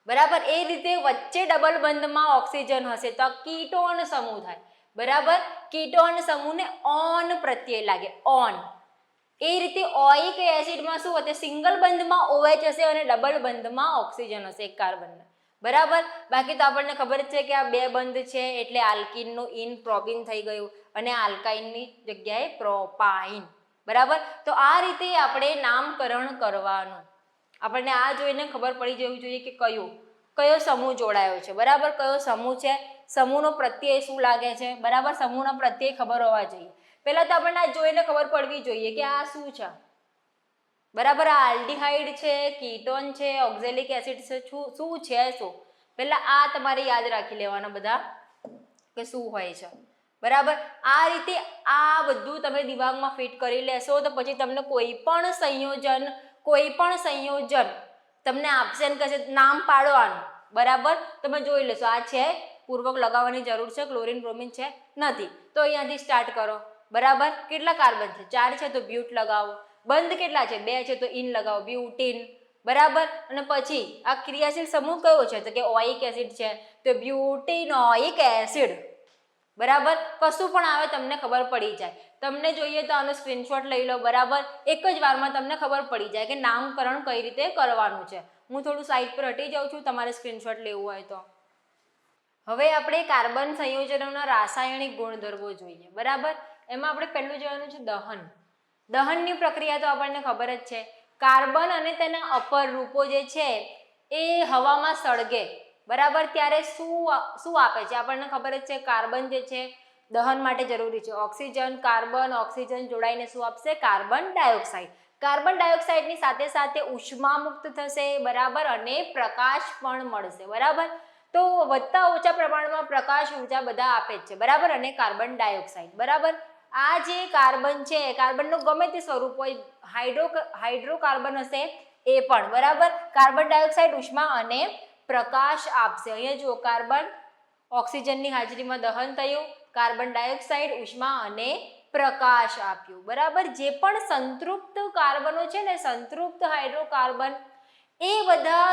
બરાબર. એ રીતે વચ્ચે ડબલ બંધમાં ઓક્સિજન હશે તો આ કીટોન સમૂહ થાય, બરાબર. કીટોન સમૂહને ઓન પ્રત્યય લાગે, ઓન. એ રીતે ઓઇક એસિડમાં શું હશે? સિંગલ બંધમાં OH હશે અને ડબલ બંધમાં ઓક્સિજન હશે એક કાર્બનના, બરાબર. બાકી તો આપણને ખબર જ છે કે આ 2 બંધ છે એટલે આલ્કીનનું ઇન પ્રોપીન થઈ ગયું અને આલ્કાઇનની જગ્યાએ પ્રોપાઇન, બરાબર. તો આ રીતે આપણે નામકરણ કરવાનું. આપણને આ જોઈને ખબર પડી જવી જોઈએ કે કયું. કયો સમૂહ જોડાયો છે, બરાબર, કયો સમૂહ છે, સમૂહનો પ્રત્યય શું લાગે છે, બરાબર, સમૂહના પ્રત્યય ખબર હોવા જોઈએ. પહેલા તો આપણને આ જોઈને ખબર પડવી જોઈએ કે આ શું છે, બરાબર, આ આલ્ડિહાઇડ છે, કીટોન છે, ઓક્ઝેલિક એસિડ છે, શું છે શું. પહેલા આ તમારે યાદ રાખી લેવાના બધા કે શું હોય છે, બરાબર. આ રીતે આ બધું તમે દિમાગમાં ફિટ કરી લેશો તો પછી તમને કોઈ પણ સંયોજન તમને આપશે ને કહેશે નામ પાડવાનું, બરાબર. તમે જોઈ લેશો આ છે, પૂર્વક લગાવવાની જરૂર છે, ક્લોરીન બ્રોમિન છે નથી, તો અહીંયાથી સ્ટાર્ટ કરો, બરાબર. કેટલા કાર્બન છે? 4 છે તો બ્યુટ લગાવો. બંધ કેટલા છે? 2 છે તો ઇન લગાવો, બ્યુટીન, બરાબર. અને પછી આ ક્રિયાશીલ સમૂહ કયો છે તો કે ઓઇક એસિડ છે, તો બ્યુટીનોઇક એસિડ, બરાબર. કશું પણ આવે તમને ખબર પડી જાય. તમને જોઈએ તો આનો સ્ક્રીનશોટ લઈ લો, બરાબર. એક જ વારમાં તમને ખબર પડી જાય કે નામકરણ કઈ રીતે કરવાનું છે. હું થોડું સાઈડ પર હટી જાઉં છું, તમારે સ્ક્રીનશોટ લેવું હોય તો. હવે આપણે કાર્બન સંયોજનોના રાસાયણિક ગુણધર્મો જોઈએ, બરાબર. એમાં આપણે પહેલું જોવાનું છે દહન. દહનની પ્રક્રિયા તો આપણને ખબર જ છે. કાર્બન અને તેના અપર રૂપો જે છે એ હવામાં સળગે, બરાબર, ત્યારે શું આપે છે આપણને ખબર જ છે. કાર્બન જે છે દહન માટે જરૂરી છે ઓક્સિજન, કાર્બન ઓક્સિજન જોડાઈને શું આપશે? Carbon dioxide. કાર્બન ડાયોક્સાઇડની સાથે સાથે ઉષ્મા મુક્ત થશે, બરાબર, અને પ્રકાશ પણ મળશે, બરાબર. તો વધતા ઓછા પ્રમાણમાં પ્રકાશ ઉર્જા બધા આપે જ છે, બરાબર, અને કાર્બન ડાયોક્સાઇડ, બરાબર. આ જે કાર્બન છે, કાર્બનનું ગમે તે સ્વરૂપ હોય, હાઇડ્રોકાર્બન હશે એ પણ, બરાબર. કાર્બન ડાયોક્સાઇડ ઉષ્મા અને પ્રકાશ આપશે. અહીંયા જુઓ, કાર્બન ઓક્સિજનની હાજરીમાં દહન થયું, કાર્બન ડાયોક્સાઇડ ઉષ્મા અને પ્રકાશ આપ્યું, બરાબર. જે પણ સંતૃપ્ત કાર્બનો છે ને, સંતૃપ્ત હાઇડ્રોકાર્બન, એ બધા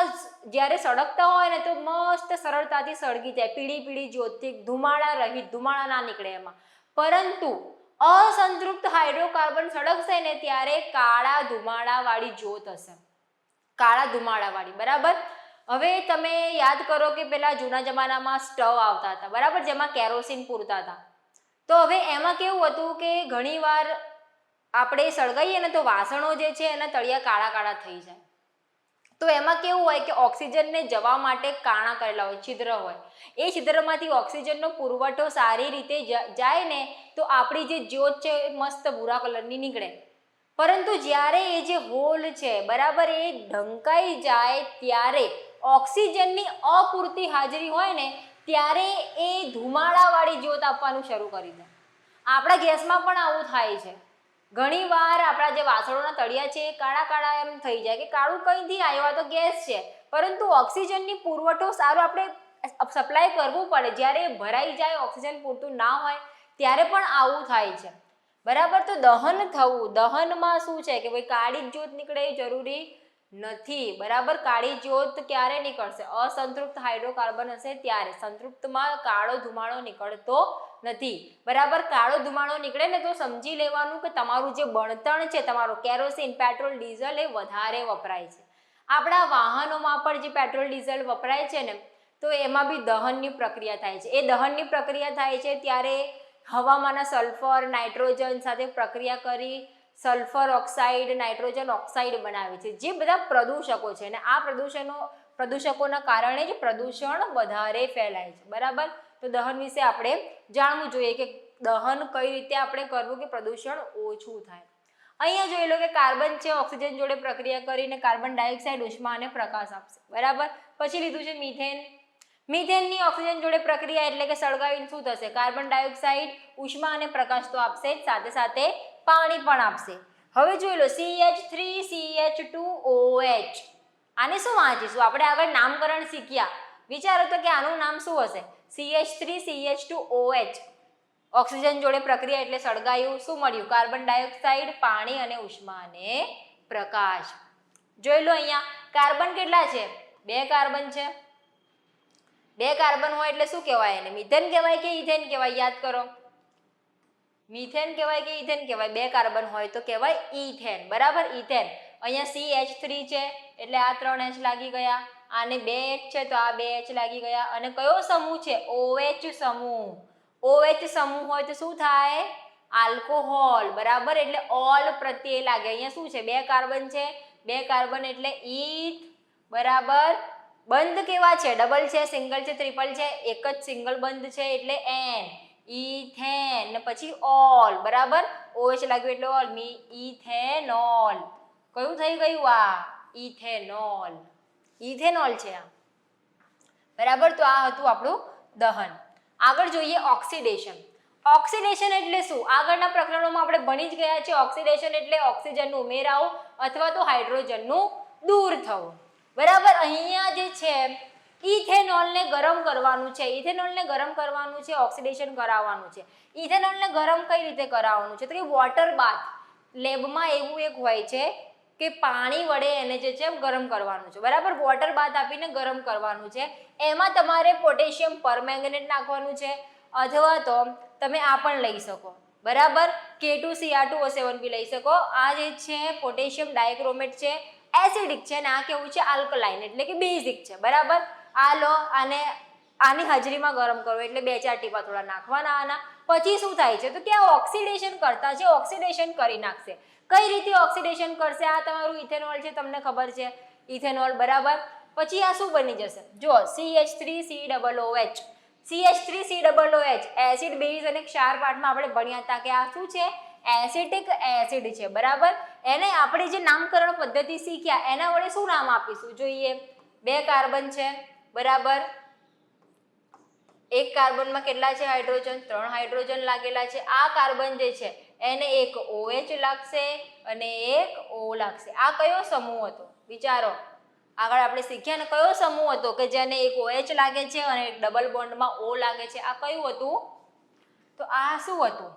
જ્યારે સળગતા હોય ને તો મસ્ત સરળતાથી સળગી જાય, પીળી જ્યોતથી, ધુમાડા રહિત, ધુમાડા ના નીકળે એમાં. પરંતુ અસંતૃપ્ત હાઇડ્રોકાર્બન સળગશે ને ત્યારે કાળા ધુમાડાવાળી જ્યોત હશે, કાળા ધુમાડાવાળી, બરાબર. હવે તમે યાદ કરો કે પેલા જૂના જમાનામાં સ્ટવ આવતા હતા, બરાબર, જેમાં કેરોસીન પૂરતા હતા. તો હવે એમાં કેવું હતું કે ઘણીવાર આપણે સળગાઈએ ને તો વાસણો જે છે એના તળિયા કાળા કાળા થઈ જાય. તો એમાં કેવું હોય કે ઓક્સિજનને જવા માટે કાણા કરેલા હોય, છિદ્ર હોય. એ છિદ્રમાંથી ઓક્સિજનનો પુરવઠો સારી રીતે જાય ને તો આપણી જે જ્યોત છે એ મસ્ત ભૂરા કલરની નીકળે. પરંતુ જ્યારે એ જે હોલ છે, બરાબર, એ ઢંકાઈ જાય ત્યારે ઓક્સિજનની અપૂરતી હાજરી હોય ને ત્યારે એ ધુમાડાવાળી જ્યોત આપવાનું શરૂ કરી દે. આપણા ગેસમાં પણ આવું થાય છે. ઘણીવાર આપણા જે વાસણોના તળિયા છે એ કાળા કાળા એમ થઈ જાય કે કાળું કંઈથી આવ્યું, આ તો ગેસ છે. પરંતુ ઓક્સિજનની પુરવઠો સારો આપણે સપ્લાય કરવું પડે. જ્યારે ભરાઈ જાય, ઓક્સિજન પૂરતું ના હોય ત્યારે પણ આવું થાય છે, બરાબર. તો દહન થવું, દહનમાં શું છે કે ભાઈ કાળી જ્યોત નીકળે એ જરૂરી નથી, બરાબર. કાળી જ્યોત ક્યારે નીકળશે? અસંતૃપ્ત હાઇડ્રોકાર્બન હશે ત્યારે. સંતૃપ્તમાં કાળો ધુમાડો નીકળતો નથી, બરાબર. કાળો ધુમાડો નીકળે ને તો સમજી લેવાનું કે તમારું જે બળતણ છે, તમારું કેરોસીન, પેટ્રોલ, ડીઝલ એ વધારે વપરાય છે. આપણા વાહનોમાં પણ જે પેટ્રોલ ડીઝલ વપરાય છે ને તો એમાં બી દહનની પ્રક્રિયા થાય છે. એ દહનની પ્રક્રિયા થાય છે ત્યારે હવામાંના સલ્ફર, નાઇટ્રોજન સાથે પ્રક્રિયા કરી સલ્ફર ઓક્સાઇડ, નાઇટ્રોજન ઓક્સાઇડ બનાવે છે, જે બધા પ્રદૂષકો છે. અને આ પ્રદૂષકોના કારણે જ પ્રદૂષણ વધારે ફેલાય છે, બરાબર. તો દહન વિશે આપણે જાણવું જોઈએ કે દહન કઈ રીતે આપણે કરવું કે પ્રદૂષણ ઓછું થાય. અહીંયા જોઈ લો કે કાર્બન છે, ઓક્સિજન જોડે પ્રક્રિયા કરીને કાર્બન ડાયોક્સાઇડ ઉષ્મા અને પ્રકાશ આપશે, બરાબર. પછી લીધું છે મીથેન. મીથેનની ઓક્સિજન જોડે પ્રક્રિયા એટલે કે સળગાવીને શું થશે? કાર્બન ડાયોક્સાઇડ ઉષ્મા અને પ્રકાશ તો આપશે જ, સાથે સાથે પાણી પણ આપશે. હવે જોઈ લો CH3CH2OH. આને શું વાંચીશું આપણે? આગળ નામકરણ શીખ્યા. વિચારો તો કે આનું નામ શું હશે? CH3CH2OH. ઓક્સિજન જોડે પ્રક્રિયા એટલે સળગાયું, શું મળ્યું? કાર્બન ડાયોક્સાઇડ, પાણી અને ઉષ્મા અને પ્રકાશ. જોઈ લો અહીંયા કાર્બન કેટલા છે? 2 કાર્બન છે. 2 કાર્બન હોય એટલે શું કહેવાય? એને મિથેન કહેવાય કે ઇથેન કહેવાય? યાદ કરો, મિથેન કહેવાય કે ઇથેન કહેવાય? 2 કાર્બન હોય તો કહેવાય ઇથેન, બરાબર, ઇથેન. અહીંયા CH3 છે એટલે આ 3 H લાગી ગયા, આને 2 H છે તો આ 2 H લાગી ગયા. અને કયો સમૂહ છે? OH સમૂહ. OH સમૂહ હોય તો શું થાય? આલ્કોહોલ, બરાબર. એટલે ઓલ પ્રત્યય લાગે. અહીંયા શું છે? 2 કાર્બન છે, 2 કાર્બન એટલે ઈથ, બરાબર, બંધ કેવા છે? ડબલ છે, સિંગલ છે, ટ્રિપલ છે? એક જ સિંગલ બંધ છે એટલે એન. ઇથેન ને પછી ઓલ, બરાબર? OH લાગ્યું એટલે ઓલ. ઇથેનોલ. કયું થઈ ગયું આ? ઇથેનોલ. ઇથેનોલ છે આ, બરાબર? તો આ હતું આપણું દહન. આગળ જોઈએ ઓક્સિડેશન. ઓક્સિડેશન એટલે શું? આગળના પ્રકરણોમાં આપણે ભણી જ ગયા છે. ઓક્સિડેશન એટલે ઓક્સિજનનું ઉમેરાવું અથવા તો હાઇડ્રોજનનું દૂર થવું, બરાબર? અહીંયા જે છે ઇથેનોલને ગરમ કરવાનું છે. ઇથેનોલને ગરમ કરવાનું છે, ઓક્સિડેશન કરાવવાનું છે. ઇથેનોલને ગરમ કઈ રીતે કરાવવાનું છે? તો કે વોટર બાથ. લેબમાં એવું એક હોય છે કે પાણી વડે એને જે છે ગરમ કરવાનું છે, બરાબર? વોટર બાથ આપીને ગરમ કરવાનું છે. એમાં તમારે પોટેશિયમ પરમેંગનેટ નાખવાનું છે અથવા તો તમે આ પણ લઈ શકો, બરાબર? K2Cr2O7 બી લઈ શકો. આ જે છે પોટેશિયમ ડાયક્રોમેટ છે, એસિડિક છે, અને આ કેવું છે? આલ્કલાઇન એટલે કે બેઝિક છે, બરાબર? આ લો, અને આની હાજરીમાં ગરમ કરો એટલે 2-4 ટીપા થોડા નાખવાના આના. પછી શું થાય છે? તો કે આ ઓક્સિડેશન કરતા છે, ઓક્સિડેશન કરી નાખશે. કઈ રીતે ઓક્સિડેશન કરશે? આ તમારું ઇથેનોલ છે, તમને ખબર છે ઇથેનોલ, બરાબર? પછી આ શું બની જશે? જો CH3COOH. CH3COOH એસિડ, બેઝ અને ક્ષાર પાઠમાં આપણે ભણ્યા હતા કે આ શું છે? એસિટિક એસિડ છે, બરાબર? એને આપણે જે નામકરણ પદ્ધતિ શીખ્યા એના વડે શું નામ આપીશું? જોઈએ. 2 કાર્બન છે, બરાબર? એક કાર્બનમાં કેટલા છે હાઇડ્રોજન? 3 હાઇડ્રોજન લાગેલા છે. આ કાર્બન જે છે એને એક OH લાગશે અને એક O લાગશે. આ કયો સમૂહ હતો? વિચારો. આગળ આપણે શીખ્યા ને કયો સમૂહ હતો કે જેને એક OH લાગે છે અને એક ડબલ બોન્ડમાં O લાગે છે? આ કયું હતું? તો આ શું હતું?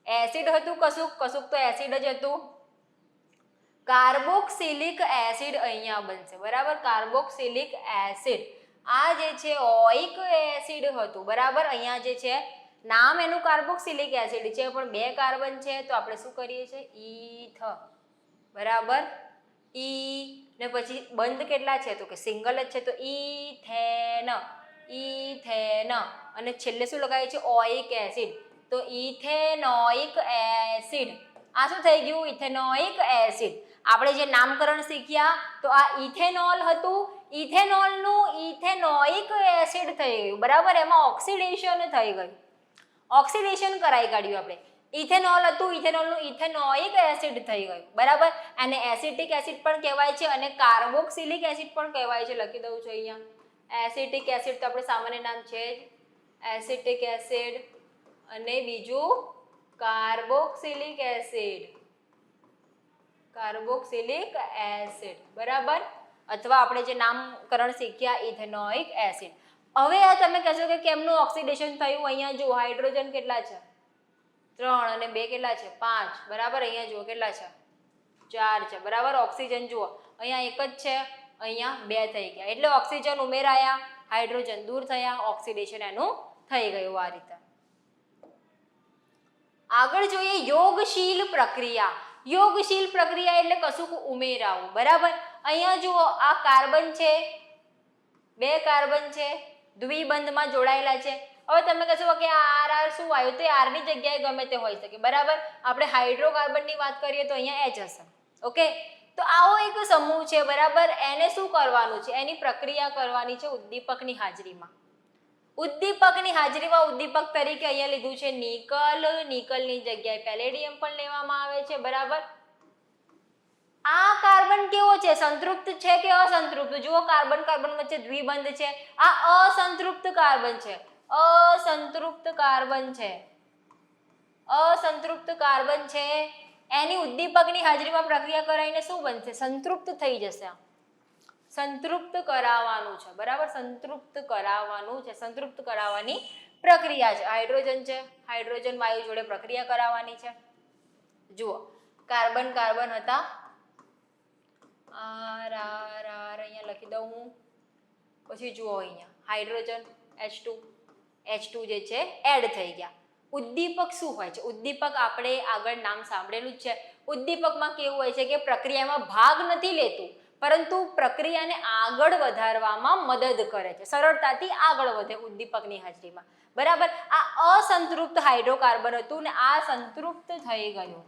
એસિડ હતું. કશુંક તો એસિડ જ હતું. કાર્બોક્સિલિક એસિડ અહીંયા બનશે, બરાબર? Carboxylic acid. આ જે છે ઓઇક એસિડ હતું, બરાબર? અહીંયા જે છે નામ એનું કાર્બોક્સિલિક એસિડ છે પણ 2 કાર્બન છે તો આપણે શું કરીએ છીએ? ઈથ, બરાબર? ઈ ને પછી બંધ કેટલા છે? તો કે સિંગલ જ છે તો ઇથેન. ઇથેન. અને છેલ્લે શું લગાવીએ છીએ? ઓઇક એસિડ. તો ઇથેનોઇક એસિડ. આ શું થઈ ગયું? Ethanoic acid. આપણે જે નામકરણ શીખ્યા તો આ ઇથેનોલ હતું. ઇથેનોલનું ઇથેનોઇક એસિડ થઈ ગયું, બરાબર? એમાં ઓક્સિડેશન થઈ ગયું, ઓક્સિડેશન કરાવી કાઢ્યું આપણે. ઇથેનોલ હતું, ઇથેનોલનું ઇથેનોઇક એસિડ થઈ ગયું, બરાબર? અને એસિટિક એસિડ પણ કહેવાય છે અને કાર્બોક્સિલિક એસિડ પણ કહેવાય છે. લખી દઉં છું અહીંયા. એસિટિક એસિડ તો આપણે સામાન્ય નામ છે જ, એસિટિક એસિડ, અને બીજું કાર્બોક્સિલિક એસિડ. કાર્બોક્સિલિક એસિડ, બરાબર? અથવા આપણે જે નામકરણ શીખ્યા ઇથેનોઇક એસિડ. હવે આ તમે કહેશો કે કેમનું ઓક્સિડેશન થયું? અહીંયા જુઓ, હાઇડ્રોજન કેટલા છે? 3 અને 2 કેટલા છે? 5, બરાબર? અહીંયા જુઓ કેટલા છે? 4 છે, બરાબર? ઓક્સિજન જુઓ, અહીંયા એક જ છે, અહીંયા 2 થઈ ગયા. એટલે ઓક્સિજન ઉમેરાયા, હાઇડ્રોજન દૂર થયા, ઓક્સિડેશન એનું થઈ ગયું આ રીતે. આગળ જોઈએ યોગશીલ પ્રક્રિયા. યોગશીલ પ્રક્રિયા એટલે કશુંક ઉમેરાવું, બરાબર? અહીંયા જુઓ, આ કાર્બન છે, 2 કાર્બન છે, દ્વિબંધમાં જોડાયેલા છે. હવે તમે કહેશો કે આર શું આવ્યું? તો આર ની જગ્યાએ ગમે તે હોઈ શકે, બરાબર? આપણે હાઇડ્રોકાર્બનની વાત કરીએ તો અહીંયા H હશે, ઓકે? તો આવો એક સમૂહ છે, બરાબર? એને શું કરવાનું છે? એની પ્રક્રિયા કરવાની છે ઉદ્દીપકની હાજરીમાં. ઉદ્દીપકની હાજરીમાં ઉદ્દીપક તરીકે અહીંયા લીધું છે નિકલ. નિકલની જગ્યાએ પેલેડિયમ પણ લેવામાં આવે છે, બરાબર? આ કાર્બન કેવો છે? સંતૃપ્ત છે કે અસંતૃપ્ત? જુઓ, કાર્બન કાર્બન વચ્ચે દ્વિબંધ છે. આ અસંતૃપ્ત કાર્બન છે. અસંતૃપ્ત કાર્બન છે. અસંતૃપ્ત કાર્બન છે. એની ઉદ્દીપકની હાજરીમાં પ્રક્રિયા કરાવીને શું બનશે? સંતૃપ્ત થઈ જશે. સંતૃપ્ત કરાવવાનું છે, બરાબર? સંતૃપ્ત કરાવવાનું છે. સંતૃપ્ત કરાવવાની પ્રક્રિયા છે. હાઇડ્રોજન છે, હાઇડ્રોજન વાયુ જોડે પ્રક્રિયા કરાવવાની છે. જુઓ, કાર્બન કાર્બન હતા, આર આર આર અહીંયા લખી દઉં હું. પછી જુઓ, અહીંયા હાઇડ્રોજન H2 જે છે એડ થઈ ગયા. ઉદ્દીપક શું હોય છે? ઉદ્દીપક આપણે આગળ નામ સાંભળેલું જ છે. ઉદ્દીપકમાં કેવું હોય છે કે પ્રક્રિયામાં ભાગ નથી લેતું પરંતુ પ્રક્રિયાને આગળ વધારવામાં મદદ કરે છે, સરળતાથી આગળ વધે ઉદ્દીપકની હાજરીમાં, બરાબર? આ અસંતૃપ્ત હાઇડ્રોકાર્બન હતું ને આ સંતૃપ્ત થઈ ગયું,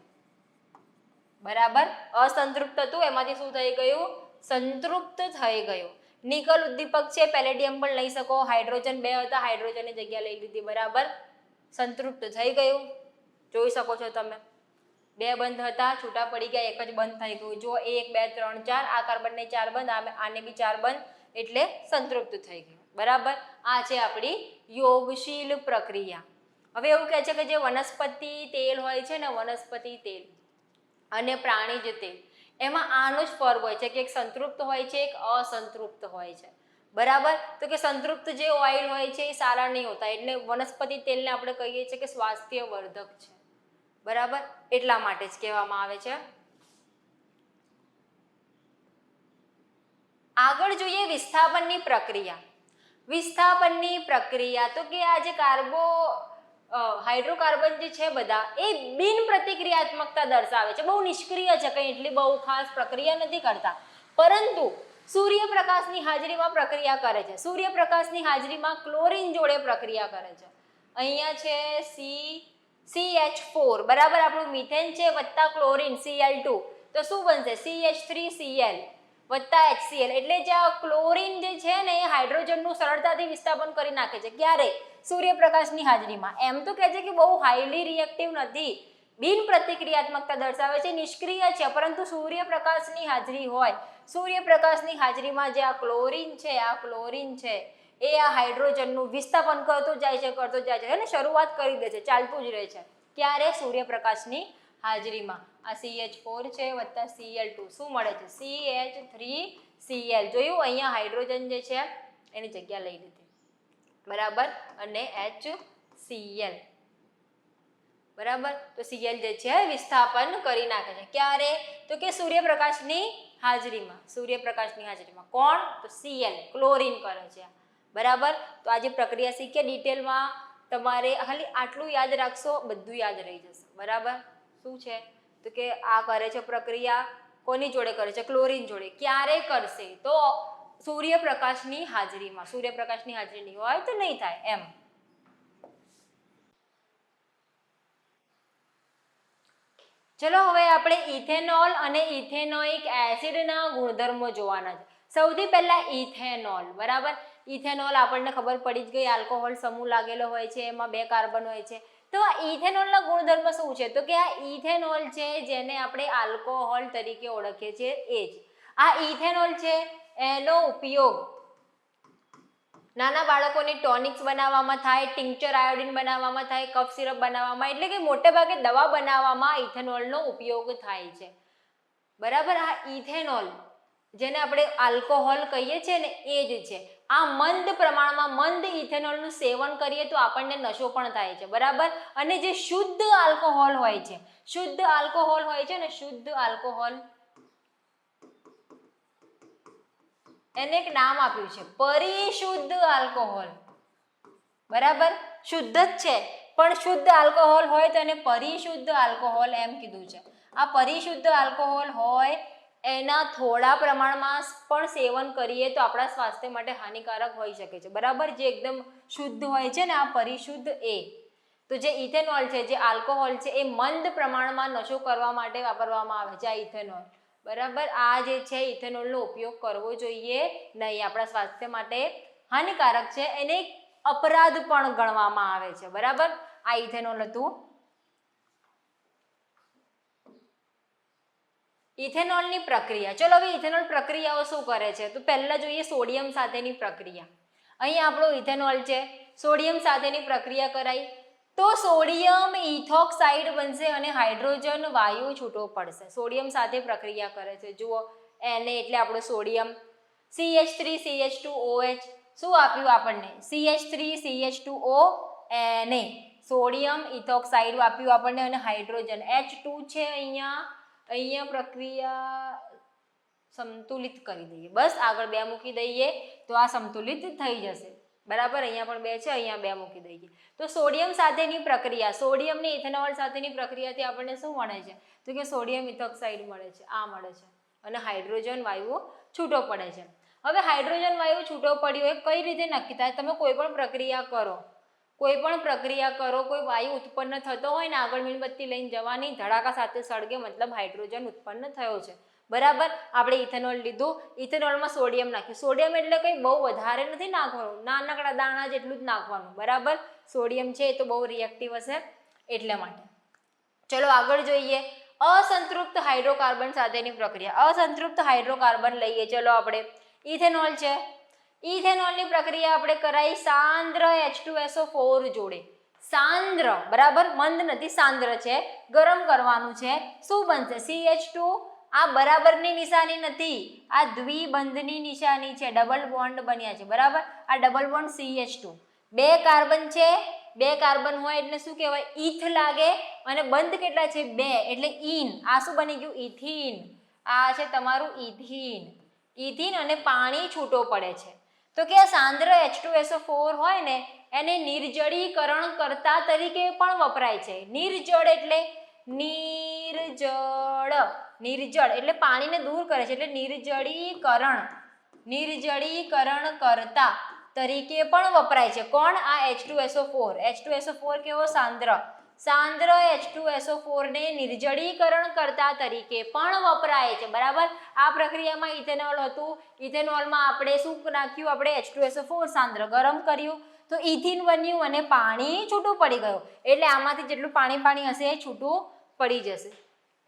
બરાબર? અસંતૃપ્ત હતું એમાંથી શું થઈ ગયું? સંતૃપ્ત થઈ ગયું. નિકલ ઉદ્દીપક છે, પેલેડિયમ પણ લઈ શકો. હાઇડ્રોજન 2 હતા, હાઇડ્રોજનની જગ્યા લઈ લીધી. બરાબર, સંતૃપ્ત થઈ ગયું, જોઈ શકો છો તમે. 2 બંધ હતા, છૂટા પડી ગયા, એક જ બંધ થઈ ગયું. જો 1 2 3 4, આ કાર્બનને 4 બંધ, આને બી 4 બંધ, એટલે સંતૃપ્ત થઈ ગયું. બરાબર, આ છે આપણી યોગશીલ પ્રક્રિયા. હવે એવું કહે છે કે જે વનસ્પતિ તેલ હોય છે ને, વનસ્પતિ તેલ અને પ્રાણીજ તેલ, એમાં આનો જ ફર્ક હોય છે કે એક સંતૃપ્ત હોય છે, એક અસંતૃપ્ત હોય છે. બરાબર, તો કે સંતૃપ્ત જે ઓઇલ હોય છે એ સારા નહીં હોતા, એટલે વનસ્પતિ તેલને આપણે કહીએ છીએ કે સ્વાસ્થ્યવર્ધક છે. બરાબર, એટલા માટે જ કહેવામાં આવે છે. આગળ જોઈએ વિસ્થાપનની પ્રક્રિયા. વિસ્થાપનની પ્રક્રિયા તો કે આ જે હાઇડ્રોકાર્બન જે છે બધા એ બિન પ્રતિક્રિયાત્મકતા દર્શાવે છે, બહુ નિષ્ક્રિય છે, કંઈ એટલી બહુ ખાસ પ્રક્રિયા નથી કરતા, પરંતુ સૂર્યપ્રકાશની હાજરીમાં પ્રક્રિયા કરે છે. સૂર્યપ્રકાશની હાજરીમાં ક્લોરીન જોડે પ્રક્રિયા કરે છે. અહીંયા છે CH4, બરાબર, આપણું મિથેન છે વત્તા ક્લોરીન Cl2, તો શું બનશે? CH3Cl વત્તા HCl, એટલે જે આ ક્લોરીન જે છે ને એ હાઇડ્રોજનનું સરળતાથી વિસ્થાપન કરી નાખે છે. ક્યારે? સૂર્યપ્રકાશની હાજરીમાં. એમ તો કહે છે કે બહુ હાઈલી રિએક્ટિવ નથી, બિન પ્રતિક્રિયાત્મકતા દર્શાવે છે, નિષ્ક્રિય છે, પરંતુ સૂર્યપ્રકાશની હાજરી હોય, સૂર્યપ્રકાશની હાજરીમાં જે આ ક્લોરીન છે એ આ હાઇડ્રોજનનું વિસ્થાપન કરતો જાય છે અને શરૂઆત કરી દે છે, ચાલતું જ રહે છે. ક્યારે? સૂર્યપ્રકાશની હાજરીમાં. આ CH4 છે વત્તા Cl2, શું મળે છે? CH3Cl. જોયું, અહીંયા હાઇડ્રોજન જે છે એની જગ્યા લઈ લીધી. બરાબર, અને HCl. બરાબર, તો Cl જે છે વિસ્થાપન કરી નાખે છે. ક્યારે? તો કે સૂર્યપ્રકાશની હાજરીમાં. સૂર્યપ્રકાશની હાજરીમાં કોણ? તો Cl, ક્લોરીન કરે છે. બરાબર, તો આ જે પ્રક્રિયા શીખીએ ડિટેલમાં, તમારે ખાલી આટલું યાદ રાખશો, બધું યાદ રહી જશે. બરાબર, શું છે? તો કે આ કરે છે પ્રક્રિયા, કોની જોડે કરે છે? ક્લોરીન જોડે. ક્યારે કરશે? તો સૂર્યપ્રકાશની હાજરીમાં. સૂર્યપ્રકાશની હાજરી નહીં હોય તો નહીં થાય એમ. ચલો હવે આપણે ઇથેનોલ અને ઇથેનોઇક એસિડના ગુણધર્મો જોવાના છે. સૌથી પહેલા ઇથેનોલ. બરાબર, ઇથેનોલ આપણને ખબર પડી જ ગઈ, આલ્કોહોલ સમૂહ લાગેલો હોય છે, એમાં 2 કાર્બન હોય છે. તો આ ઇથેનોલના ગુણધર્મ શું છે? તો કે આ ઇથેનોલ છે જેને આપણે આલ્કોહોલ તરીકે ઓળખીએ છીએ એ જ. આ ઇથેનોલ છે એનો ઉપયોગ નાના બાળકોની ટોનિક્સ બનાવવામાં થાય, ટિંક્ચર આયોડિન બનાવવામાં થાય, કફ સિરપ બનાવવામાં, એટલે કે મોટે ભાગે દવા બનાવવામાં ઇથેનોલનો ઉપયોગ થાય છે. બરાબર, આ ઇથેનોલ જેને આપણે આલ્કોહોલ કહીએ છીએ ને એ જ છે. આ મંદ પ્રમાણમાં મંદ ઇથેનોલનું સેવન કરીએ તો આપણને નશો પણ થાય છે. બરાબર, અને જે શુદ્ધ આલ્કોહોલ હોય છે, શુદ્ધ આલ્કોહોલ હોય છે ને, શુદ્ધ આલ્કોહોલ, એને એક નામ આપ્યું છે પરિશુદ્ધ આલ્કોહોલ. બરાબર, શુદ્ધ જ છે પણ શુદ્ધ આલ્કોહોલ હોય તો એને પરિશુદ્ધ આલ્કોહોલ એમ કીધું છે. આ પરિશુદ્ધ આલ્કોહોલ હોય એના થોડા પ્રમાણમાં પણ સેવન કરીએ તો આપણા સ્વાસ્થ્ય માટે હાનિકારક હોઈ શકે છે. બરાબર, જે એકદમ શુદ્ધ હોય છે ને આ પરિશુદ્ધ એ. તો જે ઇથેનોલ છે, જે આલ્કોહોલ છે, એ મંદ પ્રમાણમાં નશો કરવા માટે વાપરવામાં આવે છે આ ઇથેનોલ. બરાબર, આ જે છે ઇથેનોલનો ઉપયોગ કરવો જોઈએ નહીં, આપણા સ્વાસ્થ્ય માટે હાનિકારક છે, એને અપરાધ પણ ગણવામાં આવે છે. બરાબર, આ ઇથેનોલ હતું. ઇથેનોલની પ્રક્રિયા. ચલો હવે ઇથેનોલ પ્રક્રિયાઓ શું કરે છે? તો પહેલા જોઈએ સોડિયમ સાથેની પ્રક્રિયા. અહીં આપણો ઇથેનોલ છે, સોડિયમ સાથેની પ્રક્રિયા કરાઈ તો સોડિયમ ઇથોક્સાઇડ બનશે અને હાઇડ્રોજન વાયુ છૂટો પડશે. સોડિયમ સાથે પ્રક્રિયા કરે છે. જુઓ, એને એટલે આપણો સોડિયમ, CH3CH2OH, શું આપ્યું આપણને? CH3CH2O, Na, સોડિયમ ઇથોક્સાઇડ આપ્યું આપણને, અને હાઇડ્રોજન H2 છે. અહીંયા પ્રક્રિયા સંતુલિત કરી દઈએ, બસ આગળ 2 મૂકી દઈએ તો આ સંતુલિત થઈ જશે. બરાબર, અહીંયા પણ 2 છે, અહીંયા 2 મૂકી દઈએ તો સોડિયમ સાથેની પ્રક્રિયા, સોડિયમની ઇથેનોલ સાથેની પ્રક્રિયાથી આપણને શું મળે છે? તો કે સોડિયમ ઇથોક્સાઇડ મળે છે, આ મળે છે, અને હાઇડ્રોજન વાયુ છૂટો પડે છે. હવે હાઇડ્રોજન વાયુ છૂટો પડ્યો એ કઈ રીતે નક્કી થાય? તમે કોઈ પણ પ્રક્રિયા કરો, કોઈ વાયુ ઉત્પન્ન થતો હોય ને, આગળ મીણબત્તી લઈને જવાની, ધડાકા સાથે સળગે, મતલબ હાઇડ્રોજન ઉત્પન્ન થયો છે. બરાબર. આપણે ઇથેનોલ લીધું, ઇથેનોલમાં સોડિયમ નાખ્યું. સોડિયમ એટલે કંઈ બહુ વધારે નથી નાખવાનું, નાનકડા દાણા જેટલું જ નાખવાનું. બરાબર. સોડિયમ છે એ તો બહુ રિએક્ટિવ હશે એટલા માટે. ચલો આગળ જોઈએ. અસંતૃપ્ત હાઇડ્રોકાર્બન સાથેની પ્રક્રિયા. અસંતૃપ્ત હાઇડ્રોકાર્બન લઈએ ચલો આપણે. ઇથેનોલ છે. ઇથેનોલની પ્રક્રિયા આપણે કરાવી સાંદ્ર H2SO4 જોડે. સાંદ્ર, બરાબર, મંદ નથી, સાંદ્ર છે. ગરમ કરવાનું છે. શું બનશે? CH2. આ બરાબરની નિશાની નથી, આ દ્વિબંધની નિશાની છે. ડબલ બોન્ડ બન્યા છે. બરાબર. આ ડબલ બોન્ડ CH2. બે કાર્બન છે. બે કાર્બન હોય એટલે શું કહેવાય? ઇથ લાગે. અને બંધ કેટલા છે? બે, એટલે ઇન. આ શું બની ગયું? ઇથિન. આ છે તમારું ઇથિન. ઇથિન અને પાણી છૂટો પડે છે. તો કે આ સાંદ્ર H2SO4 હોય ને એને નિર્જળીકરણ કરતા તરીકે પણ વપરાય છે. નિર્જળ એટલે નિર્જળ, નિર્જળ એટલે પાણીને દૂર કરે છે, એટલે નિર્જળીકરણ, નિર્જળીકરણ કરતા તરીકે પણ વપરાય છે. કોણ? આ H2SO4. H2SO4 કેવો? સાંદ્ર. સાંદ્ર H2SO4 ને નિર્જળીકરણ કરતા તરીકે પણ વપરાય છે. બરાબર. આ પ્રક્રિયામાં ઇથેનોલ હતું. ઇથેનોલમાં આપણે શું નાખ્યું? આપણે H2SO4 સાંદ્ર ગરમ કર્યું તો ઇથિન બન્યું અને પાણી છૂટું પડી ગયું. એટલે આમાંથી જેટલું પાણી હશે એ છૂટું પડી જશે.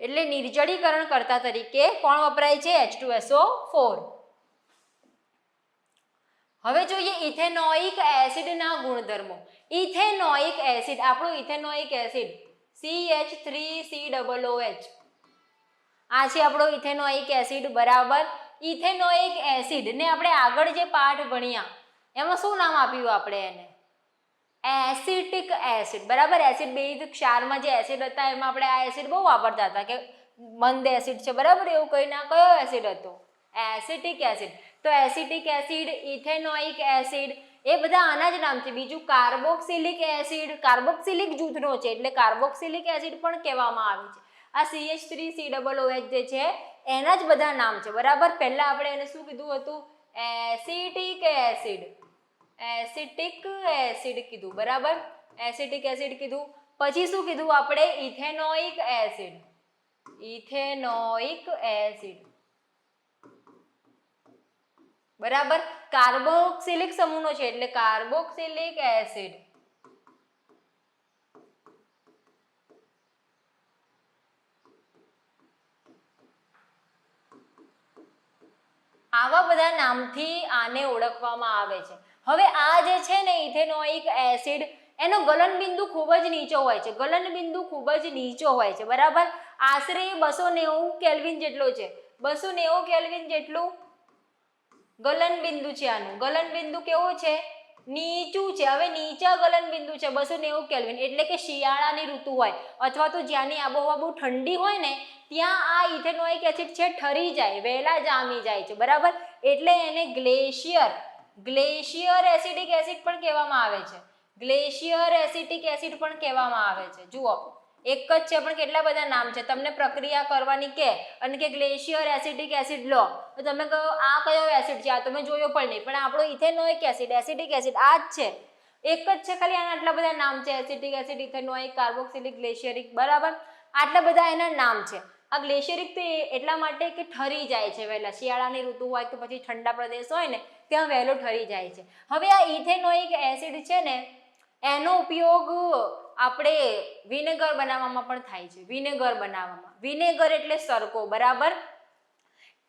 એટલે નિર્જળીકરણ કરતા તરીકે કોણ વપરાય છે? H2SO4. હવે જોઈએ ઇથેનોઇક એસિડના ગુણધર્મો. ઇથેનોઇક એસિડ, આપણું ઇથેનોઇક એસિડ CH3COOH. આ છે આપણો ઇથેનોઇક એસિડ. બરાબર. ઇથેનોઇક એસિડ ને આપણે આગળ જે પાઠ ભણ્યા એમાં શું નામ આપ્યું આપણે એને? Acetic acid. બરાબર. એસિડ બેઝ ક્ષારમાં જે એસિડ હતા એમાં આપણે આ એસિડ બહુ વાપરતા હતા કે મંદ એસિડ છે. બરાબર. એવું કઈ ના, કયો એસિડ હતો? Acetic acid. તો એસિટિક એસિડ, ઇથેનોઇક એસિડ એ બધા આના જ નામ છે. બીજું કાર્બોક્સિલિક એસિડ, કાર્બોક્સિલિક જૂથનો છે એટલે કાર્બોક્સિલિક એસિડ પણ કહેવામાં આવે છે. આ CH3COOH જે છે એના જ બધા નામ છે. બરાબર. પહેલા આપણે એને શું કીધું હતું? Acetic acid. એસિટિક એસિડ કીધું. બરાબર. એસિટિક એસિડ કીધું. પછી શું કીધું આપણે? Ethanoic acid. Ethanoic acid. બરાબર. કાર્બોક્સિલિક સમૂહનો છે એટલે કાર્બોક્સિલિક એસિડ. આવા બધા નામથી આને ઓળખવામાં આવે છે. હવે આ જે છે ને ઇથેનોઇક એસિડ એનો ગલનબિંદુ ખૂબ જ નીચો હોય છે. ગલનબિંદુ ખૂબ જ નીચો હોય છે. બરાબર. આશરે 290 કેલ્વિન જેટલો છે. 290 કેલ્વિન જેટલું ગલનબિંદુ છે આનું. ગલનબિંદુ કેવું છે? નીચું છે. હવે નીચા ગલનબિંદુ છે 290 કેલ્વિન, એટલે કે શિયાળાની ઋતુ હોય અથવા તો જ્યાંની આબોહવા બહુ ઠંડી હોય ને ત્યાં આ ઇથેનોઇક એસિડ છે ઠરી જાય, વહેલા જામી જાય છે. બરાબર. એટલે એને ગ્લેશિયર, ગ્લેશિયર એસિડિક એસિડ પણ કહેવામાં આવે છે. ગ્લેશિયર એસિટિક એસિડ પણ કહેવામાં આવે છે. જુઓ, એક જ છે પણ કેટલા બધા નામ છે. તમને પ્રક્રિયા કરવાની કે અને કે ગ્લેશિયર એસિટિક એસિડ લો તો તમે કહો આ કયો એસિડ છે? આ તમે જોયો પણ નહીં, પણ આપણો ઇથેનોઇક એસિડ, એસિડિક એસિડ આ જ છે. એક જ છે, ખાલી આના આટલા બધા નામ છે. Acetic acid, ethanoic, carboxylic, glacial. બરાબર. આટલા બધા એના નામ છે. આ ગ્લેશિયરિક તો એટલા માટે કે ઠરી જાય છે વહેલા. શિયાળાની ઋતુ હોય કે પછી ઠંડા પ્રદેશ હોય ને ત્યાં વહેલો ઠરી જાય છે. હવે આ ઇથેનોઇક એસિડ છે ને એનો ઉપયોગ આપણે વિનેગર બનાવવામાં પણ થાય છે. વિનેગર બનાવવામાં. વિનેગર એટલે સરકો. બરાબર.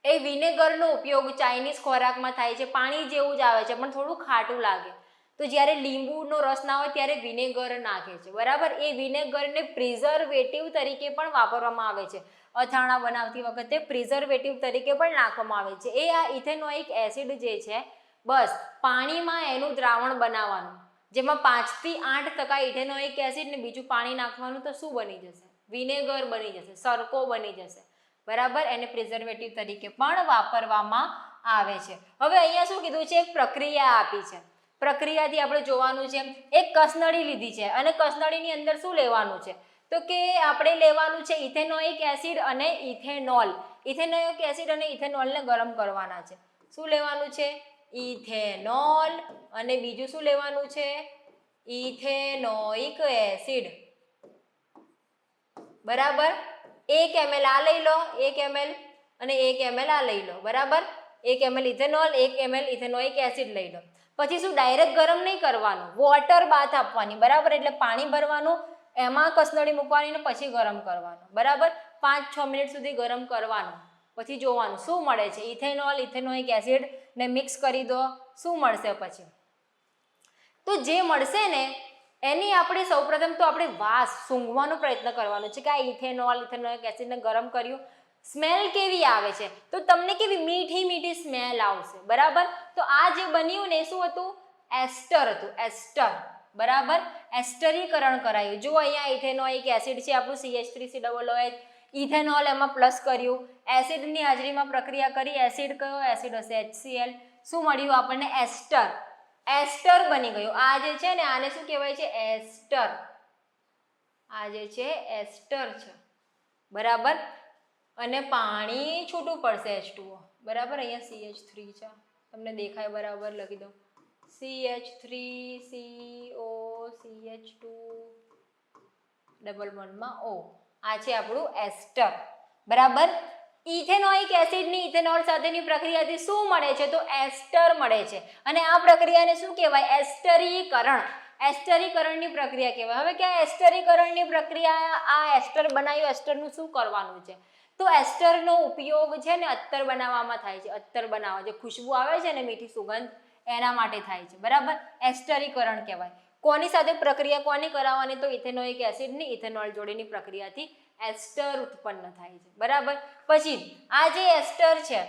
એ વિનેગરનો ઉપયોગ ચાઇનીઝ ખોરાકમાં થાય છે. પાણી જેવું જ આવે છે પણ થોડું ખાટું લાગે. તો જ્યારે લીંબુનો રસ ના હોય ત્યારે વિનેગર નાખે છે. બરાબર. એ વિનેગરને પ્રિઝર્વેટિવ તરીકે પણ વાપરવામાં આવે છે. અથાણા બનાવતી વખતે પ્રિઝર્વેટિવ તરીકે પણ નાખવામાં આવે છે. એ આ ઇથેનોઇક એસિડ જે છે બસ પાણીમાં એનું દ્રાવણ બનાવવાનું, જેમાં 5 થી 8% ઇથેનોઇક એસિડ ને બીજું પાણી નાખવાનું, તો શું બની જશે? વિનેગર બની જશે, સરકો બની જશે. બરાબર. એને પ્રિઝર્વેટિવ તરીકે પણ વાપરવામાં આવે છે. હવે અહીંયા શું કીધું છે? એક પ્રક્રિયા આપી છે. પ્રક્રિયાથી આપણે જોવાનું છે. એક કસનળી લીધી છે અને કસનળીની અંદર શું લેવાનું છે? તો કે આપણે લેવાનું છે ઇથેનોઇક એસિડ અને ઇથેનોલ. ઇથેનોઇક એસિડ અને ઇથેનોલને ગરમ કરવાના છે. શું લેવાનું છે? ઇથેનોલ. અને બીજું શું લેવાનું છે? Ethanoic acid. બરાબર. 1 ml આ લઈ લો. 1 ml અને 1 ml આ લઈ લો, બરાબર. 1 ml ethanol, 1 ml ethanoic acid લઈ લો. પછી શું ડાયરેક્ટ ગરમ નહીં કરવાનું, વોટર બાથ આપવાની, બરાબર. એટલે પાણી ભરવાનું, એમાં કસનળી મૂકવાની ને પછી ગરમ કરવાનું, બરાબર. 5-6 મિનિટ સુધી ગરમ કરવાનું, પછી જોવાનું શું મળે છે. ઇથેનોલ ઇથેનોઇક એસિડ ને મિક્સ કરી દો, શું મળશે પછી. તો જે મળશે ને એની આપણે સૌપ્રથમ તો આપણે વાસ સૂંઘવાનો પ્રયત્ન કરવાનો છે કે આ ઇથેનોલ ઇથેનોઇક એસિડને ગરમ કર્યું, સ્મેલ કેવી આવે છે. તો તમને કેવી મીઠી મીઠી સ્મેલ આવશે, બરાબર. તો આ જે બન્યું ને શું હતું, એસ્ટર હતું, એસ્ટર, બરાબર. એસ્ટરીકરણ કરાયું. જો અહીંયા ઇથેનોઇક એસિડ છે આપણું CH3COOH, ઇથેનોલ એમાં પ્લસ કર્યું, એસિડની હાજરીમાં પ્રક્રિયા કરી, એસિડ કયો એસિડ હશે, HCl. શું મળ્યું આપણને, એસ્ટર. એસ્ટર બની ગયું. આ જે છે ને આને શું કહેવાય છે, એસ્ટર. આ જે છે એસ્ટર છે, બરાબર. અને પાણી છૂટું પડશે H2O, બરાબર. અહીંયા CH3 છે, તમને દેખાય, બરાબર. લખી દો CH3CO CH2 ડબલ બોન્ડમાં O. આ છે આપણું એસ્ટર, બરાબર. ઇથેનોઇક એસિડની ઇથેનોલ સાથેની પ્રક્રિયાથી શું મળે છે, તો એસ્ટર મળે છે. અને આ પ્રક્રિયાને શું કહેવાય, એસ્ટરીકરણ. એસ્ટરીકરણની પ્રક્રિયા કહેવાય. હવે કે આ એસ્ટરીકરણની પ્રક્રિયા, આ એસ્ટર બનાવ્યું, એસ્ટરનું શું કરવાનું છે, તો એસ્ટરનો ઉપયોગ છે ને અત્તર બનાવવામાં થાય છે. અત્તર બનાવવા, જે ખુશ્બુ આવે છે ને મીઠી સુગંધ, એના માટે થાય છે, બરાબર. એસ્ટરીકરણ કહેવાય. કોની સાથે પ્રક્રિયા કોની કરાવવાની, તો ઇથેનોઇક એસિડની ઇથેનોલ જોડેની પ્રક્રિયાથી એસ્ટર ઉત્પન્ન થાય છે, બરાબર. પછી આ જે એસ્ટર છે,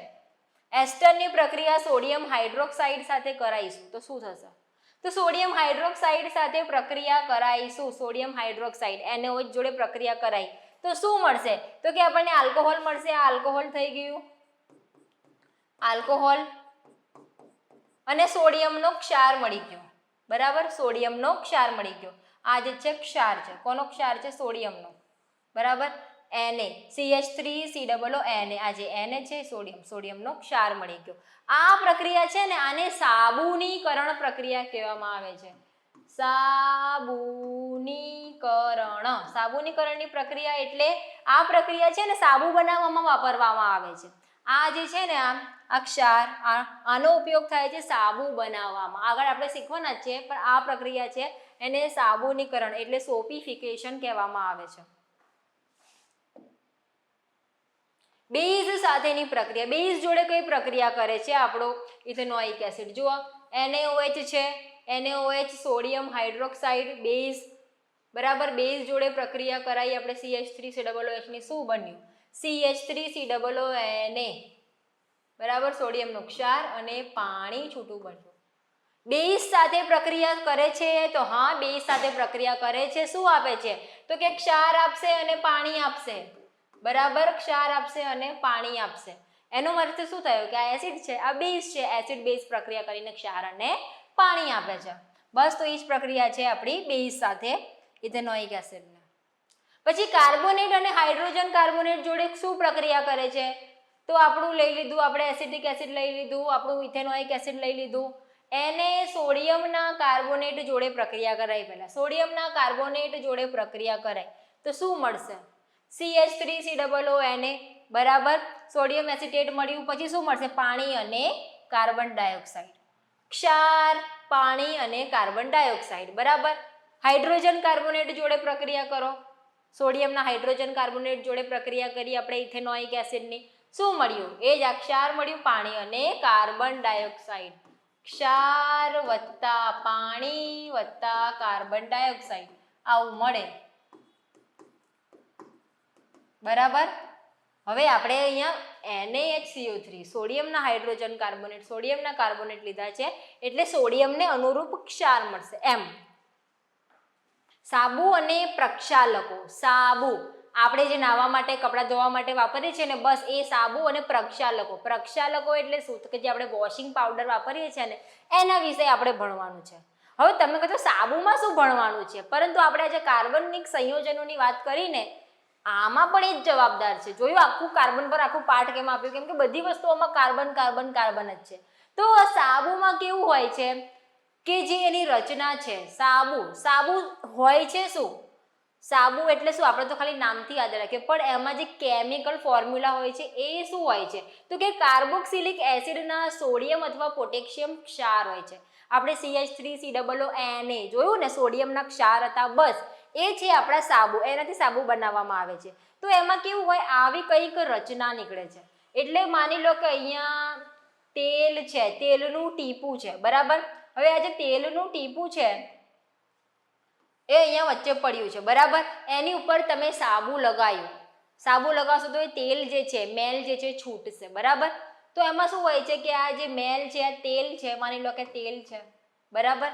એસ્ટરની પ્રક્રિયા સોડિયમ હાઇડ્રોક્સાઇડ સાથે કરાવીશું તો શું થશે, તો સોડિયમ હાઇડ્રોક્સાઇડ સાથે પ્રક્રિયા કરાવીશું, સોડિયમ હાઇડ્રોક્સાઇડ NaOH જોડે પ્રક્રિયા કરાવી તો શું મળશે, તો કે આપણને આલ્કોહોલ મળશે. આ આલ્કોહોલ થઈ ગયું, આલ્કોહોલ. અને સોડિયમનો ક્ષાર મળી ગયો, બરાબર. સોડિયમનો ક્ષાર મળી ગયો. આ જે છે ક્ષાર છે, કોનો ક્ષાર છે, સોડિયમનો, બરાબર. Na CH3COO Na, આ જે Na છે સોડિયમ, સોડિયમનો ક્ષાર મળી ગયો. આ પ્રક્રિયા છે ને આને સાબુનીકરણ પ્રક્રિયા કહેવામાં આવે છે. સાબુનીકરણ. સાબુનીકરણની પ્રક્રિયા એટલે આ પ્રક્રિયા છે ને સાબુ બનાવવામાં વાપરવામાં આવે છે. આ જે છે ને આ ક્ષાર, આનો ઉપયોગ થાય છે સાબુ બનાવવામાં. આગળ આપણે શીખવાના જ છે, પણ આ પ્રક્રિયા છે એને સાબુનીકરણ એટલે સોપીફિકેશન કહેવામાં આવે છે. બેઝ સાથેની પ્રક્રિયા, બેઝ જોડે કઈ પ્રક્રિયા કરે છે આપણો ઇથેનોઇક એસિડ. જુઓ NaOH છે, NaOH સોડિયમ હાઇડ્રોક્સાઇડ બેઝ, બરાબર. બેઝ જોડે પ્રક્રિયા કરાવી આપણે CH3COOH ની શું બન્યું, CH3COONA, બરાબર. સોડિયમનો ક્ષાર અને પાણી છૂટું બન્યું. બેઝ સાથે પ્રક્રિયા કરે છે, તો હા બેઝ સાથે પ્રક્રિયા કરે છે, શું આપે છે, તો કે ક્ષાર આપશે અને પાણી આપશે, બરાબર. ક્ષાર આપશે અને પાણી આપશે. એનો અર્થ શું થયો કે આ એસિડ છે, આ બેઝ છે, એસિડ બેઝ પ્રક્રિયા કરીને ક્ષાર અને પાણી આપે છે. બસ તો એ જ પ્રક્રિયા છે આપણી બેઝ સાથે ઇથેનોઇક એસિડને. પછી કાર્બોનેટ અને હાઇડ્રોજન કાર્બોનેટ જોડે શું પ્રક્રિયા કરે છે, તો આપણું લઈ લીધું આપણે એસિડિક એસિડ લઈ લીધું, આપણું ઇથેનોઇક એસિડ લઈ લીધું. એને સોડિયમના કાર્બોનેટ જોડે પ્રક્રિયા કરાવી. પહેલા સોડિયમના કાર્બોનેટ જોડે પ્રક્રિયા કરાય તો શું મળશે, CH3COONA, બરાબર. સોડિયમ એસિટેટ મળ્યું. પછી શું મળશે, પાણી અને કાર્બન ડાયોક્સાઇડ. ક્ષાર, પાણી અને કાર્બન ડાયોક્સાઇડ, બરાબર. હાઇડ્રોજન કાર્બોનેટ જોડે પ્રક્રિયા કરો, સોડિયમના હાઇડ્રોજન કાર્બોનેટ જોડે પ્રક્રિયા કરી આપણે ઇથેનોઇક એસિડની, શું મળ્યું, એ જ આ ક્ષાર મળ્યું, પાણી અને કાર્બન ડાયોક્સાઇડ. ક્ષાર વત્તા પાણી વત્તા કાર્બન ડાયોક્સાઇડ આવું મળે, બરાબર. હવે આપણે અહીંયા NaHCO3 સોડિયમના હાઇડ્રોજન કાર્બોનેટ, સોડિયમના કાર્બોનેટ લીધા છે એટલે સોડિયમને અનુરૂપ ક્ષાર મળશે એમ. સાબુ અને પ્રક્ષાલકો. સાબુ આપણે જે નાહવા માટે, કપડાં ધોવા માટે વાપરીએ છીએ ને, બસ એ સાબુ અને પ્રક્ષાલકો. પ્રક્ષાલકો એટલે શું, કે જે આપણે વોશિંગ પાવડર વાપરીએ છીએ ને એના વિશે આપણે ભણવાનું છે. હવે તમે કહો સાબુમાં શું ભણવાનું છે, પરંતુ આપણે આજે કાર્બનિક સંયોજનોની વાત કરીને આમાં પણ એ જ જવાબદાર છે. જોયું આખું કાર્બન પર આખું પાઠ કેમ આપ્યું, કેમ કે બધી વસ્તુઓમાં કાર્બન કાર્બન કાર્બન જ છે. તો સાબુમાં કેવું હોય છે કે જે એની રચના છે, સાબુ હોય છે શું, સાબુ એટલે શું, આપણે તો ખાલી નામથી યાદ રાખીએ, પણ એમાં જે કેમિકલ ફોર્મ્યુલા હોય છે એ શું હોય છે, તો કે કાર્બોક્સિલિક એસિડના સોડિયમ અથવા પોટેશિયમ ક્ષાર હોય છે. આપણે CH3COONA જોયું ને, સોડિયમના ક્ષાર હતા, બસ એ છે આપણા સાબુ, એનાથી સાબુ બનાવવામાં આવે છે. તો એમાં કેવું હોય, આવી કંઈક રચના નીકળે છે. એટલે માની લો કે અહીંયા તેલ છે, તેલનું ટીપું છે, બરાબર. હવે આ જે તેલનું ટીપું છે એ અહીંયા વચ્ચે પડ્યું છે, બરાબર. એની ઉપર તમે સાબુ લગાવ્યું, સાબુ લગાવશો તો એ તેલ જે છે, મેલ જે છે છૂટશે, બરાબર. તો એમાં શું હોય છે કે આ જે મેલ છે, આ તેલ છે, માની લો કે તેલ છે, બરાબર,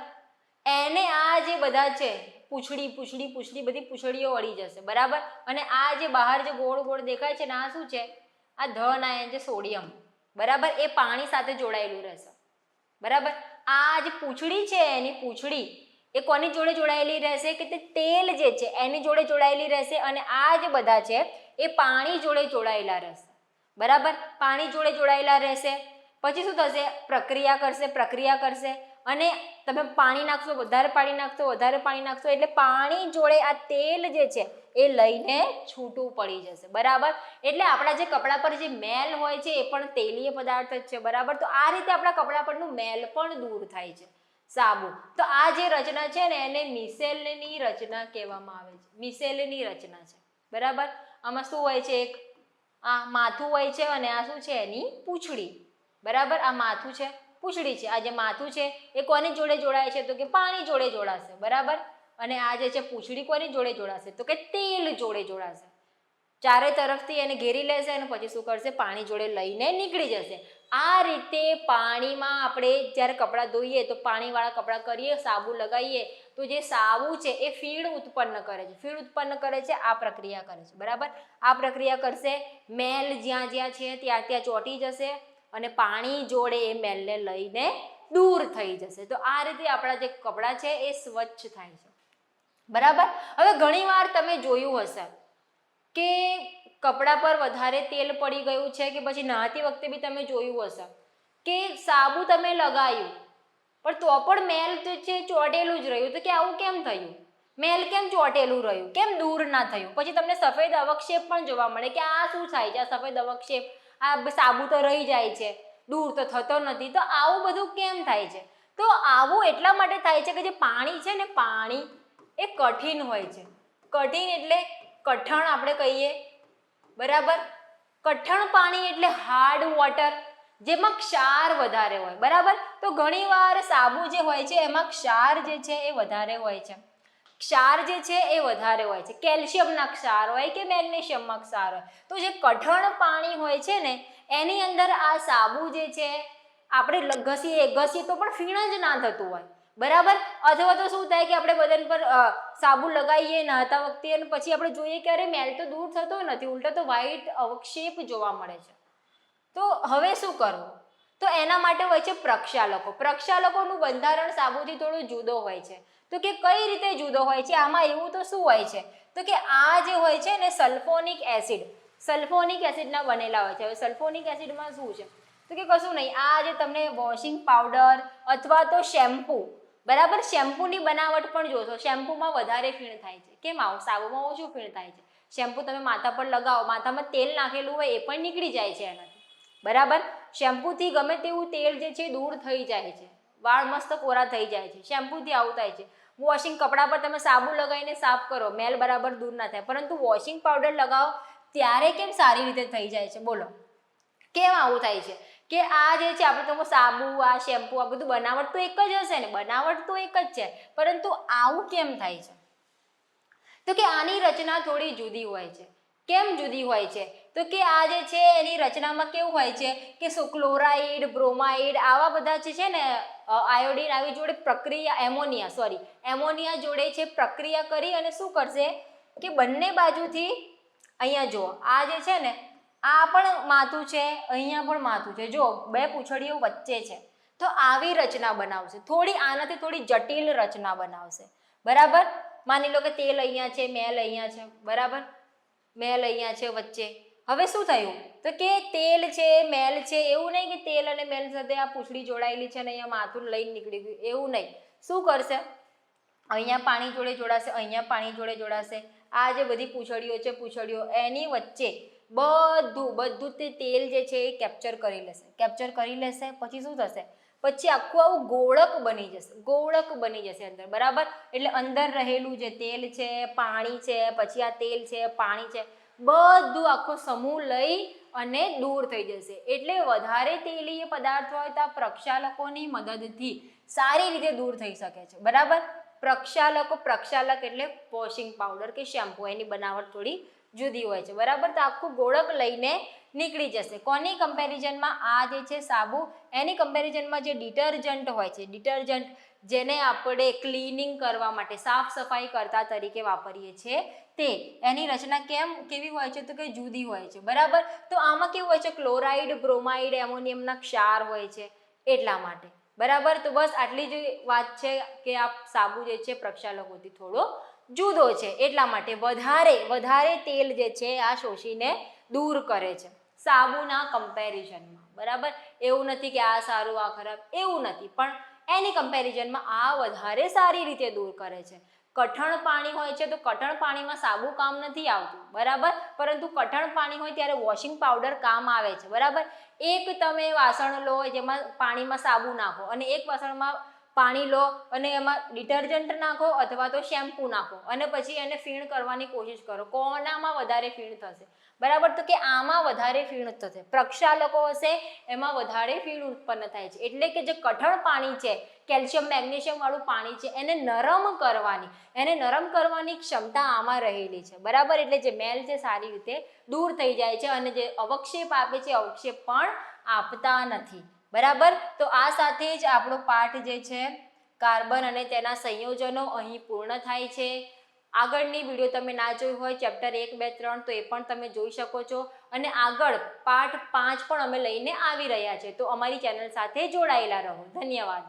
એને આ જે બધા છે પૂંછડી બધી પૂંછડીઓ વળી જશે, બરાબર. અને આ જે બહાર જે ગોળ ગોળ દેખાય છે ને, આ શું છે, આ ધન આયન છે સોડિયમ, બરાબર, એ પાણી સાથે જોડાયેલું રહેશે, બરાબર. આ જે પૂંછડી છે, એની પૂંછડી એ કોની જોડે જોડાયેલી રહેશે, કે તે તેલ જે છે એની જોડે જોડાયેલી રહેશે, અને આ જે બધા છે એ પાણી જોડે જોડાયેલા રહેશે, બરાબર. પાણી જોડે જોડાયેલા રહેશે, પછી શું થશે, પ્રક્રિયા કરશે, અને તમે પાણી નાખશો, વધારે પાણી નાખશો એટલે પાણી જોડે આ તેલ જે છે એ લઈને છૂટું પડી જશે, બરાબર. એટલે આપણા જે કપડા પર જે મેલ હોય છે એ પણ તેલીય પદાર્થ જ છે, બરાબર. તો આ રીતે આપણા કપડા પરનું મેલ પણ દૂર થાય છે સાબુ. તો આ જે રચના છે ને એને મિસેલની રચના કહેવામાં આવે છે, મિસેલની રચના છે, બરાબર. આમાં શું હોય છે, એક આ માથું હોય છે, અને આ શું છે, એની પૂંછડી, બરાબર. આ માથું છે, પૂંછડી છે. આ જે માથું છે એ કોની જોડે જોડાય છે, તો કે પાણી જોડે જોડાશે, બરાબર. અને આ જે છે પૂંછડી કોની જોડે જોડાશે, તો કે તેલ જોડે જોડાશે. ચારે તરફથી એને ઘેરી લેશે અને પછી શું કરશે, પાણી જોડે લઈને નીકળી જશે. આ રીતે પાણીમાં આપણે જ્યારે કપડાં ધોઈએ તો પાણીવાળા કપડાં કરીએ, સાબુ લગાવીએ તો જે સાબુ છે એ ફીણ ઉત્પન્ન કરે છે, આ પ્રક્રિયા કરે છે, બરાબર. આ પ્રક્રિયા કરશે, મેલ જ્યાં જ્યાં છે ત્યાં ચોંટી જશે અને પાણી જોડે એ મેલને લઈને દૂર થઈ જશે. તો આ રીતે આપણા જે કપડાં છે એ સ્વચ્છ થાય છે, બરાબર. હવે ઘણીવાર તમે જોયું હશે કે કપડા પર વધારે તેલ પડી ગયું છે, કે પછી નહાતી વખતે બી તમે જોયું હશે કે સાબુ તમે લગાવ્યું પણ તો પણ મેલ જે છે ચોંટેલું જ રહ્યું. તો કે આવું કેમ થયું, મેલ કેમ ચોંટેલું રહ્યું, કેમ દૂર ના થયું? પછી તમને સફેદ અવક્ષેપ પણ જોવા મળે કે આ શું થાય છે, આ સફેદ અવક્ષેપ, આ સાબુ તો રહી જાય છે, દૂર તો થતો નથી. તો આવું બધું કેમ થાય છે? તો આવું એટલા માટે થાય છે કે જે પાણી છે ને, પાણી એ કઠિન હોય છે. કઠિન એટલે કઠણ આપણે કહીએ, બરાબર. કઠણ પાણી એટલે હાર્ડ વોટર, જેમાં ક્ષાર વધારે હોય, બરાબર. તો ઘણીવાર સાબુ જે હોય છે એમાં ક્ષાર જે છે એ વધારે હોય છે, કેલ્શિયમના ક્ષાર હોય કે મેગ્નેશિયમના ક્ષાર હોય. તો જે કઠણ પાણી હોય છે ને એની અંદર આ સાબુ જે છે આપણે ઘસીએ તો પણ ફીણ જ ના થતું હોય, બરાબર. અથવા તો શું થાય કે આપણે બદન પર સાબુ લગાવીએ નહાતા વખતે અને પછી આપણે જોઈએ કે અરે મેલ તો દૂર થતો નથી, ઉલટો તો વ્હાઈટ અવક્ષેપ જોવા મળે છે. તો હવે શું કરવું? તો એના માટે હોય છે પ્રક્ષાલકોનું બંધારણ સાબુથી થોડું જુદો હોય છે. તો કે કઈ રીતે જુદો હોય છે? આમાં એવું તો શું હોય છે, તો કે આ જે હોય છે ને સલ્ફોનિક એસિડના બનેલા હોય છે. હવે સલ્ફોનિક એસિડમાં શું છે, તો કે કશું નહીં, આ જે તમને વોશિંગ પાવડર અથવા તો શેમ્પૂ, બરાબર, શેમ્પૂની બનાવટ પણ જોશો, શેમ્પૂમાં વધારે ફીણ થાય છે. કેમ આવું? સાબુમાં ઓછું ફીણ થાય છે. શેમ્પૂ તમે માથા પર લગાવો, માથામાં તેલ નાખેલું હોય એ પણ નીકળી જાય છે એનાથી, બરાબર. શેમ્પૂથી ગમે તેવું તેલ જે છે દૂર થઈ જાય છે, વાળ મસ્ત કોરા થઈ જાય છે, શેમ્પૂથી આવું થાય છે. વોશિંગ કપડા પર તમે સાબુ લગાવીને સાફ કરો, મેલ બરાબર દૂર ના થાય, પરંતુ વોશિંગ પાવડર લગાવો ત્યારે કેમ સારી રીતે થઈ જાય છે? બોલો કેમ આવું થાય છે? કે આ જે છે આપણે તો સાબુ, આ શેમ્પૂ, આ બધું બનાવટ તો એક જ હશે ને, બનાવટ તો એક જ છે, પરંતુ આવું કેમ થાય છે? તો કે આની રચના થોડી જુદી હોય છે. કેમ જુદી હોય છે? તો કે આ જે છે એની રચનામાં કેવું હોય છે કે ક્લોરાઇડ, બ્રોમાઇડ આવા બધા જે છે ને, આયોડિન આવી જોડે એમોનિયા જોડે છે પ્રક્રિયા કરી અને શું કરશે કે બંને બાજુથી, અહીંયા જો આ જે છે ને, આ પણ માથું છે, અહીંયા પણ માથું છે, જો બે પૂંછડીઓ વચ્ચે છે. તો આવી રચના બનાવશે, આનાથી થોડી જટિલ રચના બનાવશે, બરાબર. માની લો કે તેલ અહીંયા છે, મેલ અહીંયા છે, બરાબર, મેલ અહીંયા છે વચ્ચે. હવે શું થયું? તો કે તેલ છે, મેલ છે, એવું નહીં કે તેલ અને મેલ સાથે આ પૂંછડી જોડાયેલી છે અને અહીંયા માથું લઈને નીકળી ગયું, એવું નહીં. શું કરશે? અહીંયા પાણી જોડે જોડાશે, અહીંયા પાણી જોડે જોડાશે, આ જે બધી પૂંછડીઓ એની વચ્ચે બધું તે તેલ જે છે એ કેપ્ચર કરી લેશે પછી શું થશે, પછી આખું આવું ગોળક બની જશે અંદર, બરાબર. એટલે અંદર રહેલું જે તેલ છે, પાણી છે, પછી આ તેલ છે, પાણી છે, બધું આખો સમૂહ લઈ અને દૂર થઈ જશે. એટલે વધારે તેલીય પદાર્થ હોય તો આ પ્રક્ષાલકોની મદદથી સારી રીતે દૂર થઈ શકે છે, બરાબર. પ્રક્ષાલક એટલે વોશિંગ પાવડર કે શેમ્પુ, એની બનાવટ થોડી જુદી હોય છે, બરાબર. તો આખું ગોળક લઈને નીકળી જશે. કોની કમ્પેરિઝનમાં? આ જે છે સાબુ, એની કમ્પેરિઝનમાં જે ડિટર્જન્ટ હોય છે, જેને આપણે ક્લિનિંગ કરવા માટે, સાફ સફાઈ કરતા તરીકે વાપરીએ છીએ, તે એની રચના કેવી હોય છે તો કે જુદી હોય છે, બરાબર. તો આમાં કેવું હોય છે, ક્લોરાઇડ, બ્રોમાઇડ, એમોનિયમના ક્ષાર હોય છે, એટલા માટે, બરાબર. તો બસ આટલી જ વાત છે કે આ સાબુ જે છે પ્રક્ષાલકોથી થોડો જુદો છે, એટલા માટે વધારે તેલ જે છે આ શોષીને દૂર કરે છે સાબુના કમ્પેરિઝનમાં, બરાબર. એવું નથી કે આ સારું આ ખરાબ, એવું નથી, પણ એની કમ્પેરિઝનમાં આ વધારે સારી રીતે દૂર કરે છે. કઠણ પાણી હોય છે તો કઠણ પાણીમાં સાબુ કામ નથી આવતું, બરાબર. પરંતુ કઠણ પાણી હોય ત્યારે વોશિંગ પાવડર કામ આવે છે, બરાબર. એક તમે વાસણ લો જેમાં પાણીમાં સાબુ નાખો અને એક વાસણમાં પાણી લો અને એમાં ડિટર્જન્ટ નાખો અથવા તો શેમ્પુ નાખો અને પછી એને ફીણ કરવાની કોશિશ કરો, કોનામાં વધારે ફીણ થશે, બરાબર. તો કે આમાં વધારે ફીણ થશે. પ્રક્ષાલકો હશે એમાં વધારે ફીણ ઉત્પન્ન થાય છે. એટલે કે જે કઠણ પાણી છે, કેલ્શિયમ મેગ્નેશિયમ વાળું પાણી છે, એને નરમ કરવાની ક્ષમતા આમાં રહેલી છે, બરાબર. એટલે જે મેલ છે સારી રીતે દૂર થઈ જાય છે અને જે અવક્ષેપ આપે છે અવક્ષેપ પણ આપતા નથી, બરાબર. તો આ સાથે જ આપણો પાઠ જે છે કાર્બન અને તેના સંયોજનો અહીં પૂર્ણ થાય છે. આગળની વિડીયો તમે ના જોઈ હોય, ચેપ્ટર 1, 2, 3, તો એ પણ તમે જોઈ શકો છો. અને આગળ પાઠ 5 પણ અમે લઈને આવી રહ્યા છે, તો અમારી ચેનલ સાથે જોડાયેલા રહો. ધન્યવાદ.